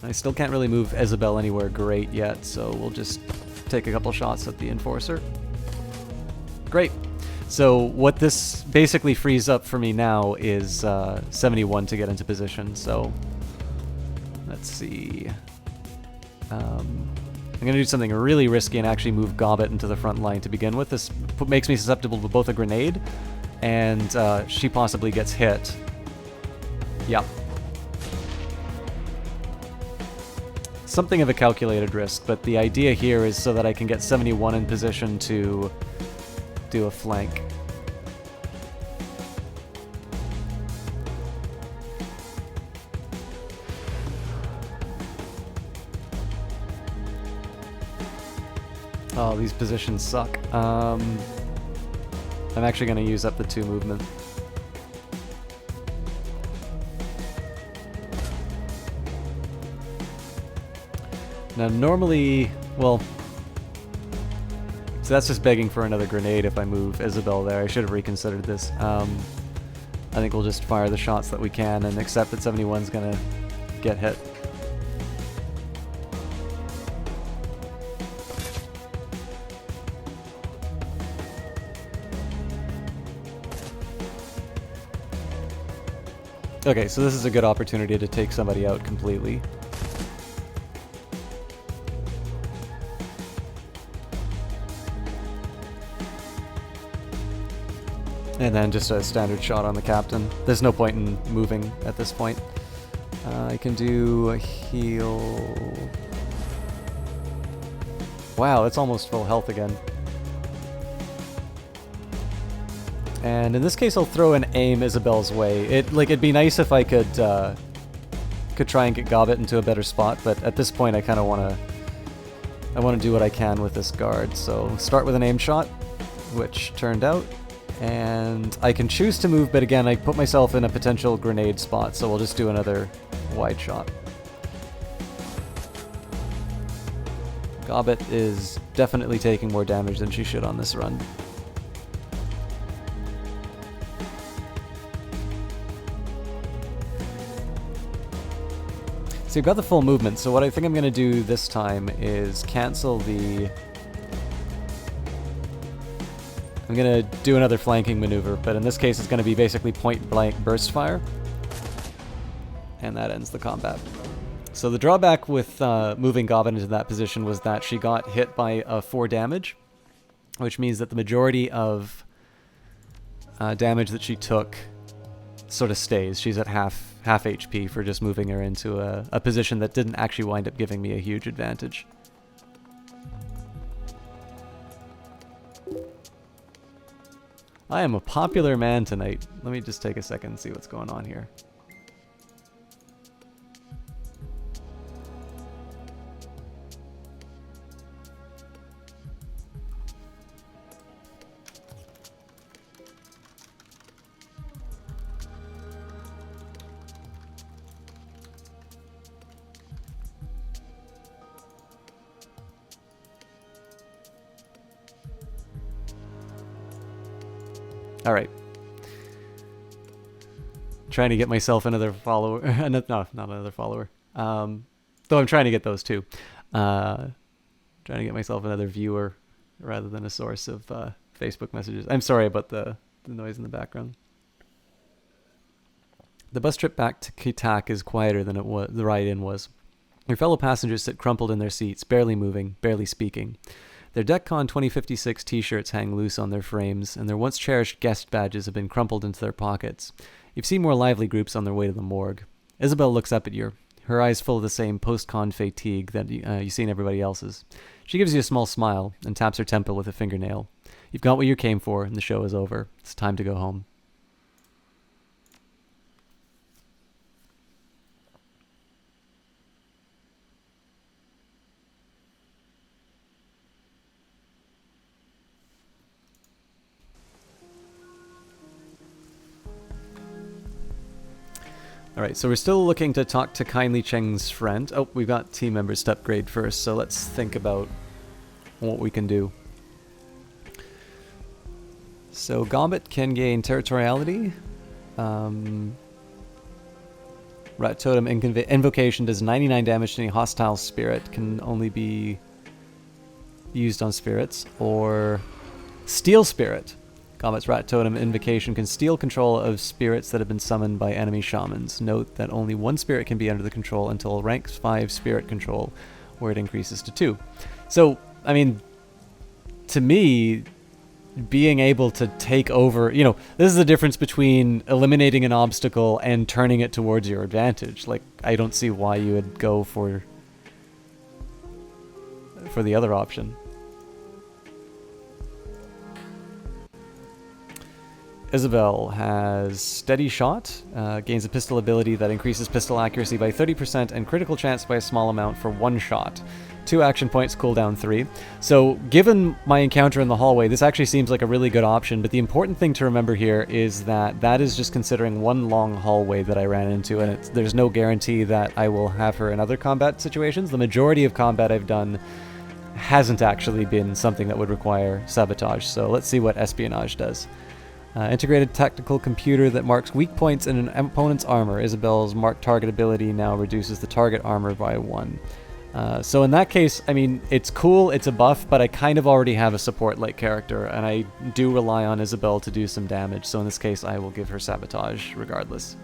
I still can't really move Isabel anywhere great yet, so we'll just take a couple shots at the Enforcer. Great. So what this basically frees up for me now is 71 to get into position, so let's see. I'm going to do something really risky and actually move Gobbet into the front line to begin with. This makes me susceptible to both a grenade and she possibly gets hit. Yep. Something of a calculated risk, but the idea here is so that I can get 71 in position to do a flank. Oh, these positions suck. I'm actually going to use up the 2 movement. Now normally, well, so that's just begging for another grenade if I move Isabel there. I should have reconsidered this. I think we'll just fire the shots that we can and accept that 71's gonna get hit. Okay, so this is a good opportunity to take somebody out completely. And then just a standard shot on the captain. There's no point in moving at this point. I can do a heal... Wow, it's almost full health again. And in this case I'll throw an aim Isabel's way. It'd be nice if I could try and get Gobbet into a better spot, but at this point I kind of want to do what I can with this guard. So start with an aim shot, which turned out. And I can choose to move, but again, I put myself in a potential grenade spot, so we'll just do another wide shot. Gobbet is definitely taking more damage than she should on this run. So you've got the full movement, so what I think I'm going to do this time is cancel the... I'm going to do another flanking maneuver, but in this case it's going to be basically point-blank burst fire. And that ends the combat. So the drawback with moving Gobbet into that position was that she got hit by 4 damage, which means that the majority of damage that she took sort of stays. She's at half HP for just moving her into a position that didn't actually wind up giving me a huge advantage. I am a popular man tonight. Let me just take a second and see what's going on here. Alright. Trying to get myself another follower. No, not another follower. Though I'm trying to get those too. Trying to get myself another viewer rather than a source of Facebook messages. I'm sorry about the noise in the background. The bus trip back to Kitak is quieter than the ride-in was. Your fellow passengers sit crumpled in their seats, barely moving, barely speaking. Their DECCON 2056 t-shirts hang loose on their frames, and their once cherished guest badges have been crumpled into their pockets. You've seen more lively groups on their way to the morgue. Isabel looks up at you, her eyes full of the same post-con fatigue that you see in everybody else's. She gives you a small smile and taps her temple with a fingernail. You've got what you came for, and the show is over. It's time to go home. Alright, so we're still looking to talk to Kindly Cheng's friend. Oh, we've got team members to upgrade first, so let's think about what we can do. So Gobbet can gain territoriality. Rat Totem Invocation does 99 damage to any hostile spirit, can only be used on spirits. Or Steel Spirit. Gobbet's Rat Totem Invocation can steal control of spirits that have been summoned by enemy shamans. Note that only one spirit can be under the control until rank 5 spirit control, where it increases to 2. So, I mean, to me, being able to take over, you know, this is the difference between eliminating an obstacle and turning it towards your advantage. Like, I don't see why you would go for the other option. Isabel has Steady Shot, gains a pistol ability that increases pistol accuracy by 30% and critical chance by a small amount for 1 shot. 2 action points, cooldown 3. So given my encounter in the hallway, this actually seems like a really good option, but the important thing to remember here is that that is just considering one long hallway that I ran into, and there's no guarantee that I will have her in other combat situations. The majority of combat I've done hasn't actually been something that would require sabotage, so let's see what espionage does. Integrated tactical computer that marks weak points in an opponent's armor. Isabel's mark target ability now reduces the target armor by 1. So in that case, I mean, it's cool, it's a buff, but I kind of already have a support-like character, and I do rely on Isabel to do some damage, so in this case I will give her sabotage regardless.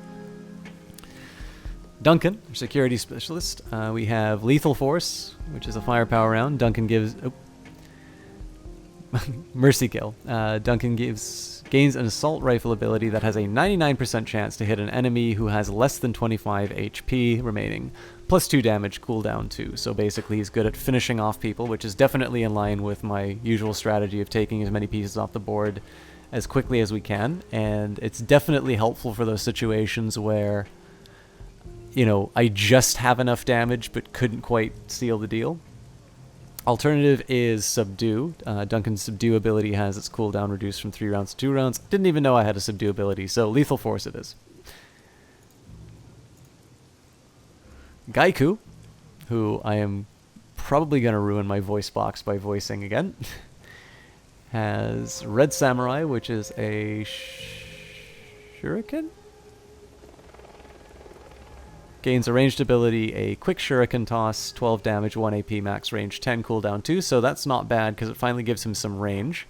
Duncan, our security specialist. We have Lethal Force, which is a firepower round. Duncan gives... Oh. Mercy Kill. Duncan gains an assault rifle ability that has a 99% chance to hit an enemy who has less than 25 HP remaining, plus 2 damage, cooldown 2. So basically he's good at finishing off people, which is definitely in line with my usual strategy of taking as many pieces off the board as quickly as we can, and it's definitely helpful for those situations where, you know, I just have enough damage but couldn't quite seal the deal. Alternative is Subdue. Duncan's Subdue ability has its cooldown reduced from 3 rounds to 2 rounds. Didn't even know I had a Subdue ability, so Lethal Force it is. Gaiku, who I am probably going to ruin my voice box by voicing again, has Red Samurai, which is a shuriken? gains a ranged ability, a quick shuriken toss, 12 damage, 1 AP, max range, 10 cooldown 2, so that's not bad because it finally gives him some range.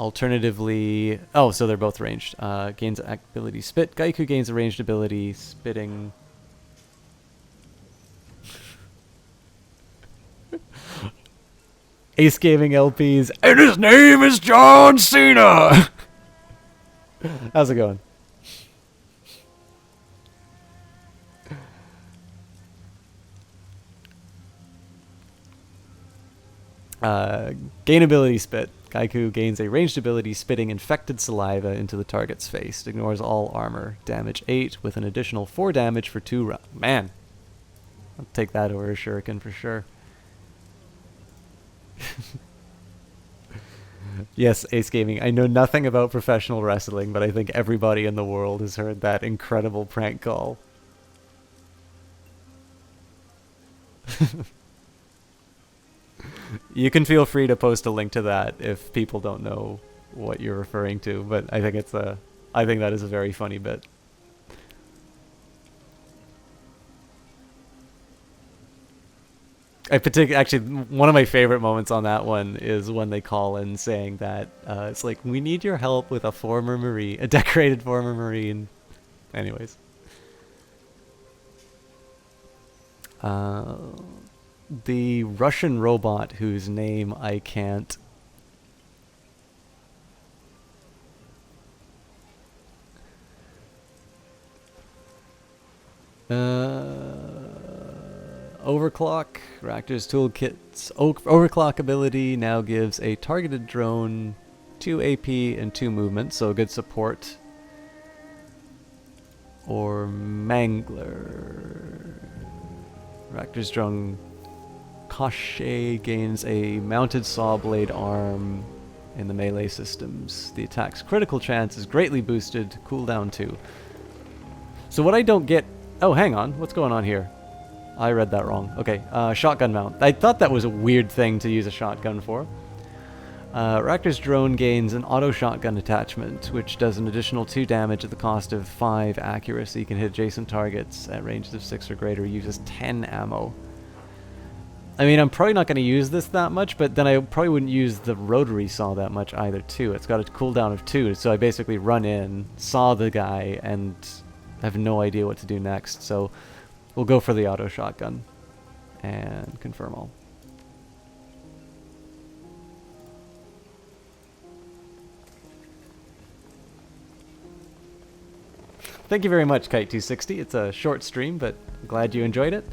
Alternatively, oh, so they're both ranged. Gains ability Spit. Gaiku gains a ranged ability, spitting. Ace Gaming LPs, and his name is John Cena! How's it going? Gain ability Spit. Gaiku gains a ranged ability, spitting infected saliva into the target's face. Ignores all armor. Damage 8 with an additional 4 damage for 2 rounds. Man, I'll take that over a shuriken for sure. Yes, Ace Gaming. I know nothing about professional wrestling, but I think everybody in the world has heard that incredible prank call. You can feel free to post a link to that if people don't know what you're referring to, but I think I think that is a very funny bit. Actually, one of my favorite moments on that one is when they call in saying that it's like, we need your help with a decorated former Marine. Anyways. The Russian robot whose name I can't... Overclock. Raptor's Toolkit's Overclock ability now gives a targeted drone 2 AP and 2 movement, so good support. Or Mangler. Raptor's drone Koshe gains a mounted saw blade arm in the melee systems. The attack's critical chance is greatly boosted, cooldown 2. So what I don't get... Oh, hang on. What's going on here? I read that wrong. Okay, shotgun mount. I thought that was a weird thing to use a shotgun for. Raptor's drone gains an auto shotgun attachment, which does an additional 2 damage at the cost of 5 accuracy. You can hit adjacent targets at ranges of 6 or greater. Uses 10 ammo. I mean, I'm probably not going to use this that much, but then I probably wouldn't use the rotary saw that much either, too. It's got a cooldown of 2, so I basically run in, saw the guy, and have no idea what to do next. So we'll go for the auto shotgun and confirm all. Thank you very much, Kite260. It's a short stream, but I'm glad you enjoyed it.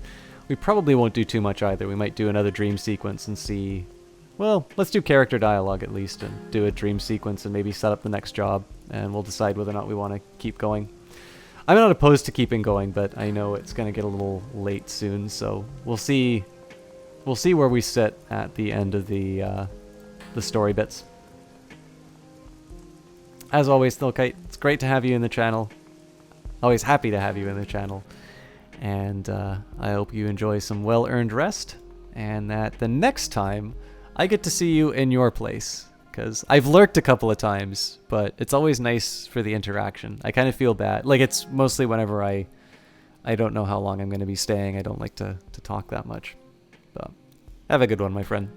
We probably won't do too much either. We might do another dream sequence and see... Well, let's do character dialogue at least, and do a dream sequence and maybe set up the next job, and we'll decide whether or not we want to keep going. I'm not opposed to keeping going, but I know it's going to get a little late soon, so we'll see where we sit at the end of the story bits. As always, Thilkite, it's great to have you in the channel. Always happy to have you in the channel. And I hope you enjoy some well-earned rest, and that the next time I get to see you in your place. Because I've lurked a couple of times, but it's always nice for the interaction. I kind of feel bad. Like, it's mostly whenever I don't know how long I'm going to be staying. I don't like to talk that much. But have a good one, my friend.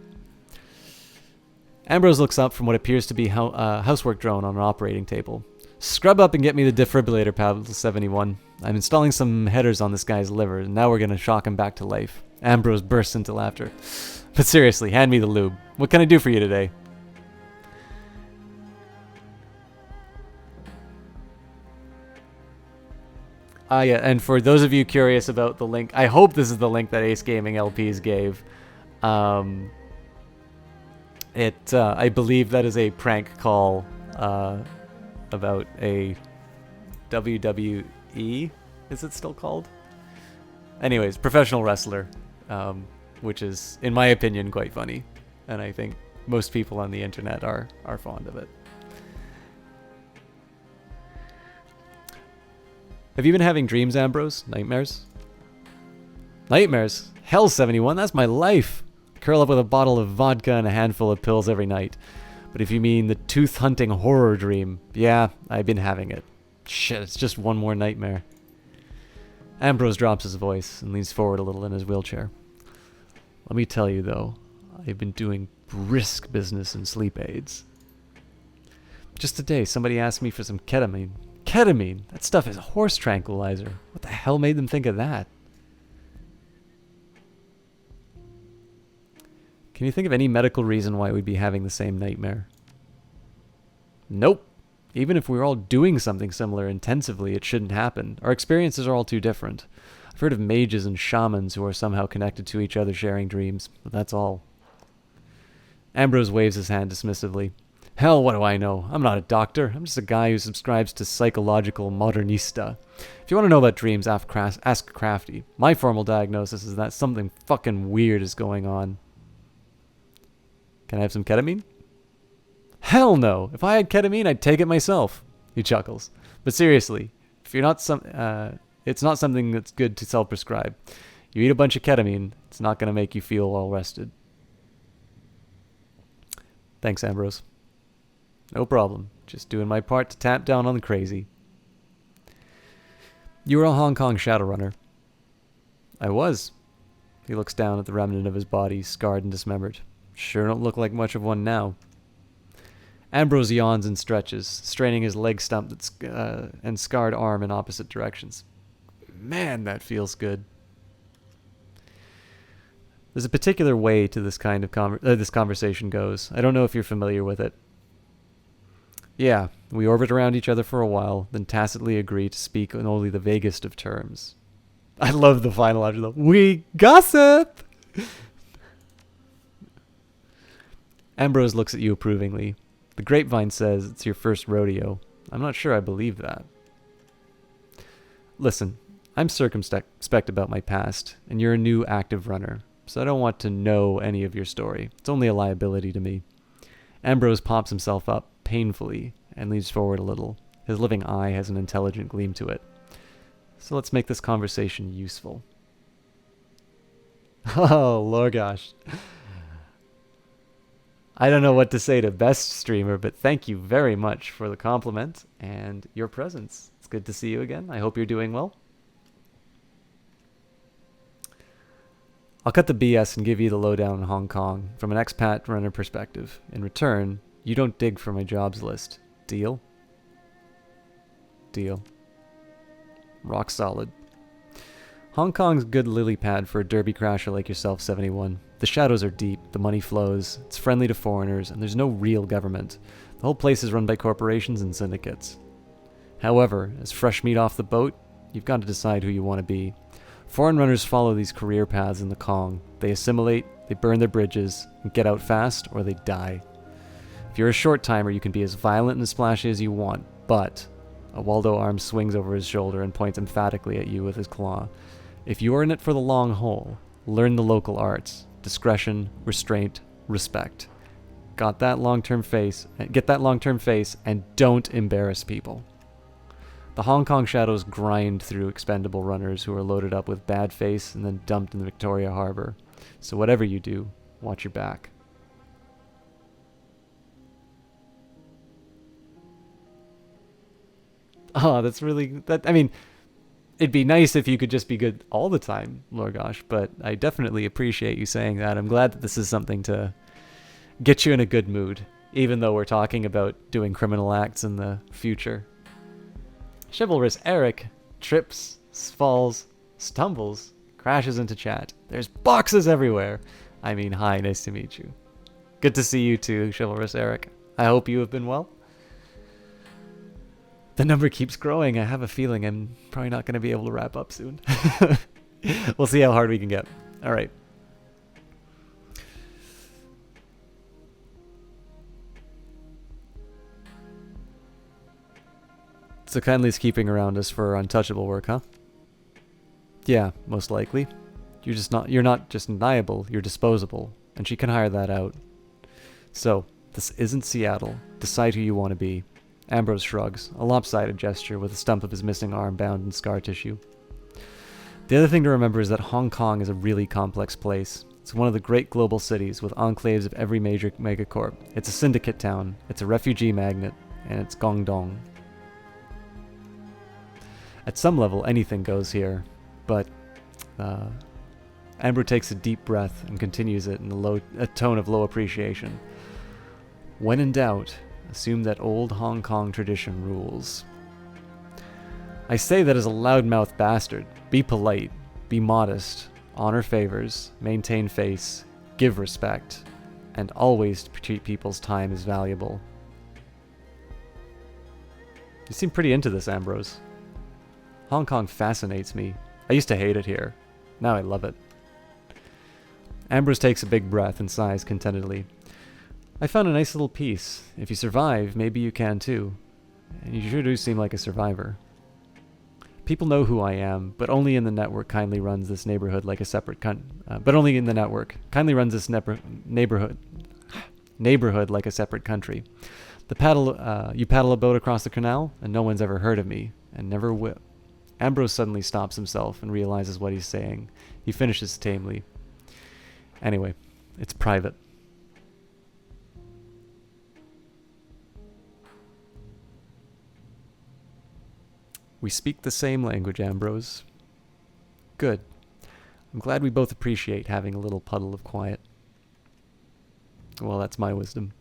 Ambrose looks up from what appears to be a housework drone on an operating table. Scrub up and get me the defibrillator, Paddle 71. I'm installing some headers on this guy's liver, and now we're going to shock him back to life. Ambrose bursts into laughter. But seriously, hand me the lube. What can I do for you today? Yeah, and for those of you curious about the link, I hope this is the link that Ace Gaming LPs gave. I believe that is a prank call about a WWE, is it still called? Anyways, professional wrestler, which is, in my opinion, quite funny, and I think most people on the internet are fond of it. Have you been having dreams, Ambrose? Nightmares? Nightmares? Hell, 71, that's my life! Curl up with a bottle of vodka and a handful of pills every night. But if you mean the tooth-hunting horror dream, yeah, I've been having it. Shit, it's just one more nightmare. Ambrose drops his voice and leans forward a little in his wheelchair. Let me tell you, though, I've been doing brisk business in sleep aids. Just today, somebody asked me for some ketamine. Ketamine! That stuff is a horse tranquilizer. What the hell made them think of that? Can you think of any medical reason why we'd be having the same nightmare? Nope. Even if we were all doing something similar intensively, it shouldn't happen. Our experiences are all too different. I've heard of mages and shamans who are somehow connected to each other sharing dreams, but that's all. Ambrose waves his hand dismissively. Hell, what do I know? I'm not a doctor. I'm just a guy who subscribes to psychological modernista. If you want to know about dreams, ask Crafty. My formal diagnosis is that something fucking weird is going on. Can I have some ketamine? Hell no! If I had ketamine, I'd take it myself. He chuckles. But seriously, if you're not it's not something that's good to self-prescribe. You eat a bunch of ketamine, it's not going to make you feel well rested. Thanks, Ambrose. No problem. Just doing my part to tamp down on the crazy. You were a Hong Kong Shadowrunner. I was. He looks down at the remnant of his body, scarred and dismembered. Sure don't look like much of one now. Ambrose yawns and stretches, straining his leg stump and scarred arm in opposite directions. Man, that feels good. There's a particular way to this kind of this conversation goes. I don't know if you're familiar with it. Yeah, we orbit around each other for a while, then tacitly agree to speak in only the vaguest of terms. I love the final after the we gossip! Ambrose looks at you approvingly. The grapevine says it's your first rodeo. I'm not sure I believe that. Listen, I'm circumspect about my past, and you're a new active runner, so I don't want to know any of your story. It's only a liability to me. Ambrose pops himself up, painfully, and leans forward a little. His living eye has an intelligent gleam to it. So let's make this conversation useful. Oh, Lorgosh. I don't know what to say to best streamer, but thank you very much for the compliment and your presence. It's good to see you again. I hope you're doing well. I'll cut the BS and give you the lowdown in Hong Kong from an expat runner perspective. In return, you don't dig for my jobs list. Deal? Deal. Rock solid. Hong Kong's good lily pad for a derby crasher like yourself, 71. The shadows are deep, the money flows, it's friendly to foreigners, and there's no real government. The whole place is run by corporations and syndicates. However, as fresh meat off the boat, you've got to decide who you want to be. Foreign runners follow these career paths in the Kong. They assimilate, they burn their bridges, and get out fast, or they die. If you're a short timer, you can be as violent and splashy as you want, but... A Waldo arm swings over his shoulder and points emphatically at you with his claw. If you are in it for the long haul, learn the local arts. Discretion, restraint, respect. Get that long-term face, and don't embarrass people. The Hong Kong shadows grind through expendable runners who are loaded up with bad face and then dumped in the Victoria Harbor. So whatever you do, watch your back. Oh, that's really... I mean, it'd be nice if you could just be good all the time, Lorgosh, but I definitely appreciate you saying that. I'm glad that this is something to get you in a good mood, even though we're talking about doing criminal acts in the future. Chivalrous Eric trips, falls, stumbles, crashes into chat. There's boxes everywhere. I mean, hi, nice to meet you. Good to see you too, Chivalrous Eric. I hope you have been well. The number keeps growing. I have a feeling I'm probably not going to be able to wrap up soon. We'll see how hard we can get. All right. So Kindly's keeping around us for untouchable work, huh? Yeah, most likely. You're not just deniable, you're disposable, and she can hire that out. So, this isn't Seattle. Decide who you want to be. Ambrose shrugs, a lopsided gesture with the stump of his missing arm bound in scar tissue. The other thing to remember is that Hong Kong is a really complex place. It's one of the great global cities with enclaves of every major megacorp. It's a syndicate town, it's a refugee magnet, and it's Guangdong. At some level, anything goes here. But Ambro takes a deep breath and continues it in a tone of low appreciation. When in doubt, assume that old Hong Kong tradition rules. I say that as a loudmouth bastard. Be polite, be modest, honor favors, maintain face, give respect, and always treat people's time as valuable. You seem pretty into this, Ambrose. Hong Kong fascinates me. I used to hate it here. Now I love it. Ambrose takes a big breath and sighs contentedly. I found a nice little piece. If you survive, maybe you can too. And you sure do seem like a survivor. People know who I am, but only in the network kindly runs this neighborhood like a separate neighborhood like a separate country. You paddle a boat across the canal, and no one's ever heard of me, and never will. Ambrose suddenly stops himself and realizes what he's saying. He finishes tamely. Anyway, it's private. We speak the same language, Ambrose. Good. I'm glad we both appreciate having a little puddle of quiet. Well, that's my wisdom.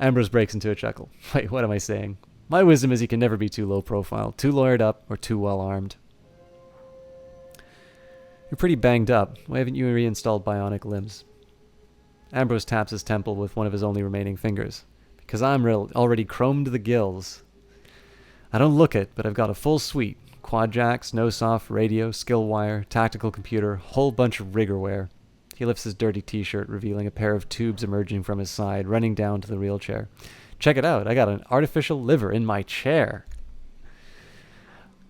Ambrose breaks into a chuckle. Wait, what am I saying? My wisdom is he can never be too low profile, too lawyered up, or too well armed. You're pretty banged up. Why haven't you reinstalled bionic limbs? Ambrose taps his temple with one of his only remaining fingers. Because I'm already chromed to the gills. I don't look it, but I've got a full suite. Quad jacks, no-soft, radio, skill wire, tactical computer, whole bunch of riggerware. He lifts his dirty t-shirt, revealing a pair of tubes emerging from his side, running down to the wheelchair. Check it out, I got an artificial liver in my chair.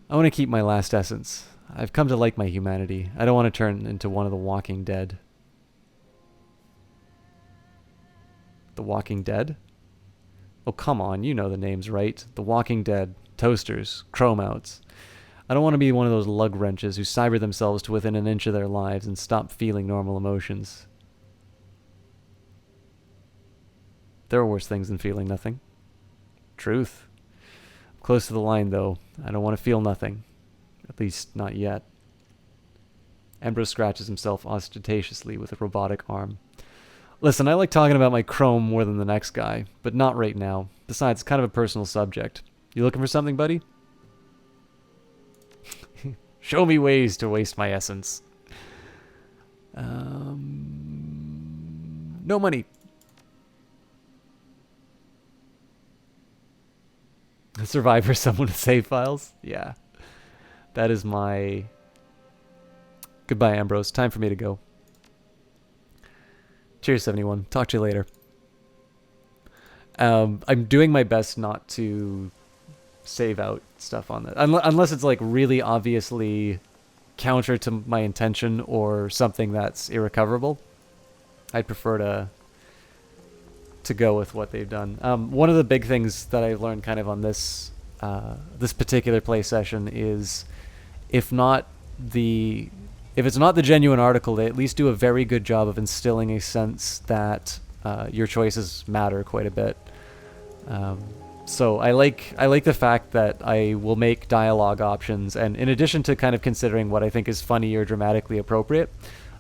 I want to keep my last essence. I've come to like my humanity. I don't want to turn into one of the Walking Dead. The Walking Dead? Oh, come on, you know the names, right? The Walking Dead, Toasters, Chromouts. I don't want to be one of those lug wrenches who cyber themselves to within an inch of their lives and stop feeling normal emotions. There are worse things than feeling nothing. Truth. I'm close to the line, though. I don't want to feel nothing. At least, not yet. Ambrose scratches himself ostentatiously with a robotic arm. Listen, I like talking about my chrome more than the next guy, but not right now. Besides, it's kind of a personal subject. You looking for something, buddy? Show me ways to waste my essence. No money. A survivor, someone with save files? Yeah. That is my... Goodbye, Ambrose. Time for me to go. Cheers, 71. Talk to you later. I'm doing my best not to save out stuff on that. Unless it's like really obviously counter to my intention or something that's irrecoverable. I'd prefer to go with what they've done. One of the big things that I've learned kind of on this particular play session is if it's not the genuine article, they at least do a very good job of instilling a sense that your choices matter quite a bit. So I like the fact that I will make dialogue options, and in addition to kind of considering what I think is funny or dramatically appropriate,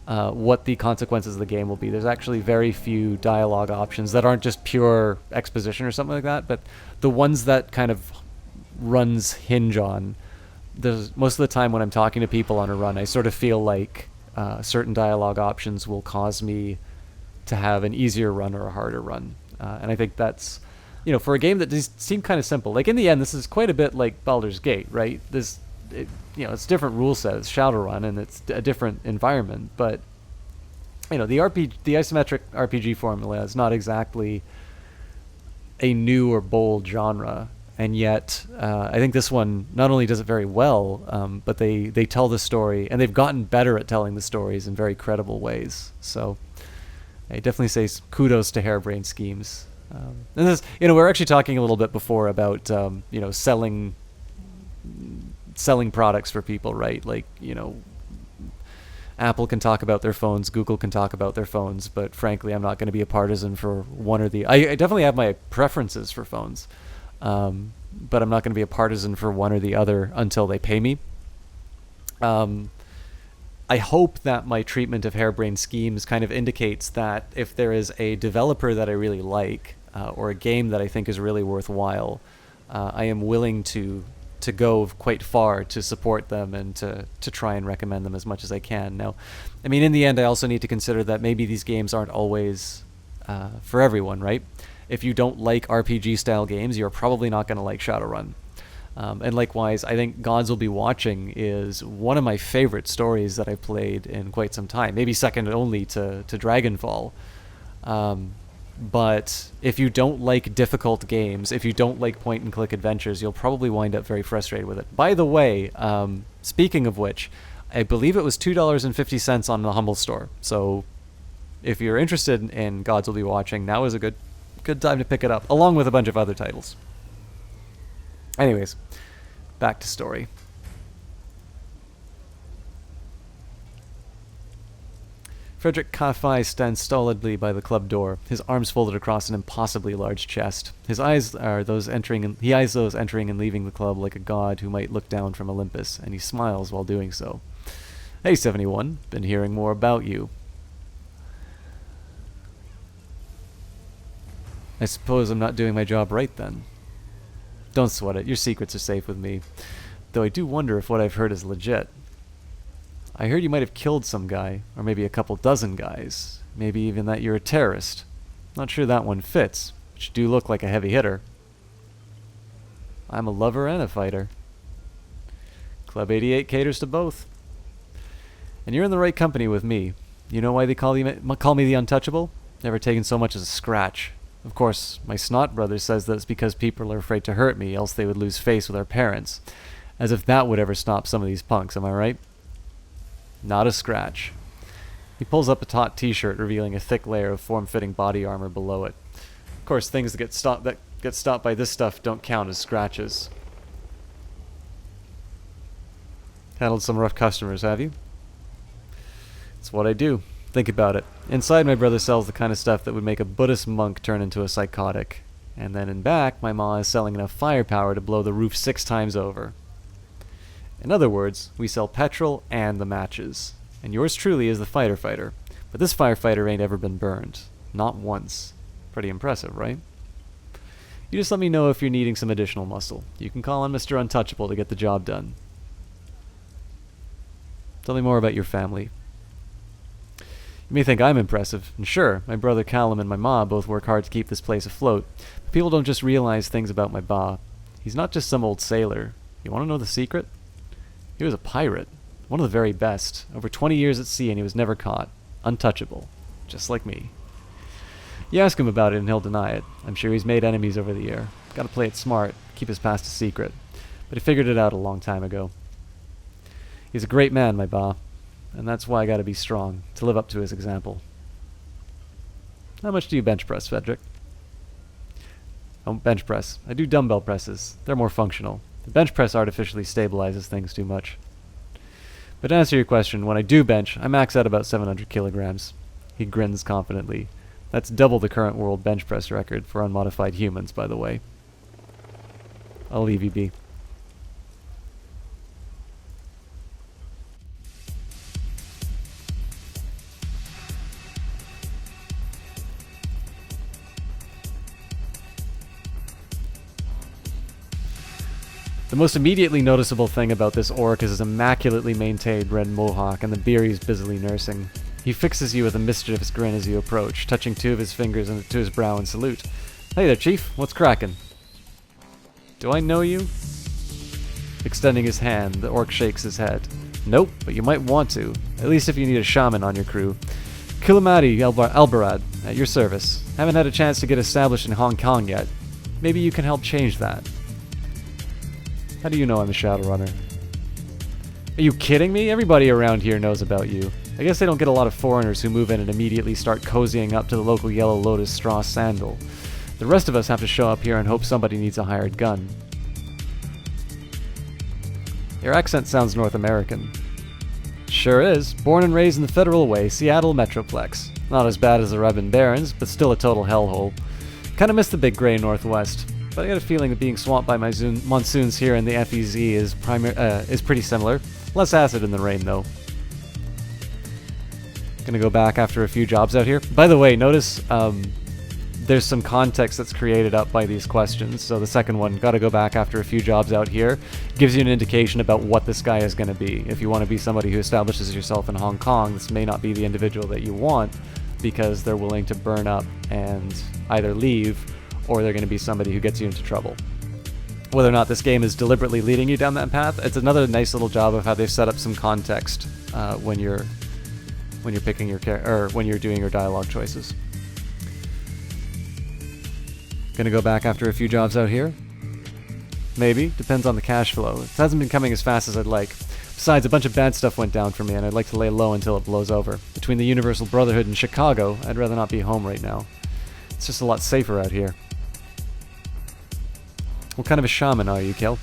what the consequences of the game will be. There's actually very few dialogue options that aren't just pure exposition or something like that, but the ones that kind of runs hinge on. Most of the time when I'm talking to people on a run, I sort of feel like certain dialogue options will cause me to have an easier run or a harder run. And I think that's, for a game that does seem kind of simple. Like in the end, this is quite a bit like Baldur's Gate, right? It's different rule set, it's Shadowrun, and it's a different environment. But the isometric RPG formula is not exactly a new or bold genre. And yet, I think this one not only does it very well, but they tell the story, and they've gotten better at telling the stories in very credible ways. So I definitely say kudos to Harebrained Schemes. And this, we were actually talking a little bit before about, selling products for people, right? Like, Apple can talk about their phones, Google can talk about their phones, but frankly, I'm not going to be a partisan for one or the... I definitely have my preferences for phones. But I'm not going to be a partisan for one or the other until they pay me. I hope that my treatment of Harebrained Schemes kind of indicates that if there is a developer that I really like, or a game that I think is really worthwhile, I am willing to go quite far to support them and to try and recommend them as much as I can. Now, I mean, in the end, I also need to consider that maybe these games aren't always for everyone, right? If you don't like RPG-style games, you're probably not going to like Shadowrun. And likewise, I think Gods Will Be Watching is one of my favorite stories that I've played in quite some time, maybe second only to Dragonfall. But if you don't like difficult games, if you don't like point-and-click adventures, you'll probably wind up very frustrated with it. By the way, speaking of which, I believe it was $2.50 on the Humble Store. So if you're interested in Gods Will Be Watching, now is a good time to pick it up, along with a bunch of other titles. Anyways, back to story. Frederick Kaffai stands stolidly by the club door, his arms folded across an impossibly large chest. He eyes those entering and leaving the club like a god who might look down from Olympus, and he smiles while doing so. Hey, 71, been hearing more about you. I suppose I'm not doing my job right then. Don't sweat it, your secrets are safe with me. Though I do wonder if what I've heard is legit. I heard you might have killed some guy, or maybe a couple dozen guys. Maybe even that you're a terrorist. Not sure that one fits, but you do look like a heavy hitter. I'm a lover and a fighter. Club 88 caters to both. And you're in the right company with me. You know why they call me the Untouchable? Never taken so much as a scratch. Of course, my snot brother says that it's because people are afraid to hurt me, else they would lose face with our parents. As if that would ever stop some of these punks, am I right? Not a scratch. He pulls up a taut t-shirt, revealing a thick layer of form-fitting body armor below it. Of course, things that get stopped by this stuff don't count as scratches. Handled some rough customers, have you? It's what I do. Think about it. Inside, my brother sells the kind of stuff that would make a Buddhist monk turn into a psychotic. And then in back, my ma is selling enough firepower to blow the roof 6 times over. In other words, we sell petrol and the matches. And yours truly is the fighter. But this firefighter ain't ever been burned. Not once. Pretty impressive, right? You just let me know if you're needing some additional muscle. You can call on Mr. Untouchable to get the job done. Tell me more about your family. You may think I'm impressive, and sure, my brother Callum and my ma both work hard to keep this place afloat, but people don't just realize things about my ba. He's not just some old sailor. You want to know the secret? He was a pirate, one of the very best, over 20 years at sea, and he was never caught. Untouchable. Just like me. You ask him about it and he'll deny it. I'm sure he's made enemies over the year. Gotta play it smart, keep his past a secret. But he figured it out a long time ago. He's a great man, my ba. And that's why I gotta be strong, to live up to his example. How much do you bench press, Frederick? I don't bench press. I do dumbbell presses. They're more functional. The bench press artificially stabilizes things too much. But to answer your question, when I do bench, I max out about 700 kilograms. He grins confidently. That's double the current world bench press record for unmodified humans, by the way. I'll leave you be. The most immediately noticeable thing about this orc is his immaculately maintained red mohawk and the beer he's busily nursing. He fixes you with a mischievous grin as you approach, touching 2 of his fingers to his brow in salute. Hey there, Chief. What's crackin'? Do I know you? Extending his hand, the orc shakes his head. Nope, but you might want to. At least if you need a shaman on your crew. Kilamati Albarad, at your service. Haven't had a chance to get established in Hong Kong yet. Maybe you can help change that. How do you know I'm a Shadowrunner? Are you kidding me? Everybody around here knows about you. I guess they don't get a lot of foreigners who move in and immediately start cozying up to the local Yellow Lotus straw sandal. The rest of us have to show up here and hope somebody needs a hired gun. Your accent sounds North American. Sure is. Born and raised in the Federal Way, Seattle Metroplex. Not as bad as the Rebben Barrens, but still a total hellhole. Kinda miss the big gray Northwest. But I got a feeling that being swamped by monsoons here in the FEZ is pretty similar. Less acid in the rain, though. Gonna go back after a few jobs out here. By the way, notice there's some context that's created up by these questions. So the second one, gotta go back after a few jobs out here, gives you an indication about what this guy is gonna be. If you want to be somebody who establishes yourself in Hong Kong, this may not be the individual that you want, because they're willing to burn up and either leave, or they're gonna be somebody who gets you into trouble. Whether or not this game is deliberately leading you down that path, it's another nice little job of how they've set up some context when you're picking your or when you're doing your dialogue choices. Gonna go back after a few jobs out here. Maybe. Depends on the cash flow. It hasn't been coming as fast as I'd like. Besides, a bunch of bad stuff went down for me, and I'd like to lay low until it blows over. Between the Universal Brotherhood and Chicago, I'd rather not be home right now. It's just a lot safer out here. What kind of a shaman are you, Kel?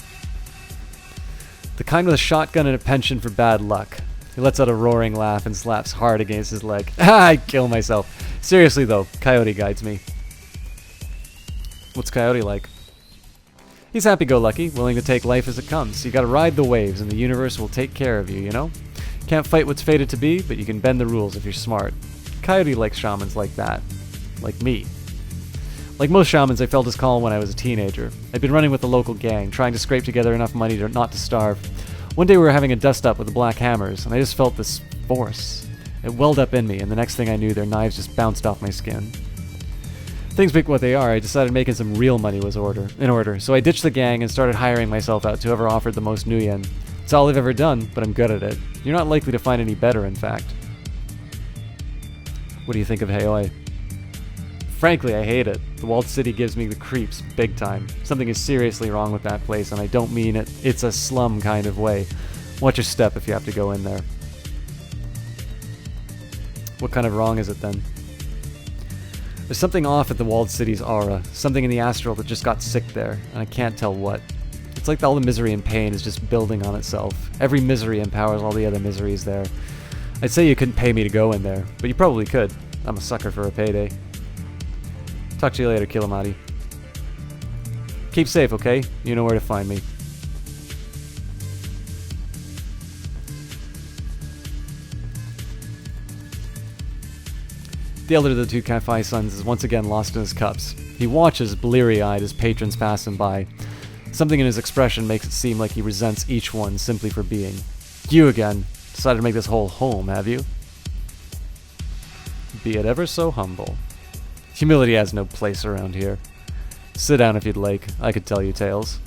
The kind with a shotgun and a penchant for bad luck. He lets out a roaring laugh and slaps hard against his leg. I'd kill myself. Seriously though, Coyote guides me. What's Coyote like? He's happy-go-lucky, willing to take life as it comes. You gotta ride the waves and the universe will take care of you, you know? Can't fight what's fated to be, but you can bend the rules if you're smart. Coyote likes shamans like that. Like me. Like most shamans, I felt his call when I was a teenager. I'd been running with the local gang, trying to scrape together enough money not to starve. One day we were having a dust-up with the Black Hammers, and I just felt this force. It welled up in me, and the next thing I knew, their knives just bounced off my skin. Things being what they are, I decided making some real money was in order, so I ditched the gang and started hiring myself out to whoever offered the most nuyen. It's all I've ever done, but I'm good at it. You're not likely to find any better, in fact. What do you think of Haoi? Frankly, I hate it. The walled city gives me the creeps, big time. Something is seriously wrong with that place, and I don't mean it's a slum kind of way. Watch your step if you have to go in there. What kind of wrong is it then? There's something off at the walled city's aura, something in the astral that just got sick there, and I can't tell what. It's like all the misery and pain is just building on itself. Every misery empowers all the other miseries there. I'd say you couldn't pay me to go in there, but you probably could. I'm a sucker for a payday. Talk to you later, Kilamati. Keep safe, okay? You know where to find me. The elder of the two Kafai sons is once again lost in his cups. He watches, bleary-eyed, as patrons pass him by. Something in his expression makes it seem like he resents each one simply for being. You again. Decided to make this whole home, have you? Be it ever so humble. Humility has no place around here. Sit down if you'd like. I could tell you tales.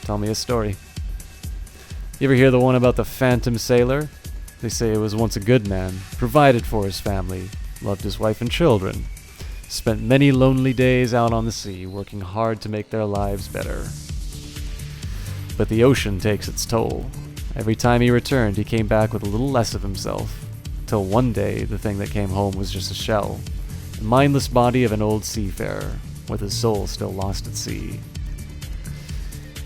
Tell me a story. You ever hear the one about the Phantom Sailor? They say it was once a good man, provided for his family, loved his wife and children, spent many lonely days out on the sea, working hard to make their lives better. But the ocean takes its toll. Every time he returned, he came back with a little less of himself, till one day the thing that came home was just a shell, the mindless body of an old seafarer, with his soul still lost at sea.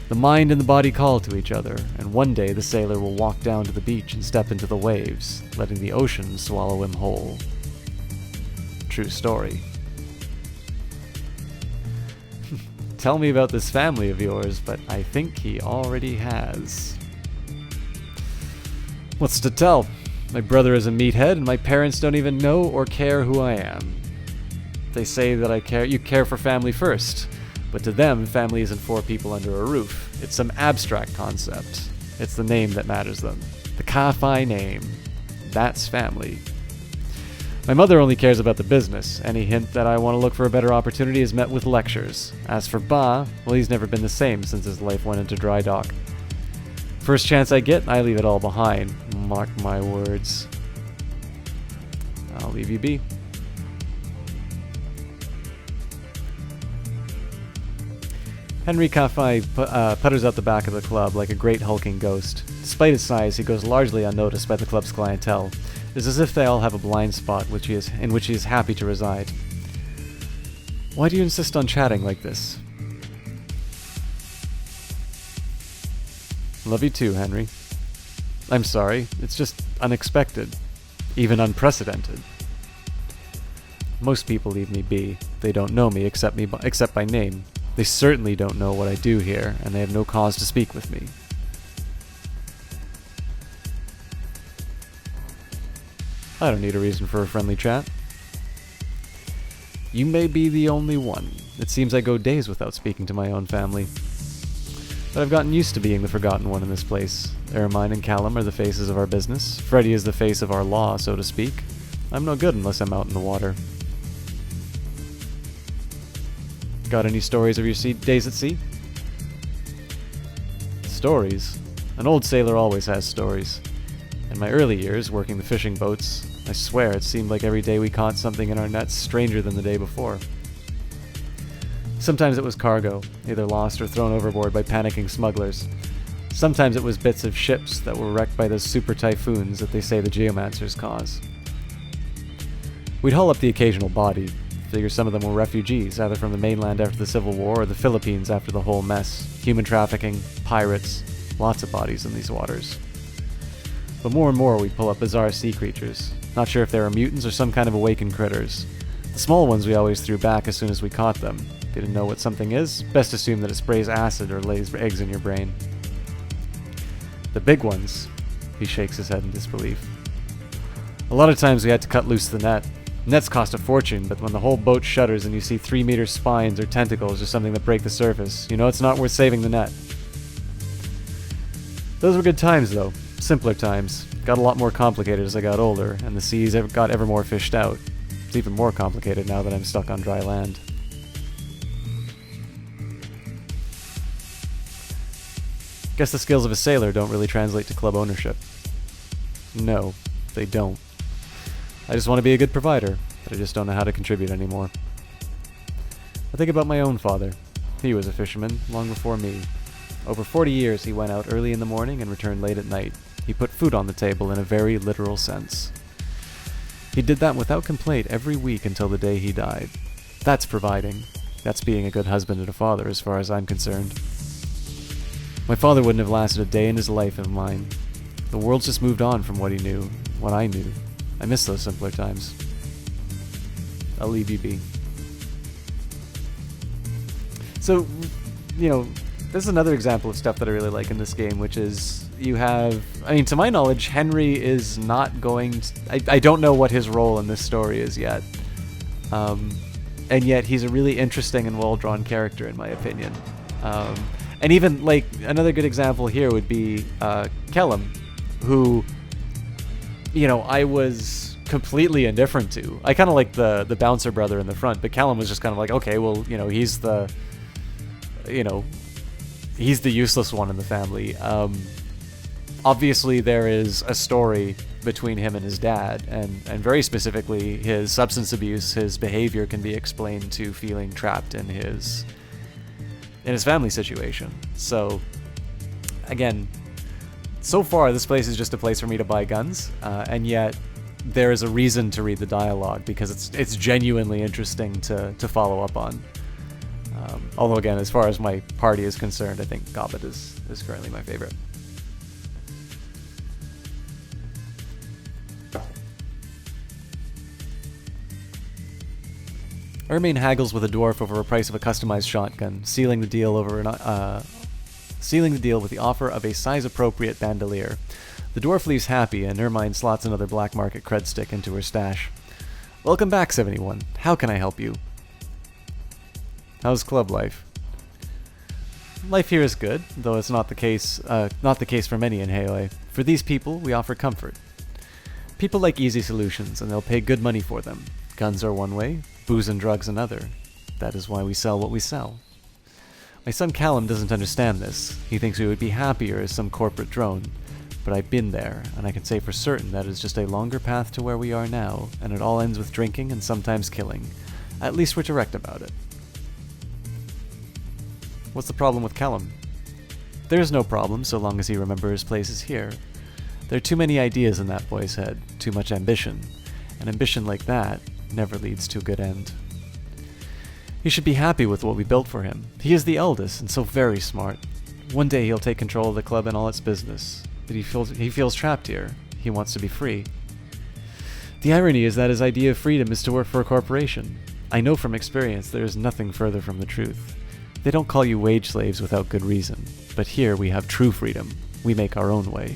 The mind and the body call to each other, and one day the sailor will walk down to the beach and step into the waves, letting the ocean swallow him whole. True story. Tell me about this family of yours, but I think he already has. What's to tell? My brother is a meathead, and my parents don't even know or care who I am. They say that you care for family first. But to them, family isn't four people under a roof. It's some abstract concept. It's the name that matters them. The Kafai name. That's family. My mother only cares about the business. Any hint that I want to look for a better opportunity is met with lectures. As for Ba, well, he's never been the same since his life went into dry dock. First chance I get, I leave it all behind. Mark my words. I'll leave you be. Henry Kafai putters out the back of the club like a great hulking ghost. Despite his size, he goes largely unnoticed by the club's clientele. It's as if they all have a blind spot in which he is happy to reside. Why do you insist on chatting like this? Love you too, Henry. I'm sorry, it's just unexpected. Even unprecedented. Most people leave me be. They don't know me except by name. They certainly don't know what I do here, and they have no cause to speak with me. I don't need a reason for a friendly chat. You may be the only one. It seems I go days without speaking to my own family. But I've gotten used to being the forgotten one in this place. Ermine and Callum are the faces of our business. Freddy is the face of our law, so to speak. I'm no good unless I'm out in the water. Got any stories of your days at sea? Stories? An old sailor always has stories. In my early years, working the fishing boats, I swear it seemed like every day we caught something in our nets stranger than the day before. Sometimes it was cargo, either lost or thrown overboard by panicking smugglers. Sometimes it was bits of ships that were wrecked by those super typhoons that they say the geomancers cause. We'd haul up the occasional body. Figure some of them were refugees, either from the mainland after the Civil War or the Philippines after the whole mess. Human trafficking, pirates, lots of bodies in these waters. But more and more we'd pull up bizarre sea creatures. Not sure if they were mutants or some kind of awakened critters. The small ones we always threw back as soon as we caught them. Didn't know what something is? Best assume that it sprays acid or lays eggs in your brain. The big ones, he shakes his head in disbelief. A lot of times we had to cut loose the net. Nets cost a fortune, but when the whole boat shudders and you see 3-meter spines or tentacles or something that break the surface, you know it's not worth saving the net. Those were good times, though. Simpler times. Got a lot more complicated as I got older, and the seas got ever more fished out. It's even more complicated now that I'm stuck on dry land. Guess the skills of a sailor don't really translate to club ownership. No, they don't. I just want to be a good provider, but I just don't know how to contribute anymore. I think about my own father. He was a fisherman, long before me. Over 40 years he went out early in the morning and returned late at night. He put food on the table in a very literal sense. He did that without complaint every week until the day he died. That's providing. That's being a good husband and a father as far as I'm concerned. My father wouldn't have lasted a day in his life of mine. The world's just moved on from what he knew, what I knew. I miss those simpler times. I'll leave you be. So, this is another example of stuff that I really like in this game, which is you have... to my knowledge, Henry is not going to... I don't know what his role in this story is yet. And yet he's a really interesting and well-drawn character, in my opinion. And even, another good example here would be Kellum, who, I was completely indifferent to. I kind of like the bouncer brother in the front, but Kellum was just kind of like, okay, well, he's the useless one in the family. Obviously, there is a story between him and his dad, and very specifically, his substance abuse, his behavior can be explained to feeling trapped in his family situation. So, again, so far this place is just a place for me to buy guns, and yet there is a reason to read the dialogue because it's genuinely interesting to follow up on. Although again, as far as my party is concerned, I think Gobbet is currently my favorite. Ermaine haggles with a dwarf over a price of a customized shotgun, sealing the deal with the offer of a size-appropriate bandolier. The dwarf leaves happy, and Ermaine slots another black market cred stick into her stash. Welcome back, 71. How can I help you? How's club life? Life here is good, though it's not the case for many in Heoi. For these people, we offer comfort. People like easy solutions, and they'll pay good money for them. Guns are one way, booze and drugs another. That is why we sell what we sell. My son Callum doesn't understand this. He thinks we would be happier as some corporate drone. But I've been there, and I can say for certain that it's just a longer path to where we are now, and it all ends with drinking and sometimes killing. At least we're direct about it. What's the problem with Callum? There's no problem so long as he remembers his place is here. There are too many ideas in that boy's head, too much ambition. And ambition like that never leads to a good end. He should be happy with what we built for him. He is the eldest, and so very smart. One day he'll take control of the club and all its business. But he feels trapped here. He wants to be free. The irony is that his idea of freedom is to work for a corporation. I know from experience there is nothing further from the truth. They don't call you wage slaves without good reason. But here we have true freedom. We make our own way.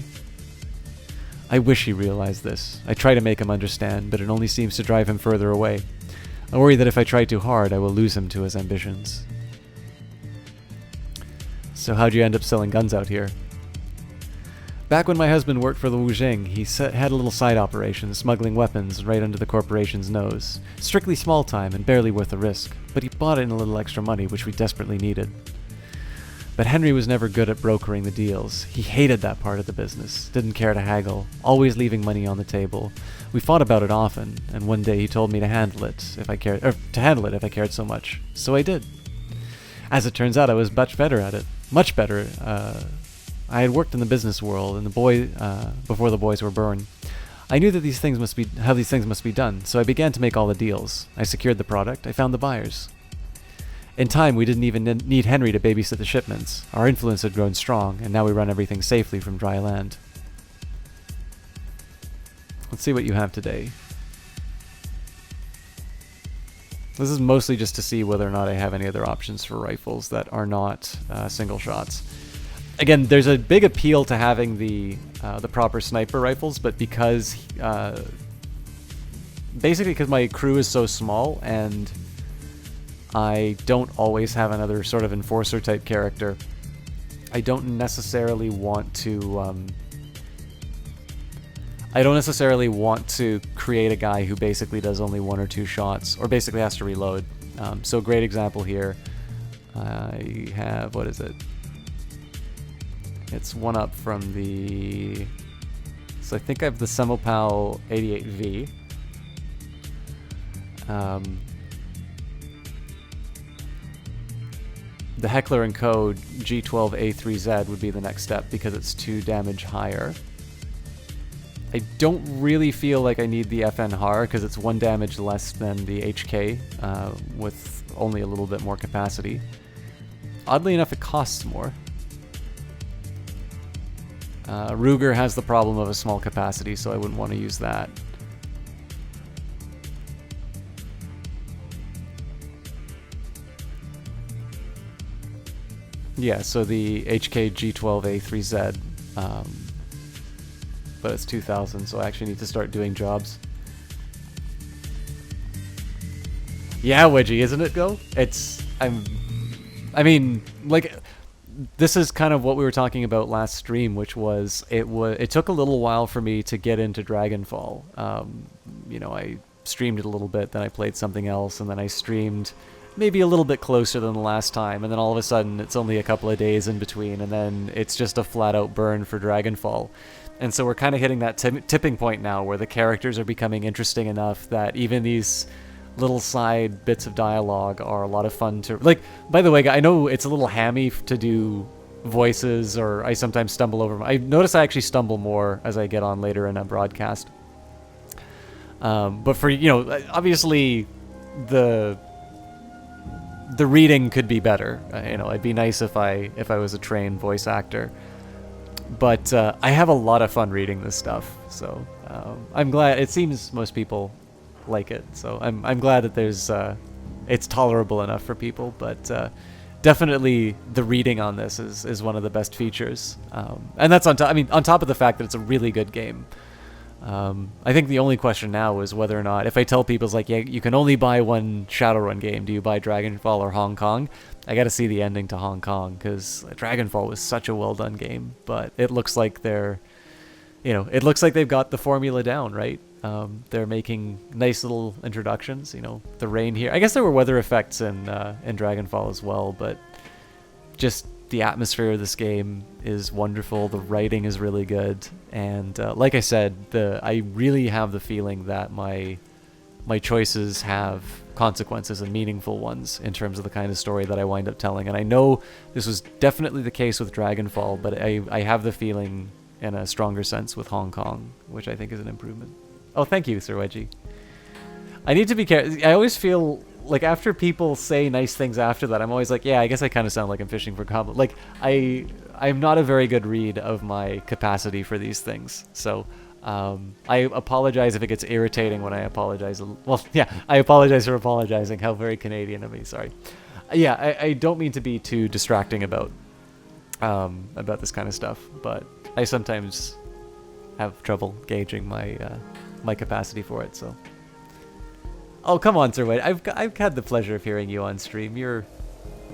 I wish he realized this. I try to make him understand, but it only seems to drive him further away. I worry that if I try too hard, I will lose him to his ambitions. So how'd you end up selling guns out here? Back when my husband worked for the Wujing, he had a little side operation, smuggling weapons right under the corporation's nose. Strictly small time and barely worth the risk, but he bought in a little extra money, which we desperately needed. But Henry was never good at brokering the deals. He hated that part of the business, didn't care to haggle, always leaving money on the table. We fought about it often, and one day he told me to handle it if I cared so much. So I did. As it turns out, I was much better at it. Much better. I had worked in the business world, and before the boys were born. I knew that how these things must be done, so I began to make all the deals. I secured the product. I found the buyers. In time, we didn't even need Henry to babysit the shipments. Our influence had grown strong, and now we run everything safely from dry land. Let's see what you have today. This is mostly just to see whether or not I have any other options for rifles that are not single shots. Again, there's a big appeal to having the proper sniper rifles, but basically because my crew is so small and I don't always have another sort of enforcer type character, I don't necessarily want to create a guy who basically does only 1 or 2 shots, or basically has to reload. So great example here. I have, what is it? It's one up from the... So I think I have the Semopal 88V. The Heckler & Co. G12A3Z would be the next step because it's 2 damage higher. I don't really feel like I need the FN Har because it's 1 damage less than the HK with only a little bit more capacity. Oddly enough, it costs more. Ruger has the problem of a small capacity, so I wouldn't want to use that. Yeah, so the HK G12A3Z, but it's 2,000, so I actually need to start doing jobs. Yeah, Wedgie, isn't it, Go? I mean, like, this is kind of what we were talking about last stream, which was, it took a little while for me to get into Dragonfall. You know, I streamed it a little bit, then I played something else, and then I streamed maybe a little bit closer than the last time, and then all of a sudden it's only a couple of days in between, and then it's just a flat-out burn for Dragonfall. And so we're kind of hitting that tipping point now where the characters are becoming interesting enough that even these little side bits of dialogue are a lot of fun to... Like, by the way, I know it's a little hammy to do voices, or I sometimes stumble over... I notice I actually stumble more as I get on later in a broadcast. But for, you know, obviously the reading could be better. You know, it'd be nice if I was a trained voice actor. But I have a lot of fun reading this stuff, so I'm glad. It seems most people like it, so I'm glad that there's it's tolerable enough for people. But definitely the reading on this is one of the best features, and that's on top. I mean, on top of the fact that it's a really good game. I think the only question now is whether or not, if I tell people, it's like, yeah, you can only buy one Shadowrun game. Do you buy Dragonfall or Hong Kong? I got to see the ending to Hong Kong, because Dragonfall was such a well-done game, but it looks like they're, you know, it looks like they've got the formula down, right? They're making nice little introductions, you know, the rain here. I guess there were weather effects in Dragonfall as well, but just the atmosphere of this game is wonderful. The writing is really good, and like I said, I really have the feeling that my choices have consequences and meaningful ones in terms of the kind of story that I wind up telling. And I know this was definitely the case with Dragonfall, but I have the feeling in a stronger sense with Hong Kong, which I think is an improvement. Oh, thank you, Sir Wedgie. I need to be careful. I always feel like after people say nice things after that, I'm always like, yeah, I guess I kind of sound like I'm fishing for compliment. Like, I'm not a very good read of my capacity for these things. So I apologize if it gets irritating when I apologize. Well, yeah, I apologize for apologizing. How very Canadian of me, sorry. Yeah, I don't mean to be too distracting about this kind of stuff, but I sometimes have trouble gauging my capacity for it. So, oh come on, Sir White, I've had the pleasure of hearing you on stream.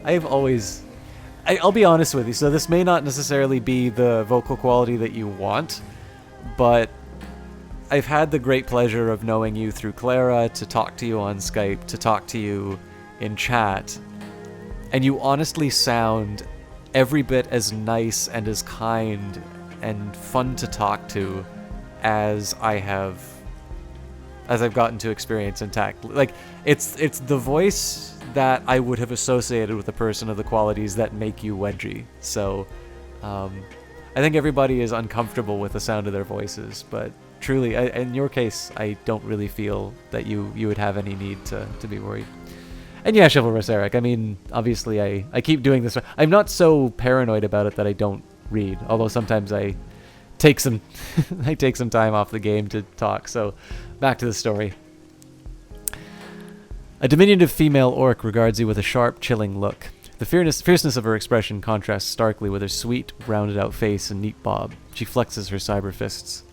I've always, I'll be honest with you. So this may not necessarily be the vocal quality that you want, but I've had the great pleasure of knowing you through Clara, to talk to you on Skype, to talk to you in chat, and you honestly sound every bit as nice and as kind and fun to talk to as I've gotten to experience in tech. Like, it's the voice that I would have associated with a person of the qualities that make you Wedgie. So, I think everybody is uncomfortable with the sound of their voices, but truly, in your case, I don't really feel that you would have any need to be worried. And yeah, Chivalrous Eric, I mean, obviously I keep doing this. I'm not so paranoid about it that I don't read, although sometimes I take some I take some time off the game to talk. So, back to the story. A diminutive female orc regards you with a sharp, chilling look. The fierceness of her expression contrasts starkly with her sweet, rounded-out face and neat bob. She flexes her cyber fists.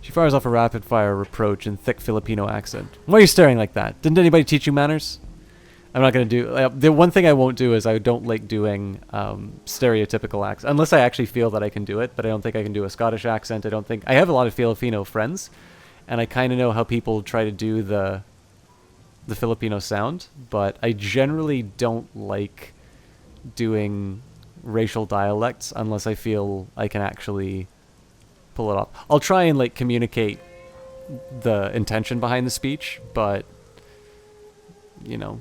She fires off a rapid-fire reproach in thick Filipino accent. Why are you staring like that? Didn't anybody teach you manners? I'm not going to do... the one thing I won't do is I don't like doing stereotypical accents. Unless I actually feel that I can do it, but I don't think I can do a Scottish accent. I have a lot of Filipino friends, and I kind of know how people try to do the Filipino sound, but I generally don't like doing racial dialects unless I feel I can actually pull it off. I'll try and like communicate the intention behind the speech, but you know,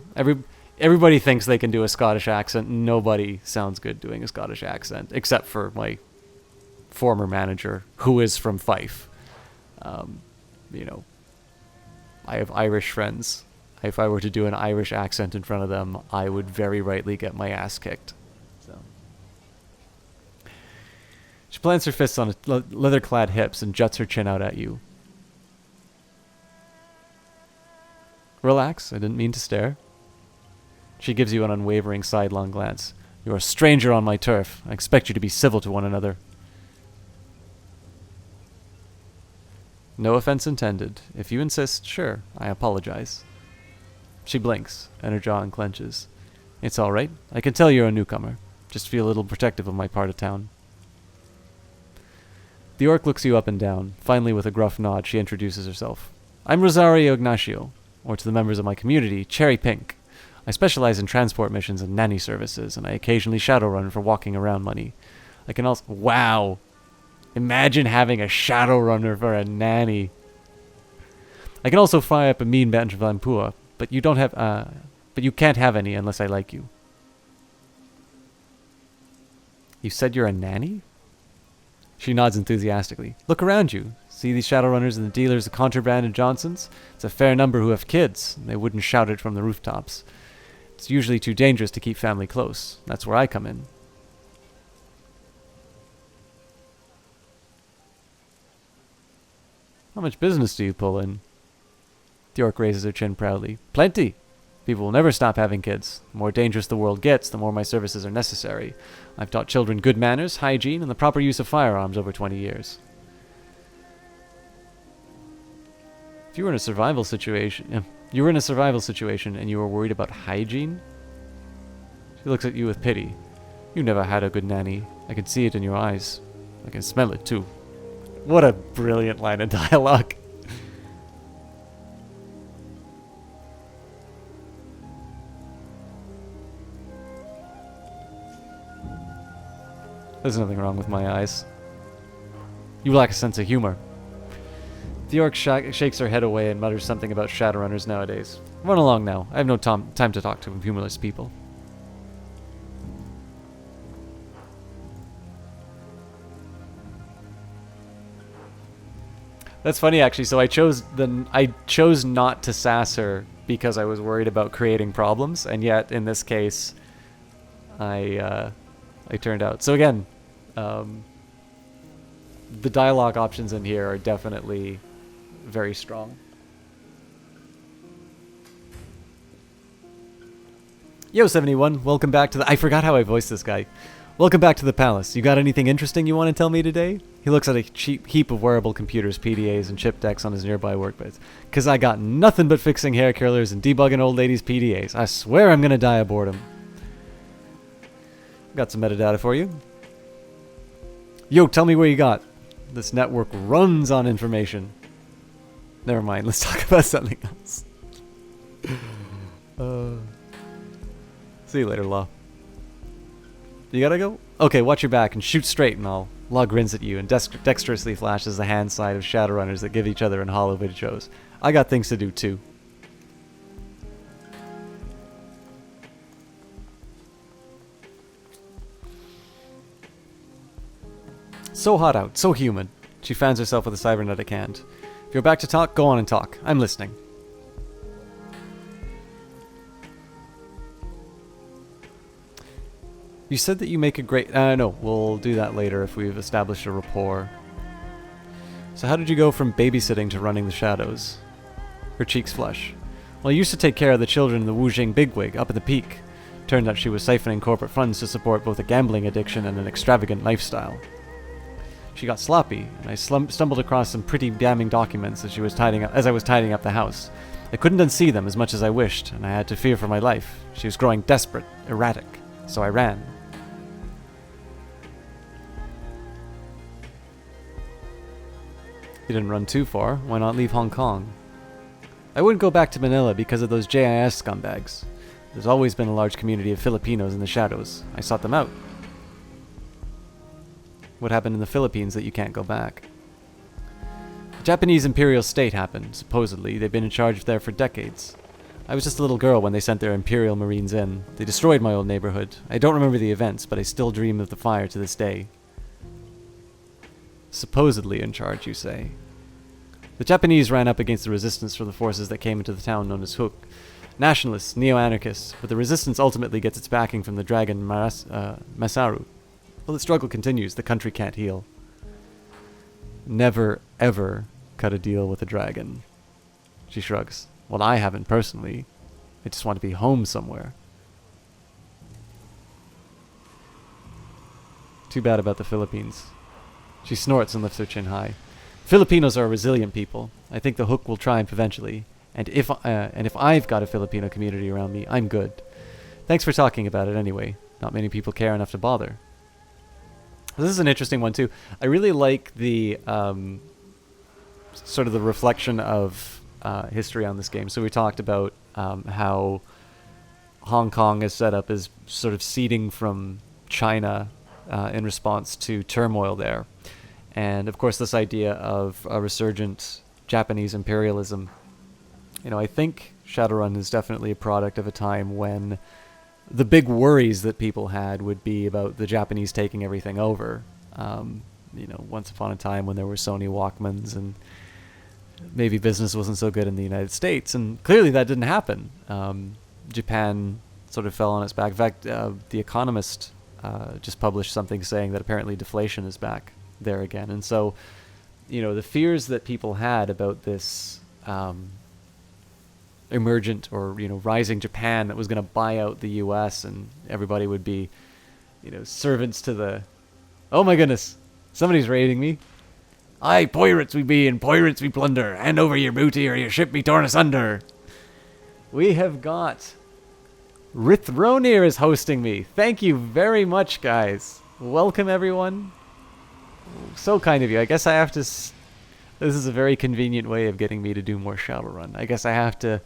everybody thinks they can do a Scottish accent. Nobody sounds good doing a Scottish accent, except for my former manager, who is from Fife. You know, I have Irish friends. If I were to do an Irish accent in front of them, I would very rightly get my ass kicked. So she plants her fists on her leather-clad hips and juts her chin out at you. Relax, I didn't mean to stare. She gives you an unwavering sidelong glance. You're a stranger on my turf. I expect you to be civil to one another. No offense intended. If you insist, sure, I apologize. She blinks, and her jaw unclenches. It's all right. I can tell you're a newcomer. Just feel a little protective of my part of town. The orc looks you up and down. Finally, with a gruff nod, she introduces herself. I'm Rosario Ignacio, or to the members of my community, Cherry Pink. I specialize in transport missions and nanny services, and I occasionally shadowrun for walking around money. I can also... Wow! Imagine having a shadowrunner for a nanny. I can also fire up a mean batch of Lampua, but you don't have, but you can't have any unless I like you. You said you're a nanny? She nods enthusiastically. Look around you. See these shadowrunners and the dealers of contraband and Johnson's? It's a fair number who have kids, and they wouldn't shout it from the rooftops. It's usually too dangerous to keep family close. That's where I come in. How much business do you pull in? The orc raises her chin proudly. Plenty. People will never stop having kids. The more dangerous the world gets, the more my services are necessary. I've taught children good manners, hygiene, and the proper use of firearms over 20 years. If you were in a survival situation, and you were worried about hygiene? She looks at you with pity. You never had a good nanny. I can see it in your eyes. I can smell it too. What a brilliant line of dialogue. There's nothing wrong with my eyes. You lack a sense of humor. The orc shakes her head away and mutters something about shadowrunners nowadays. Run along now. I have no time to talk to humorless people. That's funny, actually. So I chose not to sass her because I was worried about creating problems, and yet in this case, I turned out. So again, the dialogue options in here are definitely very strong. Yo, 71, welcome back to the... I forgot how I voiced this guy. Welcome back to the palace. You got anything interesting you want to tell me today? He looks at a cheap heap of wearable computers, PDAs, and chip decks on his nearby workbench. Cause I got nothing but fixing hair curlers and debugging old ladies' PDAs. I swear I'm gonna die of boredom. Got some metadata for you. Yo, tell me where you got. This network runs on information. Never mind, let's talk about something else. See you later, Law. You gotta go? Okay, watch your back and shoot straight, and I'll Law grins at you and dexterously flashes the hand side of Shadowrunners that give each other in hollow videos. I got things to do too. So hot out, so humid. She fans herself with a cybernetic hand. If you're back to talk, go on and talk. I'm listening. You said that you make a great... no, we'll do that later if we've established a rapport. So how did you go from babysitting to running the shadows? Her cheeks flush. Well, I used to take care of the children in the Wujing bigwig up at the peak. Turned out she was siphoning corporate funds to support both a gambling addiction and an extravagant lifestyle. She got sloppy, and I stumbled across some pretty damning documents as I was tidying up the house. I couldn't unsee them as much as I wished, and I had to fear for my life. She was growing desperate, erratic, so I ran. You didn't run too far. Why not leave Hong Kong? I wouldn't go back to Manila because of those JIS scumbags. There's always been a large community of Filipinos in the shadows. I sought them out. What happened in the Philippines that you can't go back? The Japanese imperial state happened, supposedly. They've been in charge there for decades. I was just a little girl when they sent their imperial marines in. They destroyed my old neighborhood. I don't remember the events, but I still dream of the fire to this day. Supposedly in charge, you say? The Japanese ran up against the resistance from the forces that came into the town known as Huk. Nationalists, neo-anarchists, but the resistance ultimately gets its backing from the dragon Masaru. Well, the struggle continues. The country can't heal. Never, ever cut a deal with a dragon. She shrugs. Well, I haven't personally. I just want to be home somewhere. Too bad about the Philippines. She snorts and lifts her chin high. Filipinos are a resilient people. I think the Huk will triumph eventually. And if I've got a Filipino community around me, I'm good. Thanks for talking about it anyway. Not many people care enough to bother. This is an interesting one too. I really like the sort of the reflection of history on this game. So we talked about how Hong Kong is set up as sort of ceding from China in response to turmoil there. And of course this idea of a resurgent Japanese imperialism. You know, I think Shadowrun is definitely a product of a time when the big worries that people had would be about the Japanese taking everything over. You know, once upon a time when there were Sony Walkmans and maybe business wasn't so good in the United States. And clearly that didn't happen. Japan sort of fell on its back. In fact, The Economist just published something saying that apparently deflation is back there again. And so, you know, the fears that people had about this emergent or, you know, rising Japan that was going to buy out the US and everybody would be, you know, servants to the... Oh my goodness, somebody's raiding me. Aye, pirates we be and pirates we plunder. Hand over your booty or your ship be torn asunder. We have got... Rithronir is hosting me. Thank you very much, guys. Welcome, everyone. So kind of you. I guess I have to... This is a very convenient way of getting me to do more Shadowrun. I guess I have to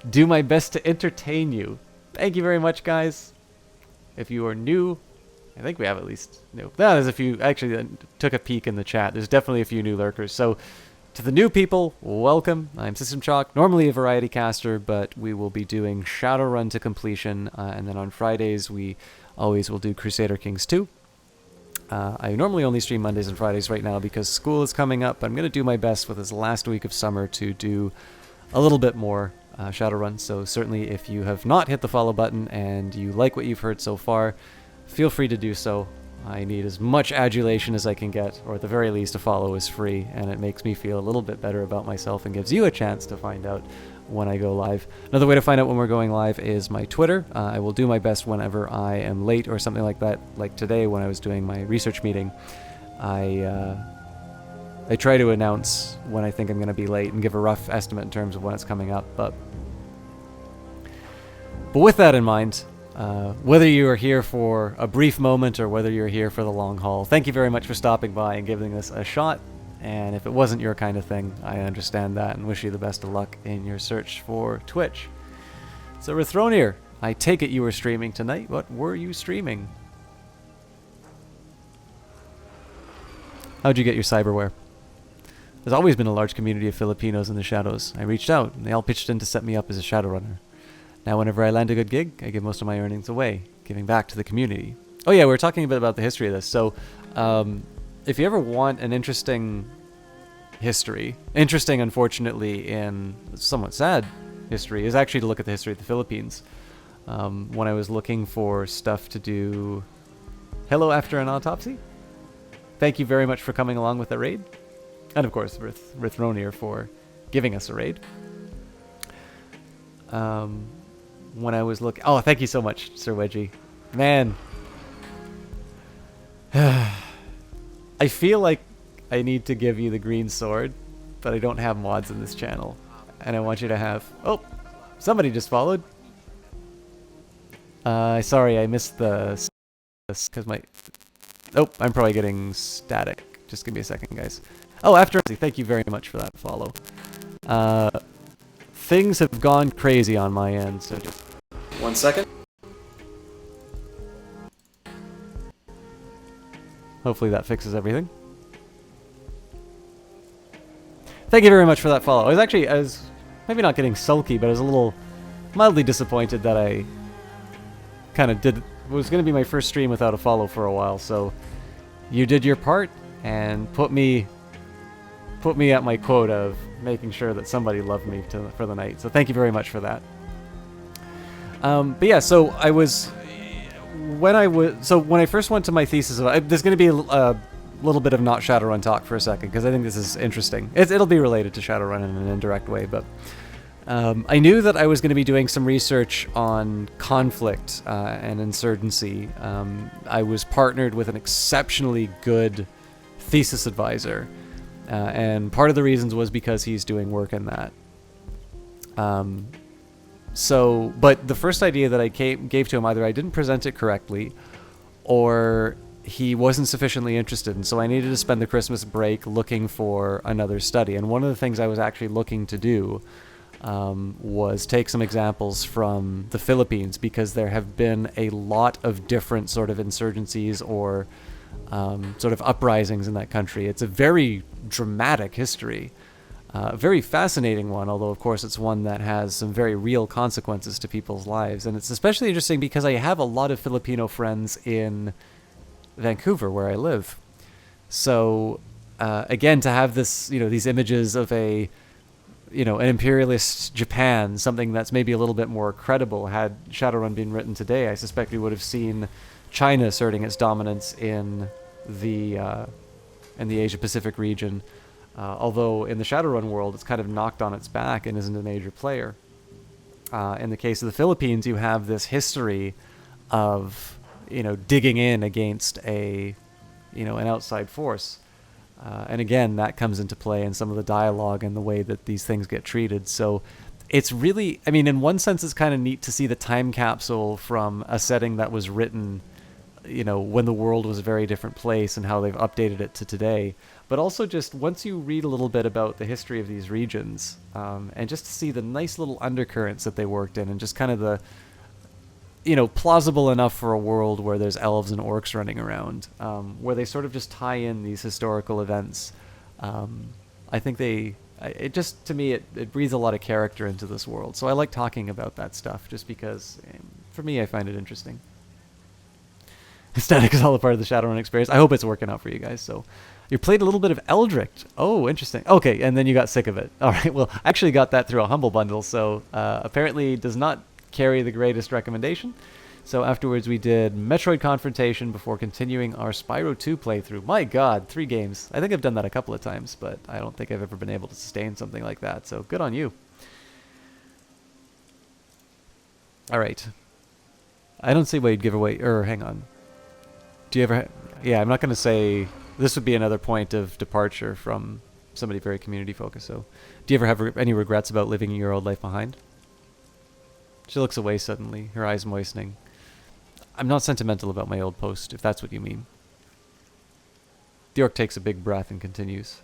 do my best to entertain you. Thank you very much, guys. If you are new, I think we have at least... No, there's a few... Actually, I took a peek in the chat. There's definitely a few new lurkers. So, to the new people, welcome. I'm System Chalk, normally a variety caster, but we will be doing Shadowrun to completion. And then on Fridays, we always will do Crusader Kings 2. I normally only stream Mondays and Fridays right now because school is coming up. I'm going to do my best with this last week of summer to do a little bit more Shadowrun. So certainly if you have not hit the follow button and you like what you've heard so far, feel free to do so. I need as much adulation as I can get, or at the very least a follow is free, and it makes me feel a little bit better about myself and gives you a chance to find out when I go live. Another way to find out when we're going live is my Twitter. I will do my best whenever I am late or something like that. Like today when I was doing my research meeting, I try to announce when I think I'm going to be late and give a rough estimate in terms of when it's coming up. But with that in mind, whether you are here for a brief moment or whether you're here for the long haul, thank you very much for stopping by and giving this a shot. And if it wasn't your kind of thing, I understand that and wish you the best of luck in your search for Twitch. So Rithronier, I take it you were streaming tonight. What were you streaming? How'd you get your cyberware? There's always been a large community of Filipinos in the Shadows. I reached out, and they all pitched in to set me up as a Shadowrunner. Now whenever I land a good gig, I give most of my earnings away, giving back to the community. Oh yeah, we were talking a bit about the history of this. So, if you ever want an interesting history, interesting unfortunately in somewhat sad history, is actually to look at the history of the Philippines. When I was looking for stuff to do... Hello after an autopsy? Thank you very much for coming along with the raid. And of course, Rithronier for giving us a raid. When I was looking... Oh, thank you so much, Sir Wedgie. Man. I feel like I need to give you the green sword, but I don't have mods in this channel. And I want you to have... Oh! Somebody just followed. Sorry, I missed the... Because my... Oh, I'm probably getting static. Just give me a second, guys. Oh, after... Thank you very much for that follow. Things have gone crazy on my end, so just... 1 second. Hopefully that fixes everything. Thank you very much for that follow. I was maybe not getting sulky, but I was a little mildly disappointed that I kind of did... It was going to be my first stream without a follow for a while, so you did your part and put me at my quota of making sure that somebody loved me for the night. So thank you very much for that. But yeah, so I was... when I first went to my thesis, there's going to be a little bit of not Shadowrun talk for a second, because I think this is interesting. It'll be related to Shadowrun in an indirect way, but I knew that I was going to be doing some research on conflict and insurgency. I was partnered with an exceptionally good thesis advisor, and part of the reasons was because he's doing work in that. But the first idea that I gave to him, either I didn't present it correctly, or he wasn't sufficiently interested, and so I needed to spend the Christmas break looking for another study. And one of the things I was actually looking to do was take some examples from the Philippines, because there have been a lot of different sort of insurgencies or sort of uprisings in that country. It's a very dramatic history. A very fascinating one, although of course it's one that has some very real consequences to people's lives. And it's especially interesting because I have a lot of Filipino friends in Vancouver, where I live. So again, to have this, these images of an imperialist Japan, something that's maybe a little bit more credible. Had Shadowrun been written today, I suspect we would have seen China asserting its dominance in the Asia-Pacific region. Although in the Shadowrun world, it's kind of knocked on its back and isn't a major player. In the case of the Philippines, you have this history of, digging in against an outside force. And again, that comes into play in some of the dialogue and the way that these things get treated. So it's really, in one sense, it's kind of neat to see the time capsule from a setting that was written, when the world was a very different place, and how they've updated it to today. But also just once you read a little bit about the history of these regions, and just to see the nice little undercurrents that they worked in, and just kind of the, plausible enough for a world where there's elves and orcs running around, where they sort of just tie in these historical events. I think it just, to me, it breathes a lot of character into this world. So I like talking about that stuff, just because, for me, I find it interesting. Static is all a part of the Shadowrun experience. I hope it's working out for you guys. So you played a little bit of Eldritch. Oh, interesting. Okay, and then you got sick of it. All right, well, I actually got that through a Humble Bundle, so apparently does not carry the greatest recommendation. So afterwards we did Metroid Confrontation before continuing our Spyro 2 playthrough. My god, 3 games. I think I've done that a couple of times, but I don't think I've ever been able to sustain something like that, so good on you. All right. I don't see why you'd give away. Or hang on. Do you ever? Yeah, I'm not going to say. This would be another point of departure from somebody very community focused. So, do you ever have any regrets about living your old life behind? She looks away suddenly, her eyes moistening. I'm not sentimental about my old post, if that's what you mean. The orc takes a big breath and continues.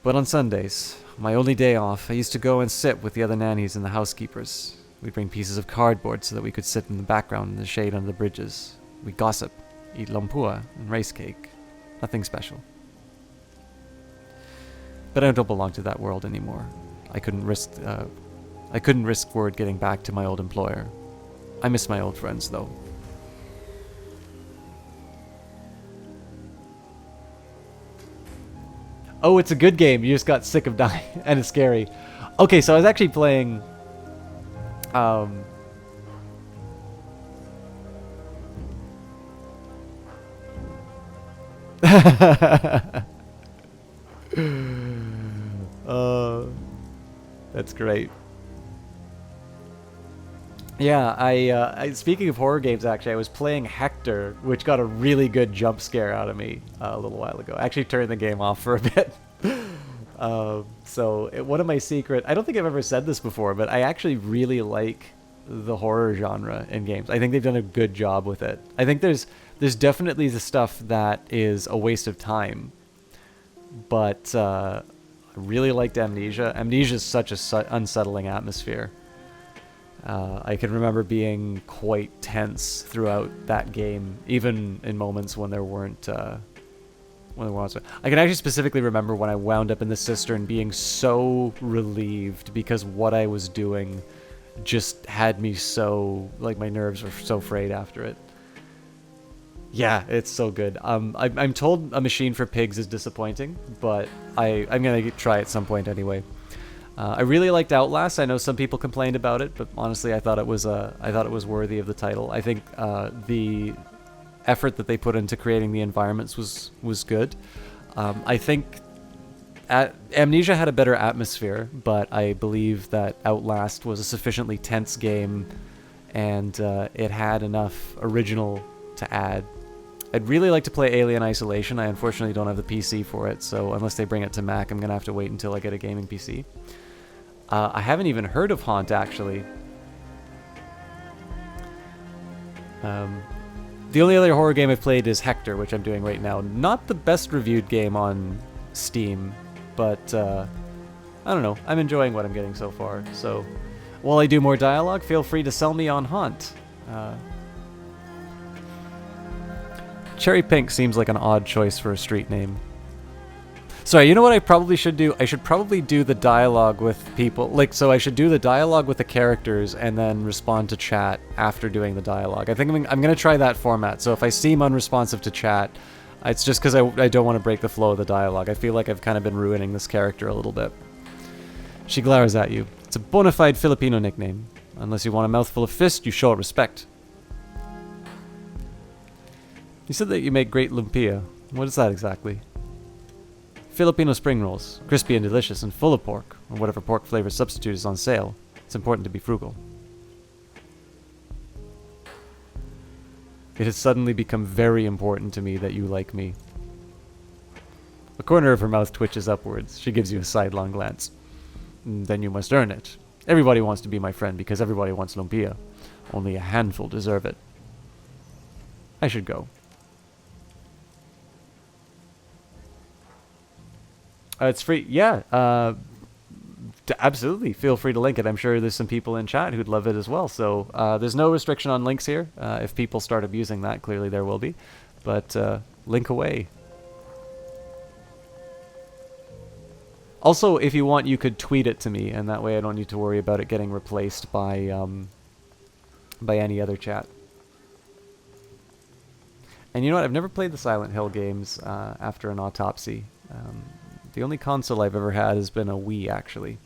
But on Sundays, my only day off, I used to go and sit with the other nannies and the housekeepers. We'd bring pieces of cardboard so that we could sit in the background in the shade under the bridges. We'd gossip, eat lumpua and rice cake. Nothing special. But I don't belong to that world anymore. I couldn't risk word getting back to my old employer. I miss my old friends, though. Oh, it's a good game. You just got sick of dying, and it's scary. Okay, so I was actually playing... That's great. Yeah, I speaking of horror games, actually, I was playing Hector, which got a really good jump scare out of me a little while ago. I actually turned the game off for a bit. One of my I don't think I've ever said this before, but I actually really like the horror genre in games. I think they've done a good job with it. I think there's definitely the stuff that is a waste of time, but I really liked Amnesia. Amnesia is such a unsettling atmosphere. I can remember being quite tense throughout that game, even in moments when there weren't. I can actually specifically remember when I wound up in the cistern being so relieved because what I was doing just had me so, like, my nerves were so frayed after it. Yeah, it's so good. I'm told A Machine for Pigs is disappointing, but I'm gonna try at some point anyway. I really liked Outlast. I know some people complained about it, but honestly, I thought it was worthy of the title. I think the effort that they put into creating the environments was good. I think Amnesia had a better atmosphere, but I believe that Outlast was a sufficiently tense game, and it had enough original to add. I'd really like to play Alien Isolation. I unfortunately don't have the PC for it, so unless they bring it to Mac, I'm gonna have to wait until I get a gaming PC. I haven't even heard of Haunt, actually. The only other horror game I've played is Hector, which I'm doing right now. Not the best reviewed game on Steam, but I don't know. I'm enjoying what I'm getting so far. So while I do more dialogue, feel free to sell me on Haunt. Cherry Pink seems like an odd choice for a street name. Sorry, you know what I probably should do? I should probably do the dialogue with people. So I should do the dialogue with the characters and then respond to chat after doing the dialogue. I think I'm going to try that format. So if I seem unresponsive to chat, it's just because I don't want to break the flow of the dialogue. I feel like I've kind of been ruining this character a little bit. She glowers at you. It's a bona fide Filipino nickname. Unless you want a mouthful of fist, you show it respect. You said that you make great lumpia. What is that exactly? Filipino spring rolls, crispy and delicious and full of pork, or whatever pork flavor substitute is on sale. It's important to be frugal. It has suddenly become very important to me that you like me. A corner of her mouth twitches upwards. She gives you a sidelong glance. Then you must earn it. Everybody wants to be my friend because everybody wants lumpia. Only a handful deserve it. I should go. It's free. Yeah, absolutely. Feel free to link it. I'm sure there's some people in chat who'd love it as well. So there's no restriction on links here. If people start abusing that, clearly there will be. But link away. Also, if you want, you could tweet it to me, and that way I don't need to worry about it getting replaced by any other chat. And you know what? I've never played the Silent Hill games after an autopsy. The only console I've ever had has been a Wii, actually.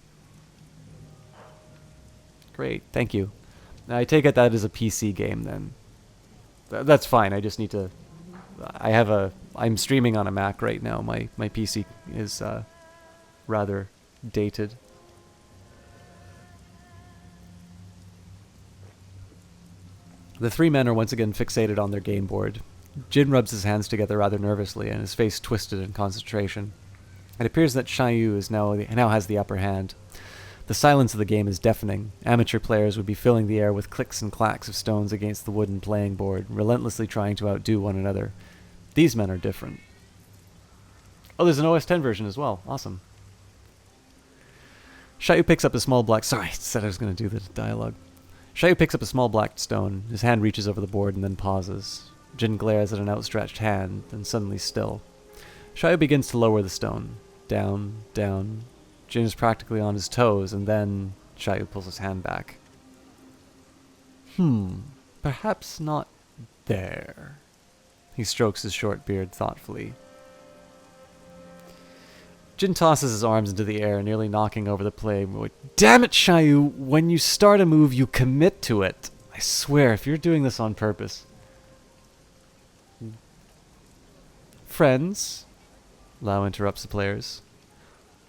Great, thank you. Now, I take it that is a PC game, then. That's fine, I just need to... I'm streaming on a Mac right now. My PC is rather dated. The three men are once again fixated on their game board. Jin rubs his hands together rather nervously, and his face twisted in concentration. It appears that Xiaoyu now has the upper hand. The silence of the game is deafening. Amateur players would be filling the air with clicks and clacks of stones against the wooden playing board, relentlessly trying to outdo one another. These men are different. Oh, there's an OS 10 version as well. Awesome. Xiaoyu picks up a small black... Sorry, I said I was going to do the dialogue. Xiaoyu picks up a small black stone. His hand reaches over the board and then pauses. Jin glares at an outstretched hand, then suddenly still. Xiaoyu begins to lower the stone. Down, down. Jin is practically on his toes, and then Xiaoyu pulls his hand back. Perhaps not there. He strokes his short beard thoughtfully. Jin tosses his arms into the air, nearly knocking over the playboard. Damn it, Xiaoyu! When you start a move, you commit to it. I swear, if you're doing this on purpose. Friends, Lao interrupts the players.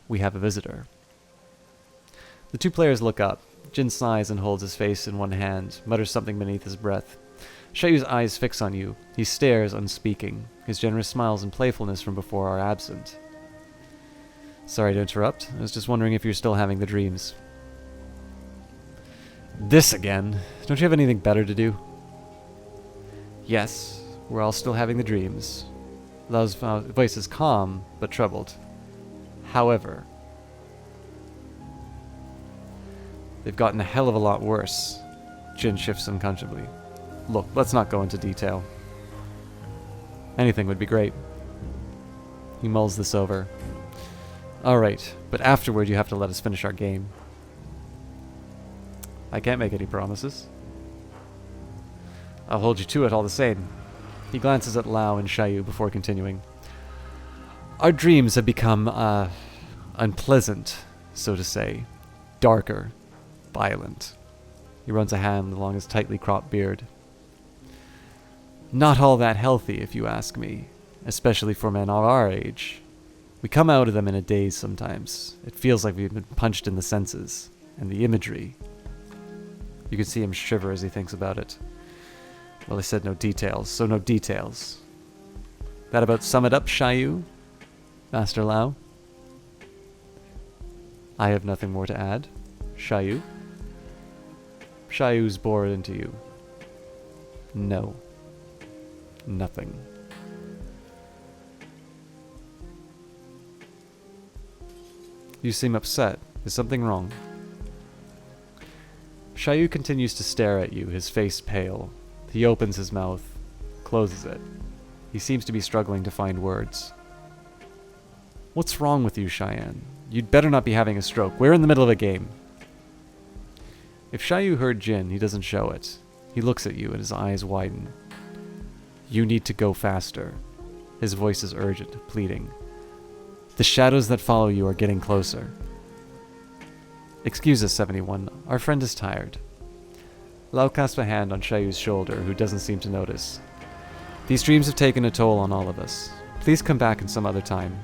We have a visitor. The two players look up. Jin sighs and holds his face in one hand, mutters something beneath his breath. Xiaoyu's eyes fix on you. He stares, unspeaking. His generous smiles and playfulness from before are absent. Sorry to interrupt. I was just wondering if you're still having the dreams. This again? Don't you have anything better to do? Yes, we're all still having the dreams. Lao's voice is calm, but troubled. However, they've gotten a hell of a lot worse. Jin shifts uncomfortably. Look, let's not go into detail. Anything would be great. He mulls this over. Alright, but afterward you have to let us finish our game. I can't make any promises. I'll hold you to it all the same. He glances at Lao and Xiaoyu before continuing. Our dreams have become, unpleasant, so to say. Darker. Violent. He runs a hand along his tightly cropped beard. Not all that healthy, if you ask me. Especially for men of our age. We come out of them in a daze sometimes. It feels like we've been punched in the senses. And the imagery. You can see him shiver as he thinks about it. Well, I said no details, so no details. That about sum it up, Xiaoyu? Master Lao? I have nothing more to add. Xiaoyu? Xiaoyu's bored into you. No. Nothing. You seem upset. Is something wrong? Xiaoyu continues to stare at you, his face pale. He opens his mouth, closes it. He seems to be struggling to find words. What's wrong with you, Cheyenne? You'd better not be having a stroke. We're in the middle of a game. If Xiaoyu heard Jin, he doesn't show it. He looks at you and his eyes widen. You need to go faster. His voice is urgent, pleading. The shadows that follow you are getting closer. Excuse us, 71. Our friend is tired. Lao clasps a hand on Xiaoyu's shoulder, who doesn't seem to notice. These dreams have taken a toll on all of us. Please come back in some other time.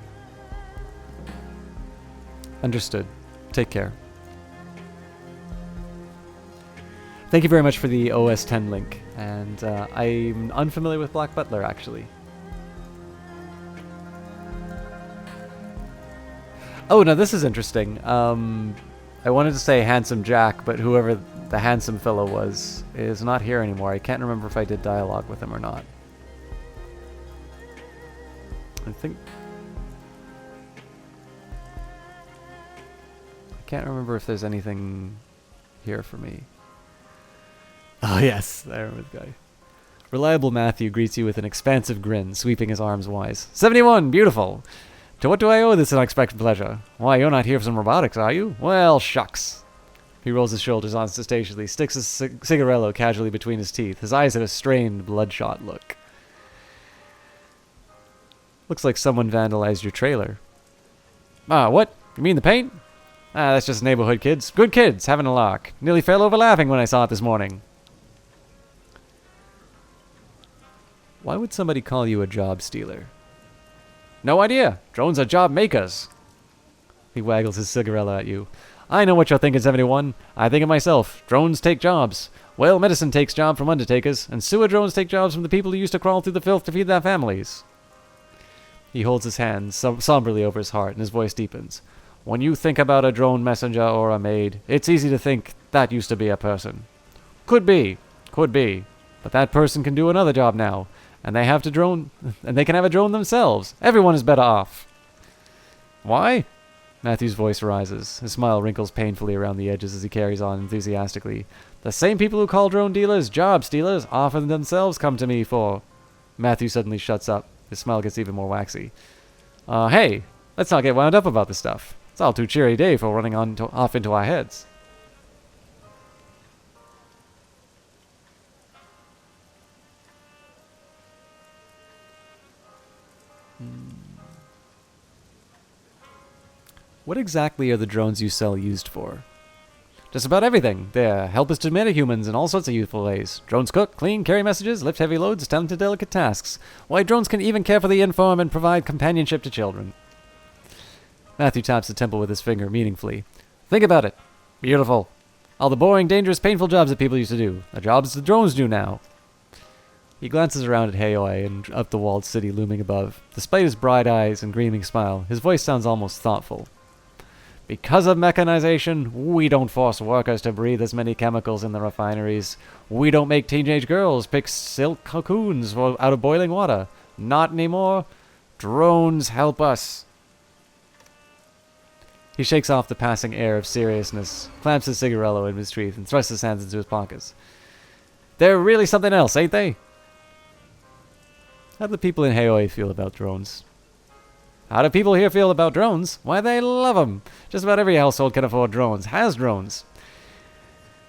Understood. Take care. Thank you very much for the OS 10 link, and I'm unfamiliar with Black Butler, actually. Oh, now this is interesting. I wanted to say Handsome Jack, but whoever the handsome fellow was is not here anymore. I can't remember if I did dialogue with him or not. I can't remember if there's anything here for me. Oh yes, I remember the guy. Reliable Matthew greets you with an expansive grin, sweeping his arms wise. 71, beautiful! To what do I owe this unexpected pleasure? Why, you're not here for some robotics, are you? Well, shucks. He rolls his shoulders ostentatiously, sticks his cigarello casually between his teeth. His eyes have a strained, bloodshot look. Looks like someone vandalized your trailer. Ah, what? You mean the paint? Ah, that's just neighborhood kids. Good kids, having a lark. Nearly fell over laughing when I saw it this morning. Why would somebody call you a job stealer? No idea. Drones are job makers. He waggles his cigarette at you. I know what you're thinking, 71. I think it myself. Drones take jobs. Whale medicine takes jobs from undertakers, and sewer drones take jobs from the people who used to crawl through the filth to feed their families. He holds his hands somberly over his heart, and his voice deepens. When you think about a drone messenger or a maid, it's easy to think that used to be a person. Could be. But that person can do another job now, and they can have a drone themselves. Everyone is better off. Why? Matthew's voice rises. His smile wrinkles painfully around the edges as he carries on enthusiastically. The same people who call drone dealers job stealers often themselves come to me for... Matthew suddenly shuts up. His smile gets even more waxy. Hey, let's not get wound up about this stuff. It's all too cheery day for running off into our heads. What exactly are the drones you sell used for? Just about everything. They help us to metahumans in all sorts of useful ways. Drones cook, clean, carry messages, lift heavy loads, tend to delicate tasks. Why, drones can even care for the infirm and provide companionship to children. Matthew taps the temple with his finger meaningfully. Think about it. Beautiful. All the boring, dangerous, painful jobs that people used to do. The jobs the drones do now. He glances around at Haoi and up the walled city looming above. Despite his bright eyes and gleaming smile, his voice sounds almost thoughtful. Because of mechanization, we don't force workers to breathe as many chemicals in the refineries. We don't make teenage girls pick silk cocoons out of boiling water. Not anymore. Drones help us. He shakes off the passing air of seriousness, clamps his cigarello in his teeth, and thrusts his hands into his pockets. They're really something else, ain't they? How do the people in Haoi feel about drones? How do people here feel about drones? Why, they love them. Just about every household can afford drones, has drones.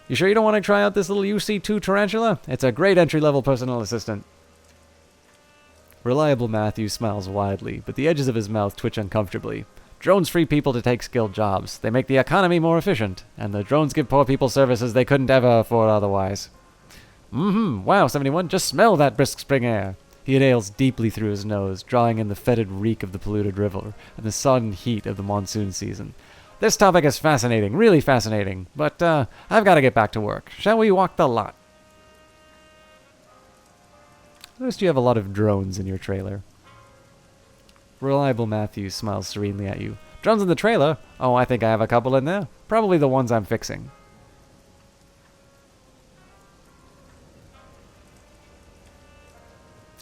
You sure you don't want to try out this little UC2 Tarantula? It's a great entry-level personal assistant. Reliable Matthew smiles widely, but the edges of his mouth twitch uncomfortably. Drones free people to take skilled jobs. They make the economy more efficient, and the drones give poor people services they couldn't ever afford otherwise. Wow, 71, just smell that brisk spring air. He inhales deeply through his nose, drawing in the fetid reek of the polluted river and the sodden heat of the monsoon season. This topic is fascinating, really fascinating, but I've got to get back to work. Shall we walk the lot? I noticed you have a lot of drones in your trailer. Reliable Matthews smiles serenely at you. Drones in the trailer? Oh, I think I have a couple in there. Probably the ones I'm fixing.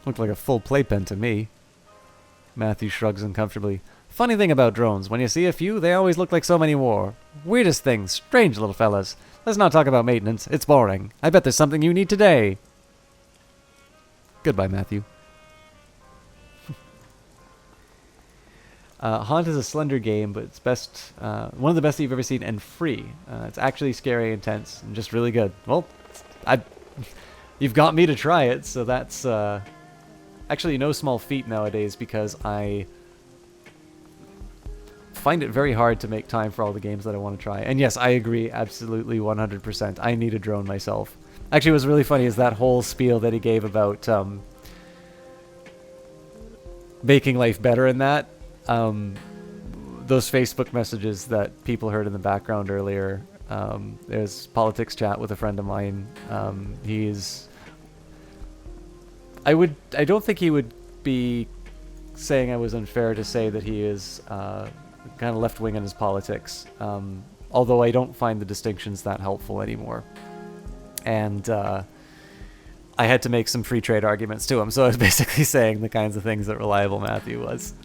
Looked like a full playpen to me. Matthew shrugs uncomfortably. Funny thing about drones, when you see a few, they always look like so many more. Weirdest things, strange little fellas. Let's not talk about maintenance, it's boring. I bet there's something you need today. Goodbye, Matthew. Haunt is a slender game, but it's one of the best you've ever seen, and free. It's actually scary, intense, and just really good. Well, you've got me to try it, so that's actually no small feat nowadays, because I find it very hard to make time for all the games that I want to try. And yes, I agree absolutely 100%. I need a drone myself. Actually, what's really funny is that whole spiel that he gave about making life better in that. Those Facebook messages that people heard in the background earlier. There's politics chat with a friend of mine. I don't think he would be saying I was unfair to say that he is kind of left-wing in his politics. Although I don't find the distinctions that helpful anymore. And I had to make some free trade arguments to him, so I was basically saying the kinds of things that Reliable Matthew was.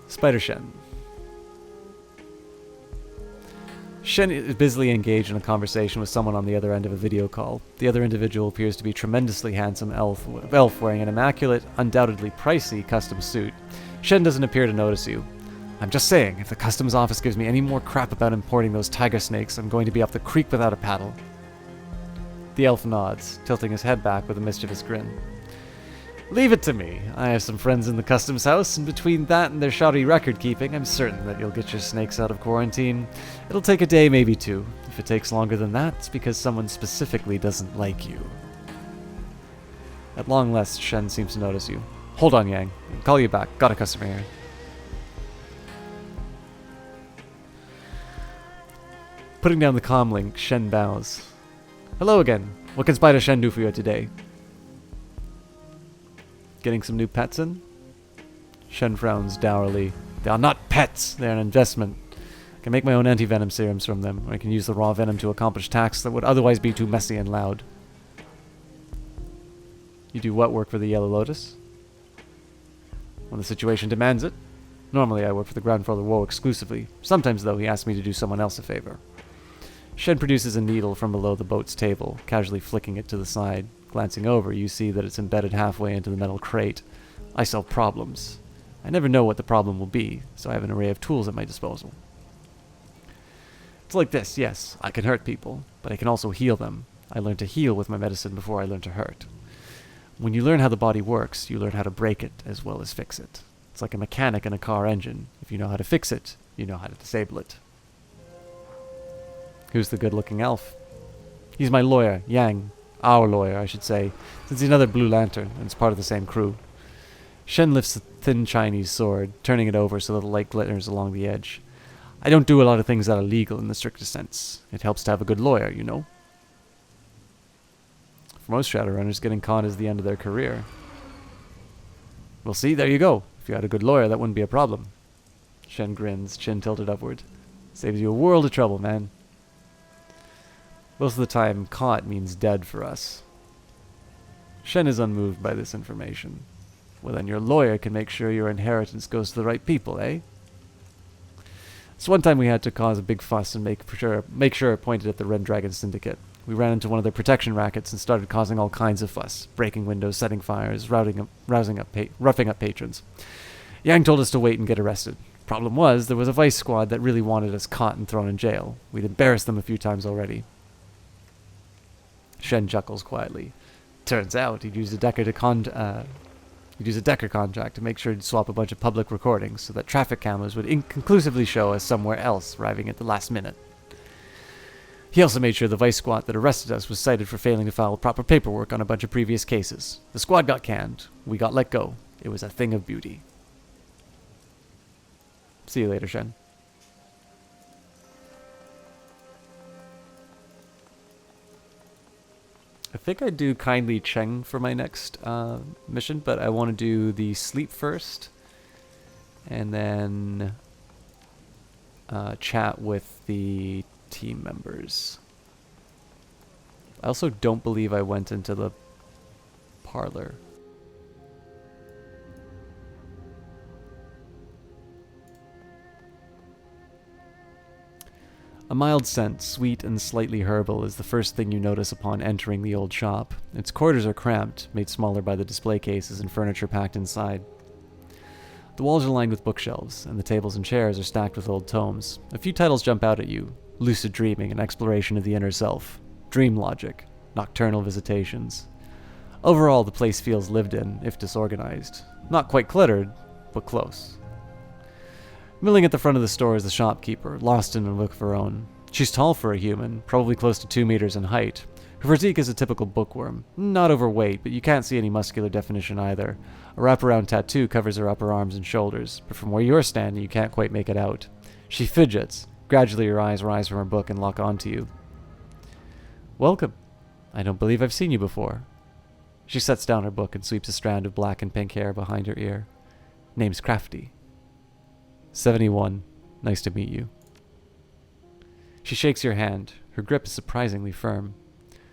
Spider Shen. Shen is busily engaged in a conversation with someone on the other end of a video call. The other individual appears to be a tremendously handsome elf wearing an immaculate, undoubtedly pricey custom suit. Shen doesn't appear to notice you. I'm just saying, if the customs office gives me any more crap about importing those tiger snakes, I'm going to be up the creek without a paddle. The elf nods, tilting his head back with a mischievous grin. Leave it to me. I have some friends in the customs house, and between that and their shoddy record-keeping, I'm certain that you'll get your snakes out of quarantine. It'll take a day, maybe two. If it takes longer than that, it's because someone specifically doesn't like you. At long last, Shen seems to notice you. Hold on, Yang. I'll call you back. Got a customer here. Putting down the comm link, Shen bows. Hello again. What can Spider Shen do for you today? Getting some new pets in? Shen frowns dourly. They are not pets. They are an investment. I can make my own anti-venom serums from them, or I can use the raw venom to accomplish tasks that would otherwise be too messy and loud. You do what work for the Yellow Lotus? When the situation demands it. Normally I work for the Ground Floor Woe exclusively. Sometimes, though, he asks me to do someone else a favor. Shen produces a needle from below the boat's table, casually flicking it to the side. Glancing over, you see that it's embedded halfway into the metal crate. I solve problems. I never know what the problem will be, so I have an array of tools at my disposal. It's like this, yes. I can hurt people, but I can also heal them. I learned to heal with my medicine before I learned to hurt. When you learn how the body works, you learn how to break it as well as fix it. It's like a mechanic in a car engine. If you know how to fix it, you know how to disable it. Who's the good-looking elf? He's my lawyer, Yang. Our lawyer, I should say, since he's another Blue Lantern, and is part of the same crew. Shen lifts a thin Chinese sword, turning it over so that the light glitters along the edge. I don't do a lot of things that are legal in the strictest sense. It helps to have a good lawyer, you know. For most Shadowrunners, getting caught is the end of their career. Well, see, there you go. If you had a good lawyer, that wouldn't be a problem. Shen grins, chin tilted upward. Saves you a world of trouble, man. Most of the time, caught means dead for us. Shen is unmoved by this information. Well, then your lawyer can make sure your inheritance goes to the right people, eh? So one time we had to cause a big fuss and make sure it pointed at the Red Dragon Syndicate. We ran into one of their protection rackets and started causing all kinds of fuss, breaking windows, setting fires, roughing up patrons. Yang told us to wait and get arrested. Problem was, there was a vice squad that really wanted us caught and thrown in jail. We'd embarrassed them a few times already. Shen chuckles quietly. Turns out he'd used a Decker contract to make sure he'd swap a bunch of public recordings so that traffic cameras would inconclusively show us somewhere else, arriving at the last minute. He also made sure the vice squad that arrested us was cited for failing to file proper paperwork on a bunch of previous cases. The squad got canned. We got let go. It was a thing of beauty. See you later, Shen. I think I'd do Kindly Cheng for my next mission, but I want to do the sleep first, and then chat with the team members. I also don't believe I went into the parlor. A mild scent, sweet and slightly herbal, is the first thing you notice upon entering the old shop. Its quarters are cramped, made smaller by the display cases and furniture packed inside. The walls are lined with bookshelves, and the tables and chairs are stacked with old tomes. A few titles jump out at you: Lucid Dreaming, an exploration of the inner self; Dream Logic, Nocturnal Visitations. Overall, the place feels lived in, if disorganized. Not quite cluttered, but close. Milling at the front of the store is the shopkeeper, lost in a look of her own. She's tall for a human, probably close to 2 meters in height. Her physique is a typical bookworm. Not overweight, but you can't see any muscular definition either. A wraparound tattoo covers her upper arms and shoulders, but from where you're standing you can't quite make it out. She fidgets. Gradually her eyes rise from her book and lock onto you. Welcome. I don't believe I've seen you before. She sets down her book and sweeps a strand of black and pink hair behind her ear. Name's Crafty. 71. Nice to meet you. She shakes your hand. Her grip is surprisingly firm.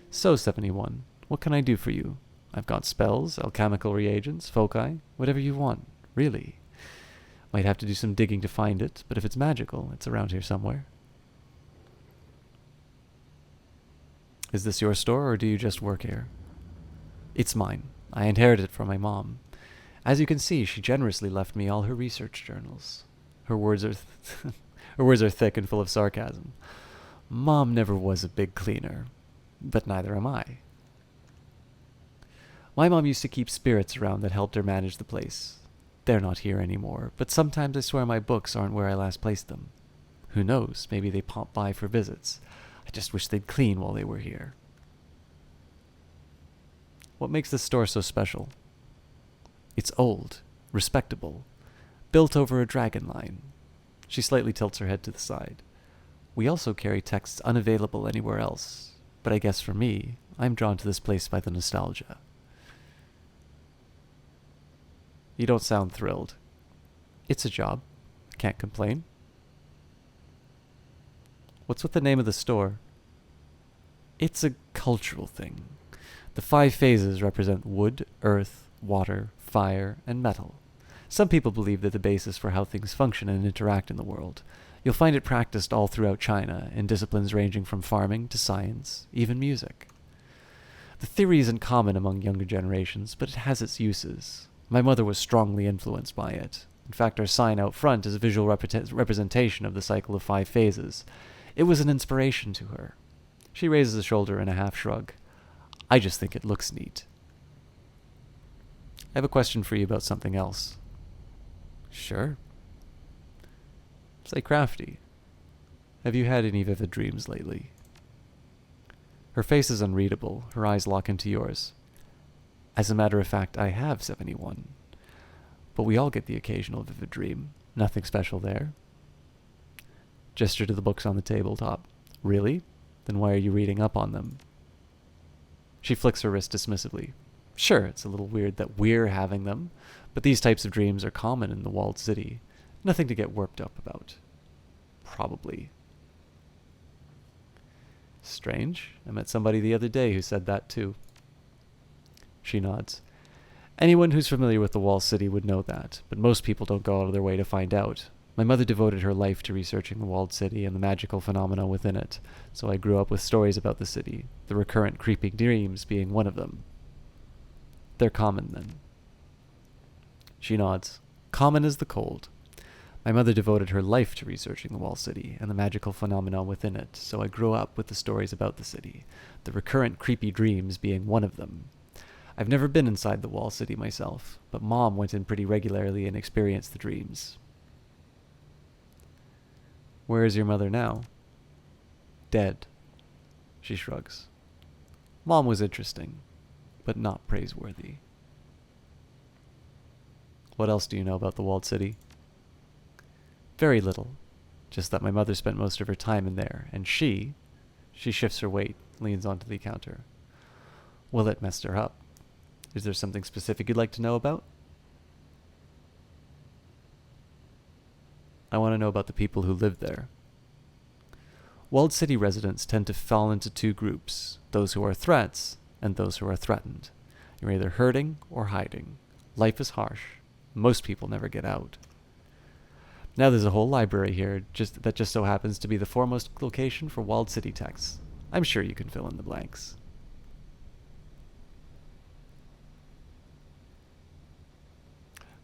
So, 71, what can I do for you? I've got spells, alchemical reagents, foci, whatever you want, really. Might have to do some digging to find it, but if it's magical, it's around here somewhere. Is this your store, or do you just work here? It's mine. I inherited it from my mom. As you can see, she generously left me all her research journals. Her words are thick and full of sarcasm. Mom never was a big cleaner, but neither am I. My mom used to keep spirits around that helped her manage the place. They're not here anymore, but sometimes I swear my books aren't where I last placed them. Who knows, maybe they pop by for visits. I just wish they'd clean while they were here. What makes this store so special? It's old, respectable, built over a dragon line. She slightly tilts her head to the side. We also carry texts unavailable anywhere else, but I guess for me, I'm drawn to this place by the nostalgia. You don't sound thrilled. It's a job. I can't complain. What's with the name of the store? It's a cultural thing. The 5 phases represent wood, earth, water, fire, and metal. Some people believe they're the basis for how things function and interact in the world. You'll find it practiced all throughout China, in disciplines ranging from farming to science, even music. The theory isn't common among younger generations, but it has its uses. My mother was strongly influenced by it. In fact, our sign out front is a visual representation of the cycle of 5 phases. It was an inspiration to her. She raises a shoulder in a half shrug. I just think it looks neat. I have a question for you about something else. Sure. Say, Crafty, have you had any vivid dreams lately? Her face is unreadable. Her eyes lock into yours. As a matter of fact, I have 71. But we all get the occasional vivid dream. Nothing special there. Gesture to the books on the tabletop. Really? Then why are you reading up on them? She flicks her wrist dismissively. Sure, it's a little weird that we're having them, but these types of dreams are common in the walled city. Nothing to get worked up about. Probably. Strange. I met somebody the other day who said that too. She nods. Anyone who's familiar with the walled city would know that, but most people don't go out of their way to find out. My mother devoted her life to researching the walled city and the magical phenomena within it, so I grew up with stories about the city, the recurrent creeping dreams being one of them. They're common, then. She nods. Common as the cold. My mother devoted her life to researching the walled city and the magical phenomena within it, so I grew up with the stories about the city, the recurrent creepy dreams being one of them. I've never been inside the walled city myself, but Mom went in pretty regularly and experienced the dreams. Where is your mother now? Dead. She shrugs. Mom was interesting, but not praiseworthy. What else do you know about the walled city? Very little. Just that my mother spent most of her time in there, and she shifts her weight, leans onto the counter. Well, it messed her up. Is there something specific you'd like to know about? I want to know about the people who live there. Walled city residents tend to fall into 2 groups, those who are threats and those who are threatened. You're either hurting or hiding. Life is harsh. Most people never get out. Now there's a whole library here that just so happens to be the foremost location for walled city texts. I'm sure you can fill in the blanks.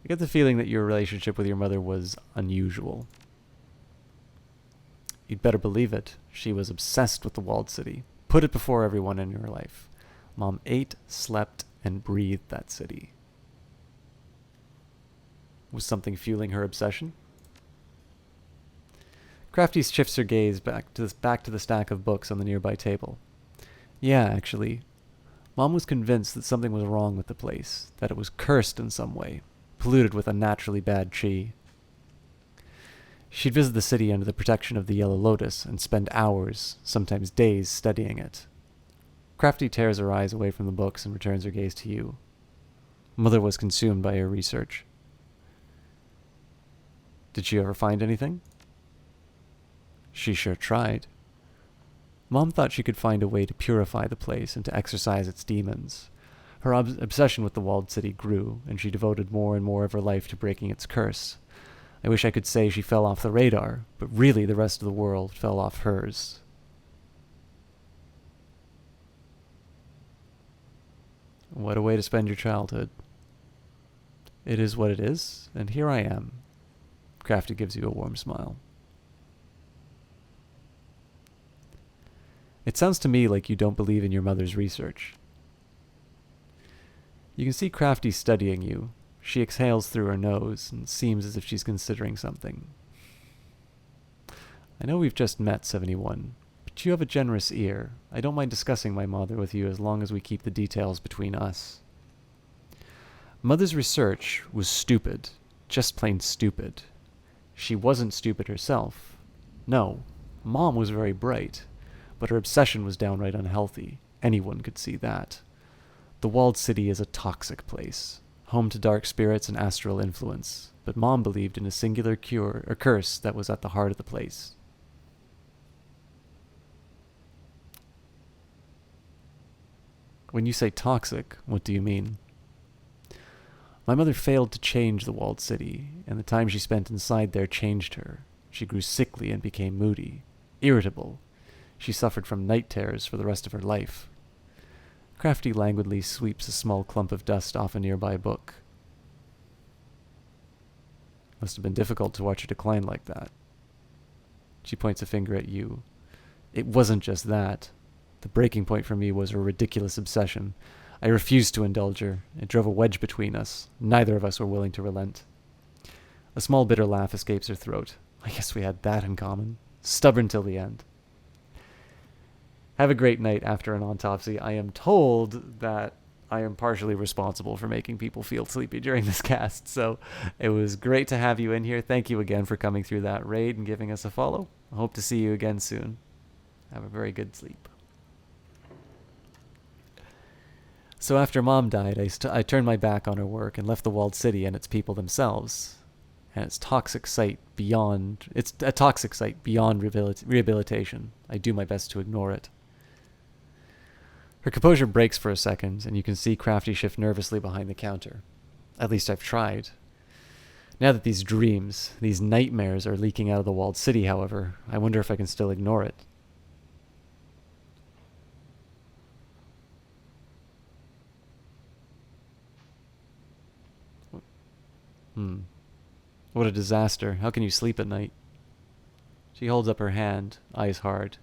I get the feeling that your relationship with your mother was unusual. You'd better believe it. She was obsessed with the walled city. Put it before everyone in her life. Mom ate, slept, and breathed that city. Was something fueling her obsession? Crafty shifts her gaze back to the stack of books on the nearby table. Yeah, actually. Mom was convinced that something was wrong with the place, that it was cursed in some way, polluted with unnaturally bad chi. She'd visit the city under the protection of the Yellow Lotus and spend hours, sometimes days, studying it. Crafty tears her eyes away from the books and returns her gaze to you. Mother was consumed by her research. Did she ever find anything? She sure tried. Mom thought she could find a way to purify the place and to exorcise its demons. Her obsession with the walled city grew, and she devoted more and more of her life to breaking its curse. I wish I could say she fell off the radar, but really the rest of the world fell off hers. What a way to spend your childhood. It is what it is, and here I am. Crafty gives you a warm smile. It sounds to me like you don't believe in your mother's research. You can see Crafty studying you. She exhales through her nose and seems as if she's considering something. I know we've just met, 71, but you have a generous ear. I don't mind discussing my mother with you as long as we keep the details between us. Mother's research was stupid, just plain stupid. She wasn't stupid herself. No, Mom was very bright, but her obsession was downright unhealthy. Anyone could see that. The walled city is a toxic place, home to dark spirits and astral influence, but Mom believed in a singular cure or curse that was at the heart of the place. When you say toxic, what do you mean? My mother failed to change the walled city, and the time she spent inside there changed her. She grew sickly and became moody, irritable. She suffered from night terrors for the rest of her life. Crafty languidly sweeps a small clump of dust off a nearby book. Must have been difficult to watch her decline like that. She points a finger at you. It wasn't just that. The breaking point for me was her ridiculous obsession. I refused to indulge her. It drove a wedge between us. Neither of us were willing to relent. A small bitter laugh escapes her throat. I guess we had that in common. Stubborn till the end. Have a great night after an autopsy. I am told that I am partially responsible for making people feel sleepy during this cast, so it was great to have you in here. Thank you again for coming through that raid and giving us a follow. I hope to see you again soon. Have a very good sleep. So after Mom died, I turned my back on her work and left the walled city and its people themselves. And it's a toxic site beyond rehabilitation. I do my best to ignore it. Her composure breaks for a second, and you can see Crafty shift nervously behind the counter. At least I've tried. Now that these dreams, these nightmares are leaking out of the walled city, however, I wonder if I can still ignore it. What a disaster. How can you sleep at night? She holds up her hand, eyes hard.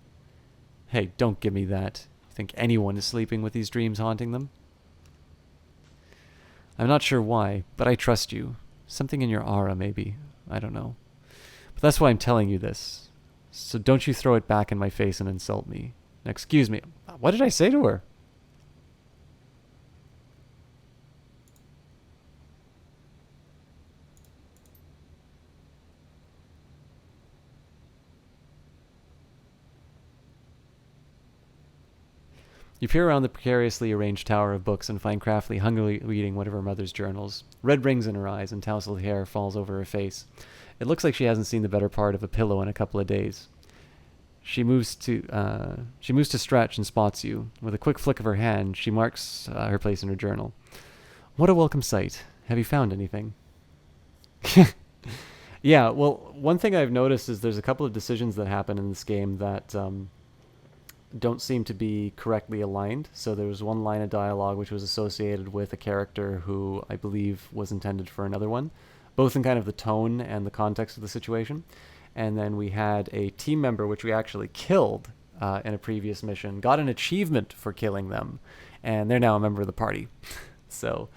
Hey, don't give me that. You think anyone is sleeping with these dreams haunting them? I'm not sure why, but I trust you. Something in your aura, maybe. I don't know. But that's why I'm telling you this. So don't you throw it back in my face and insult me. Now, excuse me. What did I say to her? You peer around the precariously arranged tower of books and find Crafty hungrily reading one of her mother's journals. Red rings in her eyes and tousled hair falls over her face. It looks like she hasn't seen the better part of a pillow in a couple of days. She moves to stretch and spots you. With a quick flick of her hand, she marks her place in her journal. What a welcome sight. Have you found anything? Yeah, well, one thing I've noticed is there's a couple of decisions that happen in this game that don't seem to be correctly aligned. So there was one line of dialogue which was associated with a character who I believe was intended for another one, both in kind of the tone and the context of the situation. And then we had a team member which we actually killed in a previous mission, got an achievement for killing them, and they're now a member of the party. So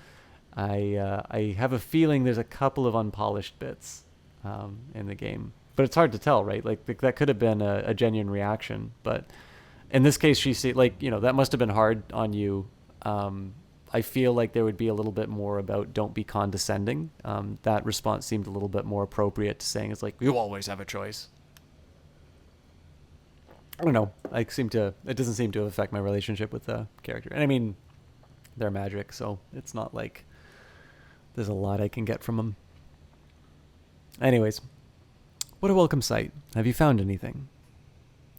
I have a feeling there's a couple of unpolished bits in the game. But it's hard to tell, right? Like that could have been a genuine reaction, but in this case, she see that must have been hard on you. I feel like there would be a little bit more about don't be condescending. That response seemed a little bit more appropriate to saying it's like, you always have a choice. I don't know. It doesn't seem to affect my relationship with the character. And I mean, they're magic, so it's not like there's a lot I can get from them. Anyways, what a welcome sight. Have you found anything?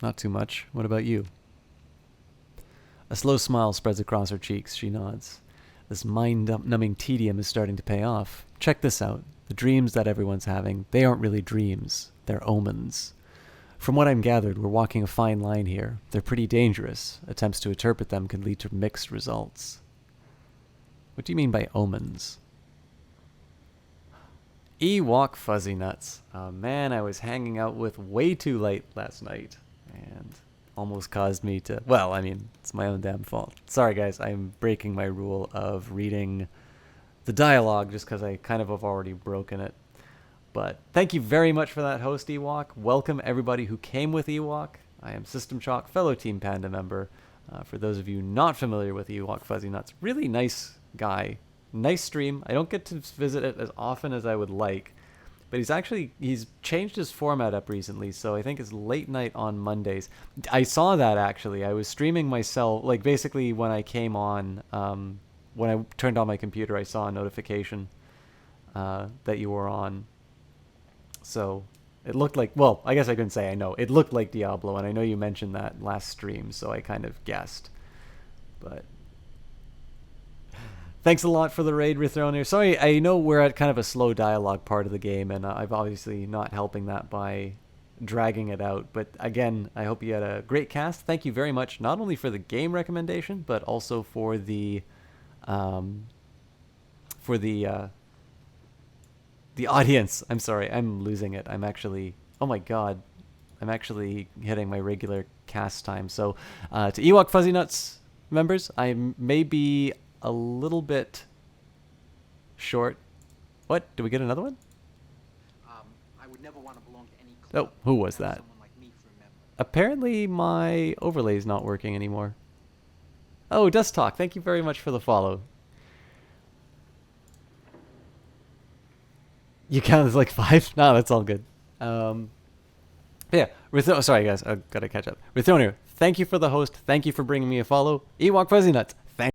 Not too much. What about you? A slow smile spreads across her cheeks. She nods. This mind-numbing tedium is starting to pay off. Check this out. The dreams that everyone's having, they aren't really dreams. They're omens. From what I'm gathered, we're walking a fine line here. They're pretty dangerous. Attempts to interpret them could lead to mixed results. What do you mean by omens? Ewok Fuzzy Nuts. Man, I was hanging out with way too late last night. And almost caused me to... Well, I mean, it's my own damn fault. Sorry, guys. I'm breaking my rule of reading the dialogue just because I kind of have already broken it. But thank you very much for that host, Ewok. Welcome everybody who came with Ewok. I am System Chalk, fellow Team Panda member. For those of you not familiar with Ewok Fuzzy Nuts, really nice guy. Nice stream. I don't get to visit it as often as I would like, but he's changed his format up recently, so I think it's late night on Mondays. I saw that actually. I was streaming myself, like basically when I came on, when I turned on my computer, I saw a notification that you were on. So it looked like, well, I guess I couldn't say I know. It looked like Diablo, and I know you mentioned that last stream, so I kind of guessed. But thanks a lot for the raid, Rithroner. Sorry, I know we're at kind of a slow dialogue part of the game, and I'm obviously not helping that by dragging it out. But again, I hope you had a great cast. Thank you very much, not only for the game recommendation, but also for the for the audience. I'm sorry, I'm losing it. I'm actually, oh my god, I'm actually hitting my regular cast time. So to Ewok Fuzzy Nuts members, I may be a little bit short. What? Do we get another one? I would never want to belong to any club. Oh, who was that? Like Apparently my overlay is not working anymore. Oh, Dust Talk, thank you very much for the follow. You count as like 5? No, that's all good. Yeah, sorry guys, I gotta catch up. Rithonir, thank you for the host. Thank you for bringing me a follow. Ewok Fuzzy Nuts,